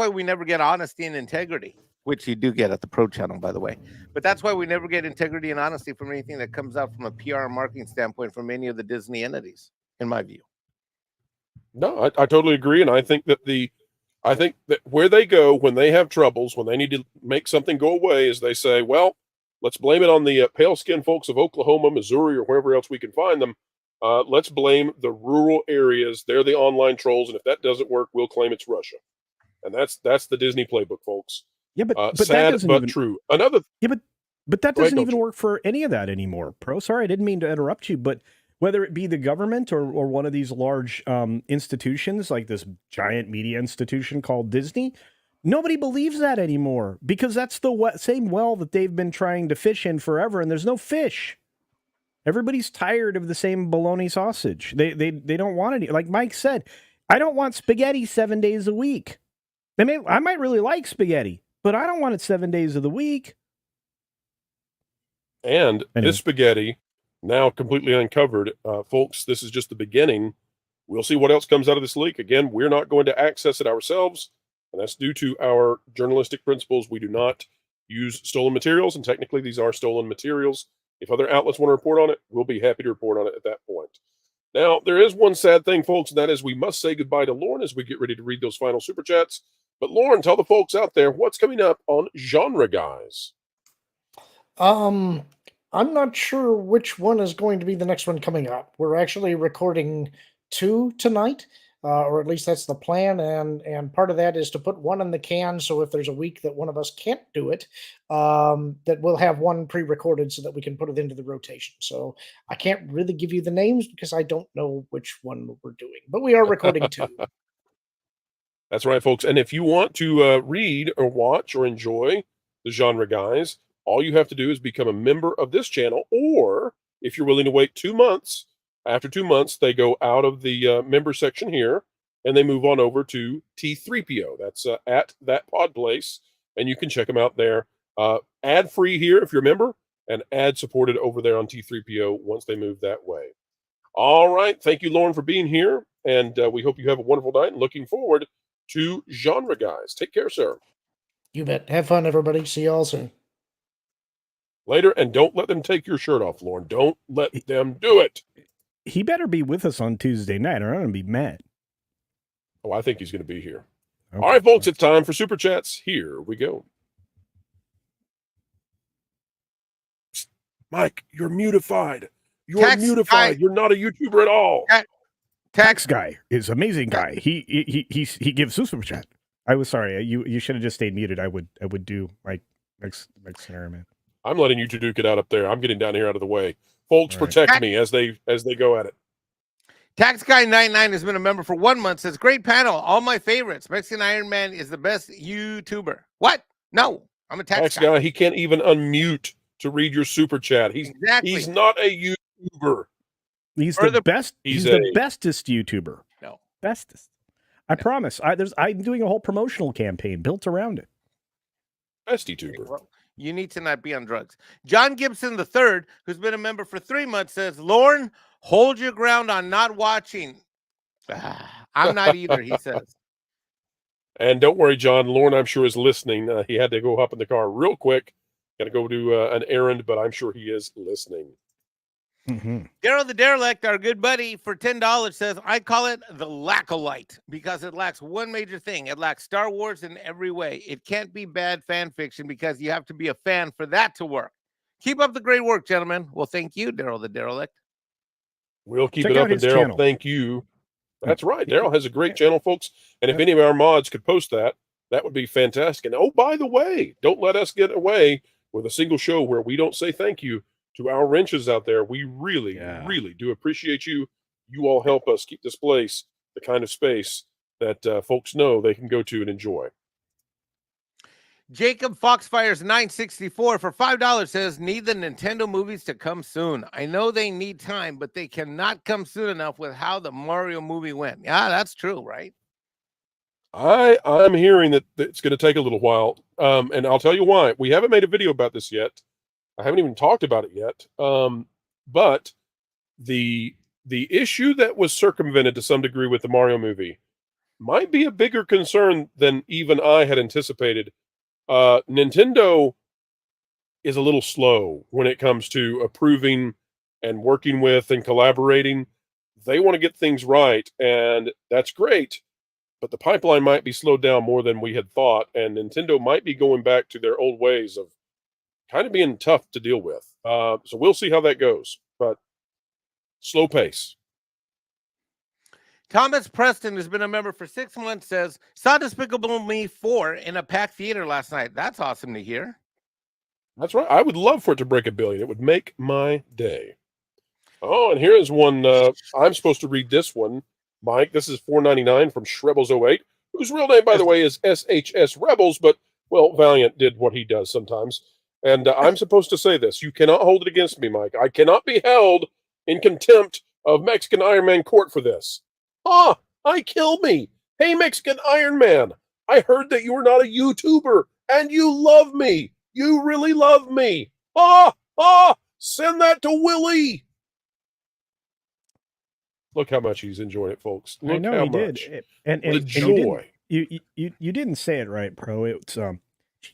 we never get honesty and integrity, which you do get at the Pro Channel, by the way. But that's why we never get integrity and honesty from anything that comes out from a PR marketing standpoint from any of the Disney entities, in my view.
No, I totally agree, and I think that where they go when they have troubles, when they need to make something go away, is they say, well, let's blame it on the pale-skinned folks of Oklahoma, Missouri, or wherever else we can find them. Let's blame the rural areas. They're the online trolls, and if that doesn't work, we'll claim it's Russia. And that's the Disney playbook, folks.
Yeah, but
sad
that doesn't
but
even,
true.
But that doesn't even work for any of that anymore, Pro. Sorry, I didn't mean to interrupt you, but whether it be the government or one of these large institutions like this giant media institution called Disney, nobody believes that anymore because that's the same well that they've been trying to fish in forever, and there's no fish. Everybody's tired of the same bologna sausage. They don't want any. Like Mike said, I don't want spaghetti 7 days a week. I might really like spaghetti, but I don't want it 7 days of the week.
And this spaghetti, now completely uncovered, folks, this is just the beginning. We'll see what else comes out of this leak. Again, we're not going to access it ourselves, and that's due to our journalistic principles. We do not use stolen materials, and technically these are stolen materials. If other outlets want to report on it, we'll be happy to report on it at that point. Now, there is one sad thing, folks, and that is we must say goodbye to Lauren as we get ready to read those final super chats. But Lauren, tell the folks out there what's coming up on Genre Guys.
I'm not sure which one is going to be the next one coming up. We're actually recording 2 tonight. or at least that's the plan. And part of that is to put one in the can. So if there's a week that one of us can't do it, that we'll have one pre-recorded so that we can put it into the rotation. So I can't really give you the names because I don't know which one we're doing, but we are recording two.
That's right, folks. And if you want to read or watch or enjoy the Genre Guys, all you have to do is become a member of this channel, or if you're willing to wait 2 months, after 2 months, they go out of the member section here and they move on over to T3PO. That's at that pod place, and you can check them out there. Ad free here if you're a member, and ad supported over there on T3PO once they move that way. All right. Thank you, Lauren, for being here. And we hope you have a wonderful night and looking forward to Genre Guys. Take care, sir.
You bet. Have fun, everybody. See you all soon.
Later, and don't let them take your shirt off, Lauren. Don't let them do it.
He better be with us on Tuesday night, or I'm going to be mad.
Oh, I think he's going to be here. Okay. All right, folks, it's time for Super Chats. Here we go. Psst, Mike, you're mutified. You're mutified. Guy. You're not a YouTuber at all.
Tax guy is amazing guy. He gives Super Chat. I was sorry. You should have just stayed muted. I would do my next scenario, man.
I'm letting you two duke it out up there. I'm getting down here out of the way. Folks, protect me as they go at it.
Tax Guy 99 has been a member for 1 month. Says, great panel. All my favorites. Mexican Iron Man is the best YouTuber. What? No, I'm a tax
guy. He can't even unmute to read your Super Chat. He's not a YouTuber.
He's the best. He's the bestest YouTuber.
No,
bestest. I promise. I'm doing a whole promotional campaign built around it.
Best YouTuber.
Well, you need to not be on drugs. John Gibson III, who's been a member for 3 months, says, Lauren, hold your ground on not watching. I'm not either, he says.
And don't worry, John. Lauren, I'm sure, is listening. He had to go hop in the car real quick. Got to go do an errand, but I'm sure he is listening.
Daryl the Derelict, our good buddy, for $10 says, I call it the Acolyte because it lacks one major thing. It lacks Star Wars in every way. It can't be bad fan fiction because you have to be a fan for that to work. Keep up the great work, gentlemen. Well, thank you, Daryl the Derelict.
We'll keep it up, and Daryl, thank you. That's right. Daryl has a great channel, folks. And if any of our mods could post that, that would be fantastic. And oh, by the way, don't let us get away with a single show where we don't say thank you to our wrenches out there. We really, really do appreciate you. You all help us keep this place the kind of space that folks know they can go to and enjoy.
Jacob Foxfires 964 for $5 says, need the Nintendo movies to come soon. I know they need time, but they cannot come soon enough with how the Mario movie went. Yeah, that's true, right?
I'm hearing that it's going to take a little while, and I'll tell you why. We haven't made a video about this yet. I haven't even talked about it yet. But the issue that was circumvented to some degree with the Mario movie might be a bigger concern than even I had anticipated. Nintendo is a little slow when it comes to approving and working with and collaborating. They want to get things right, and that's great. But the pipeline might be slowed down more than we had thought, and Nintendo might be going back to their old ways of kind of being tough to deal with. So we'll see how that goes, but slow pace.
Thomas Preston has been a member for 6 months, says, saw Despicable Me 4 in a packed theater last night. That's awesome to hear.
That's right. I would love for it to break 1 billion. It would make my day. Oh, and here is one. I'm supposed to read this one, Mike. This is $4.99 from Shrebels08, whose real name, by the way, is SHS Rebels, but, well, Valiant did what he does sometimes. And I'm supposed to say this. You cannot hold it against me, Mike. I cannot be held in contempt of Mexican Iron Man court for this. I kill me. Hey, Mexican Iron Man. I heard that you are not a YouTuber, and you love me. You really love me. Send that to Willie. Look how much he's enjoying it, folks. Look
I know
how
he
much.
did. And
the joy.
You didn't say it right, Pro. It's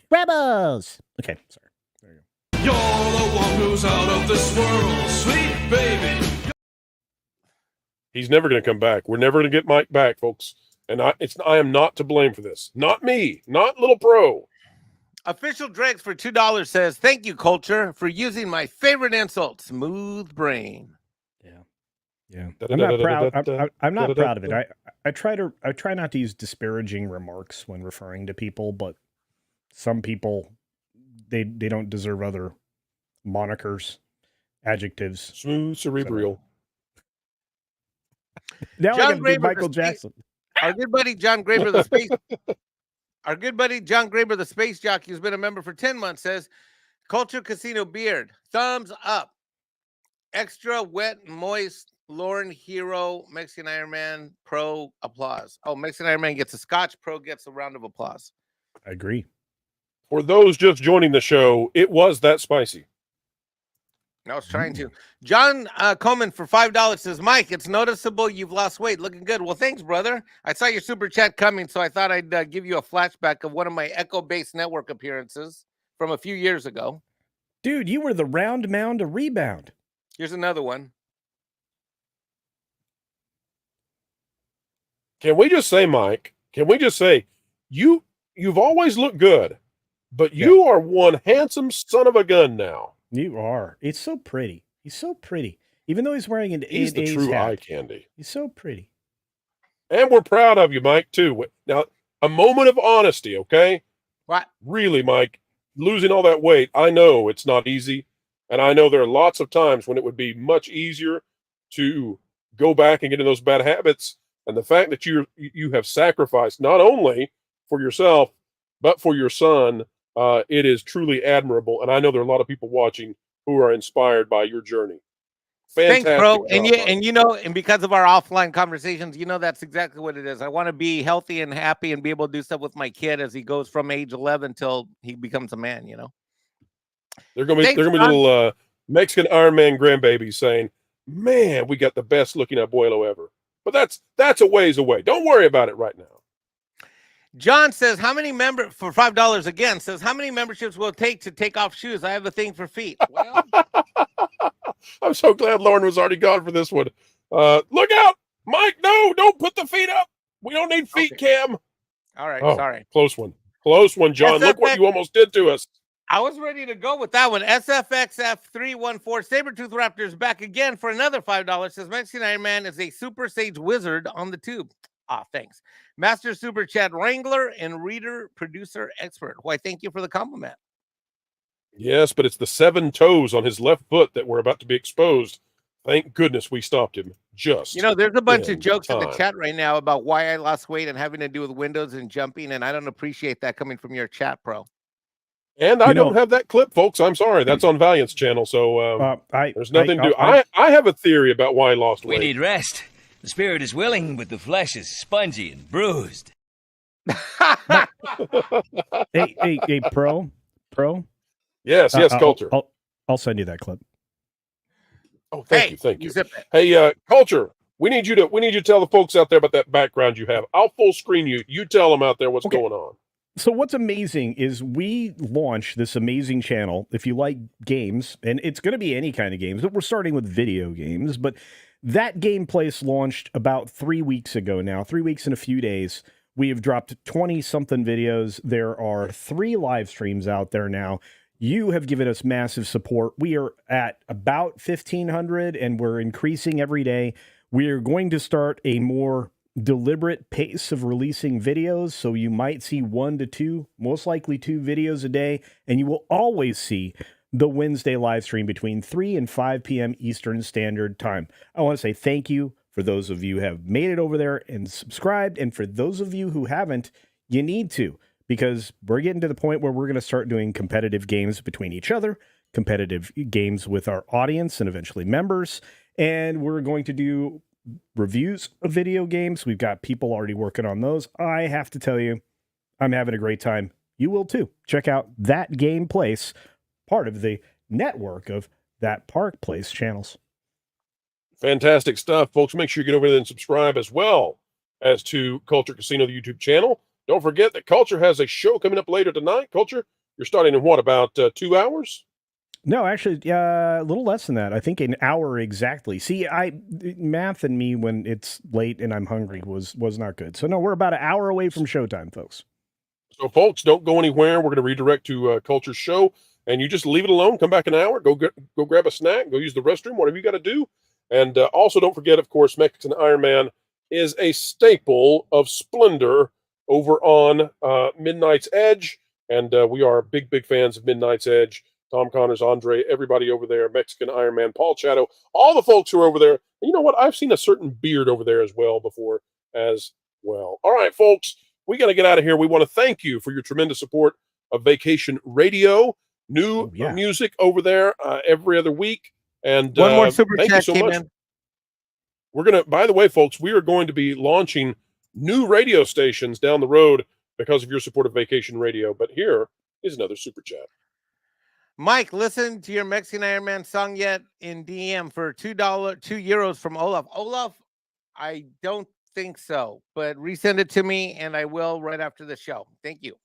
Rebels. Okay, sorry. There you go.
You're the one who's out of this world, sweet baby.
He's never going to come back. We're never going to get Mike back, folks. And I am not to blame for this. Not me. Not Little Pro.
Official Dregs for $2 says, thank you, Culture, for using my favorite insult, smooth brain.
Yeah, I'm not proud. I'm not proud of it. I try not to use disparaging remarks when referring to people, but some people they don't deserve other monikers, adjectives.
Smooth cerebral.
Now
John
I got to do
Graber,
Michael
the space-
Jackson.
Our good buddy John Graber, the space. Our good buddy John Graber, the space jockey, who's been a member for 10 months, says, "Culture Casino beard, thumbs up. Extra wet, moist, Lauren Hero, Mexican Iron Man, Pro applause." Oh, Mexican Iron Man gets a scotch, Pro gets a round of applause.
I agree.
For those just joining the show, it was that spicy.
I was trying to. John Coleman for $5 says, "Mike, it's noticeable you've lost weight. Looking good." Well, thanks, brother. I saw your super chat coming, so I thought I'd give you a flashback of one of my Echo-based network appearances from a few years ago.
Dude, you were the round mound of rebound.
Here's another one.
Can we just say, Mike, you've always looked good, but you are one handsome son of a gun now.
You are. It's so pretty. He's so pretty. Even though he's wearing an
He's the true eye candy.
He's so pretty.
And we're proud of you, Mike, too. Now, a moment of honesty, okay?
What?
Really, Mike, losing all that weight, I know it's not easy. And I know there are lots of times when it would be much easier to go back and get in those bad habits. And the fact that you have sacrificed not only for yourself, but for your son, it is truly admirable. And I know there are a lot of people watching who are inspired by your journey. Fantastic.
Thanks, bro.
Job,
And because of our offline conversations, that's exactly what it is. I want to be healthy and happy and be able to do stuff with my kid as he goes from age 11 till he becomes a man,
They're gonna be little Mexican Iron Man grandbabies saying, "Man, we got the best looking abuelo ever." But that's a ways away. Don't worry about it right now.
John says, "How many for $5 again?" Says, "How many memberships will it take to take off shoes? I have a thing for feet." Well,
I'm so glad Lauren was already gone for this one. Look out, Mike! No, don't put the feet up. We don't need feet cam.
All right,
Oh,
sorry.
Close one, John. Look what you almost did to us.
I was ready to go with that one. SFXF314 Sabretooth Raptor is back again for another $5. Says, "Mexican Iron Man is a super sage wizard on the tube." Ah, thanks. Master Super Chat Wrangler and Reader Producer Expert. Why, thank you for the compliment.
Yes, but it's the 7 toes on his left foot that were about to be exposed. Thank goodness we stopped him. There's
a bunch of
in
jokes in the
time.
chat right now about why I lost weight and having to do with windows and jumping, and I don't appreciate that coming from your chat, bro.
And I don't have that clip, folks. I'm sorry. That's on Valiant's channel, so there's nothing to do. I have a theory about why I lost weight.
We need rest. The spirit is willing, but the flesh is spongy and bruised.
Hey, pro.
Yes, Culture.
I'll send you that clip.
Oh, thank you. Hey, Culture. We need you to tell the folks out there about that background you have. I'll full screen you. You tell them out there what's going on.
So what's amazing is we launched this amazing channel. If you like games, and it's going to be any kind of games, but we're starting with video games. But that game place launched about 3 weeks ago now. 3 weeks and a few days. We have dropped 20-something videos. There are 3 live streams out there now. You have given us massive support. We are at about 1,500, and we're increasing every day. We are going to start a more deliberate pace of releasing videos, so you might see 1 to 2, most likely 2 videos a day, and you will always see the Wednesday live stream between 3 and 5 p.m. Eastern Standard Time. I want to say thank you for those of you who have made it over there and subscribed, and for those of you who haven't, you need to, because we're getting to the point where we're going to start doing competitive games between each other, competitive games with our audience and eventually members, and we're going to do reviews of video games. We've got people already working on those. I have to tell you, I'm having a great time. You will too. Check out That Game Place, part of the network of That Park Place channels.
Fantastic stuff, folks. Make sure you get over there and subscribe as well as to Culture Casino, the YouTube channel. Don't forget that Culture has a show coming up later tonight. Culture, you're starting in what, about 2 hours?
No, actually, a little less than that. I think an hour exactly. See, math and me when it's late and I'm hungry was not good. So no, we're about an hour away from showtime, folks.
So, folks, don't go anywhere. We're going to redirect to Culture's show, and you just leave it alone. Come back an hour. Go grab a snack. Go use the restroom. Whatever you got to do, And also don't forget, of course, Mexican Iron Man is a staple of splendor over on Midnight's Edge. And we are big, big fans of Midnight's Edge. Tom Connors, Andre, everybody over there, Mexican Iron Man, Paul Chato, all the folks who are over there. And you know what? I've seen a certain beard over there as well before as well. All right, folks, we got to get out of here. We want to thank you for your tremendous support of Vacation Radio. New music over there every other week. And
one more super
thank
chat
you so
came
much.
in.
We're going to, by the way, folks, we are going to be launching new radio stations down the road because of your support of Vacation Radio. But here is another super chat.
Mike, listen to your Mexican Iron Man song yet in DM for €2 from Olaf. Olaf, I don't think so, but resend it to me and I will right after the show. Thank you.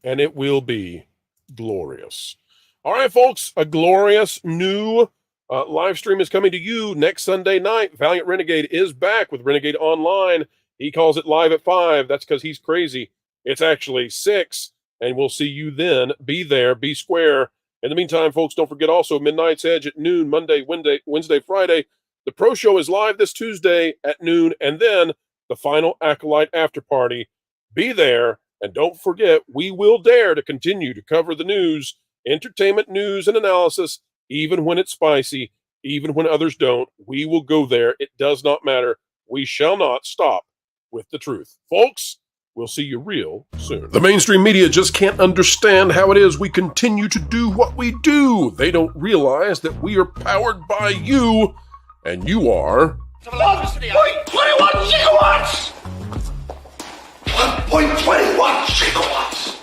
And it will be glorious. All right, folks, a glorious new live stream is coming to you next Sunday night. Valiant Renegade is back with Renegade Online. He calls it live at 5. That's because he's crazy. It's actually 6. And we'll see you then. Be there, be square. In the meantime, folks, don't forget also Midnight's Edge at noon, Monday, Wednesday, Friday. The Pro Show is live this Tuesday at noon, and then the final Acolyte after party. Be there, and don't forget, we will dare to continue to cover the news, entertainment news and analysis, even when it's spicy, even when others don't. We will go there. It does not matter. We shall not stop with the truth. Folks, we'll see you real soon. The mainstream media just can't understand how it is we continue to do what we do. They don't realize that we are powered by you, and you are
1.21 gigawatts! 1.21 gigawatts!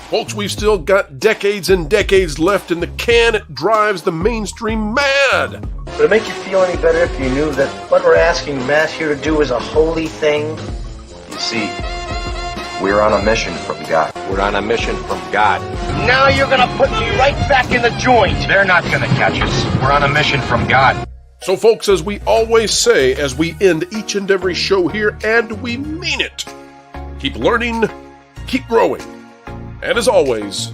Folks, we've still got decades and decades left in the can. It drives the mainstream mad.
Would it make you feel any better if you knew that what we're asking Matt here to do is a holy thing?
You see, we're on a mission from God. We're on a mission from God.
Now you're gonna put me right back in the joint!
They're not gonna catch us. We're on a mission from God.
So, folks, as we always say, as we end each and every show here, and we mean it, keep learning, keep growing, and as always,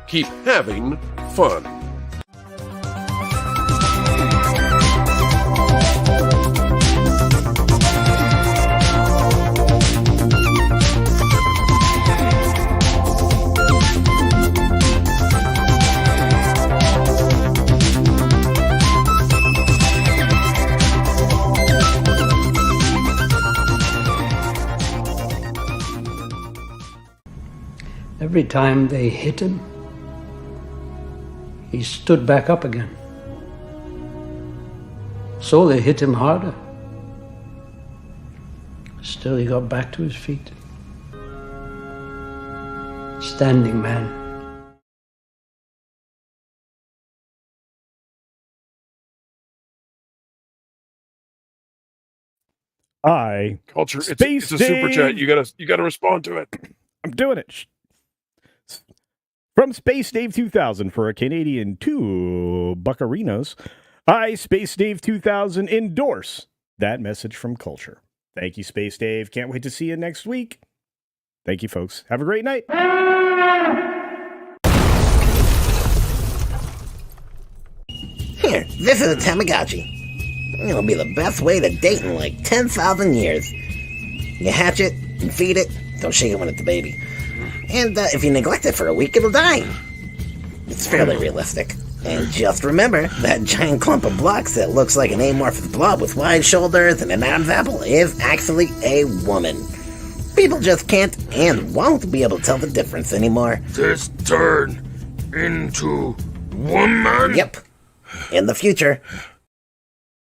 keep having fun.
Every time they hit him, he stood back up again. So they hit him harder. Still, he got back to his feet. Standing man.
Culture. It's a super chat. You gotta respond to it.
I'm doing it. From Space Dave 2000 for a Canadian 2 Buccarinos. I, Space Dave 2000, endorse that message from Culture. Thank you, Space Dave. Can't wait to see you next week. Thank you, folks. Have a great night.
Here, this is a Tamagotchi. It'll be the best way to date in like 10,000 years. You hatch it and feed it. Don't shake it when it's a baby. And if you neglect it for a week, it'll die. It's fairly realistic. And just remember, that giant clump of blocks that looks like an amorphous blob with wide shoulders and an Adam's apple is actually a woman. People just can't and won't be able to tell the difference anymore.
This turn into woman?
Yep. In the future,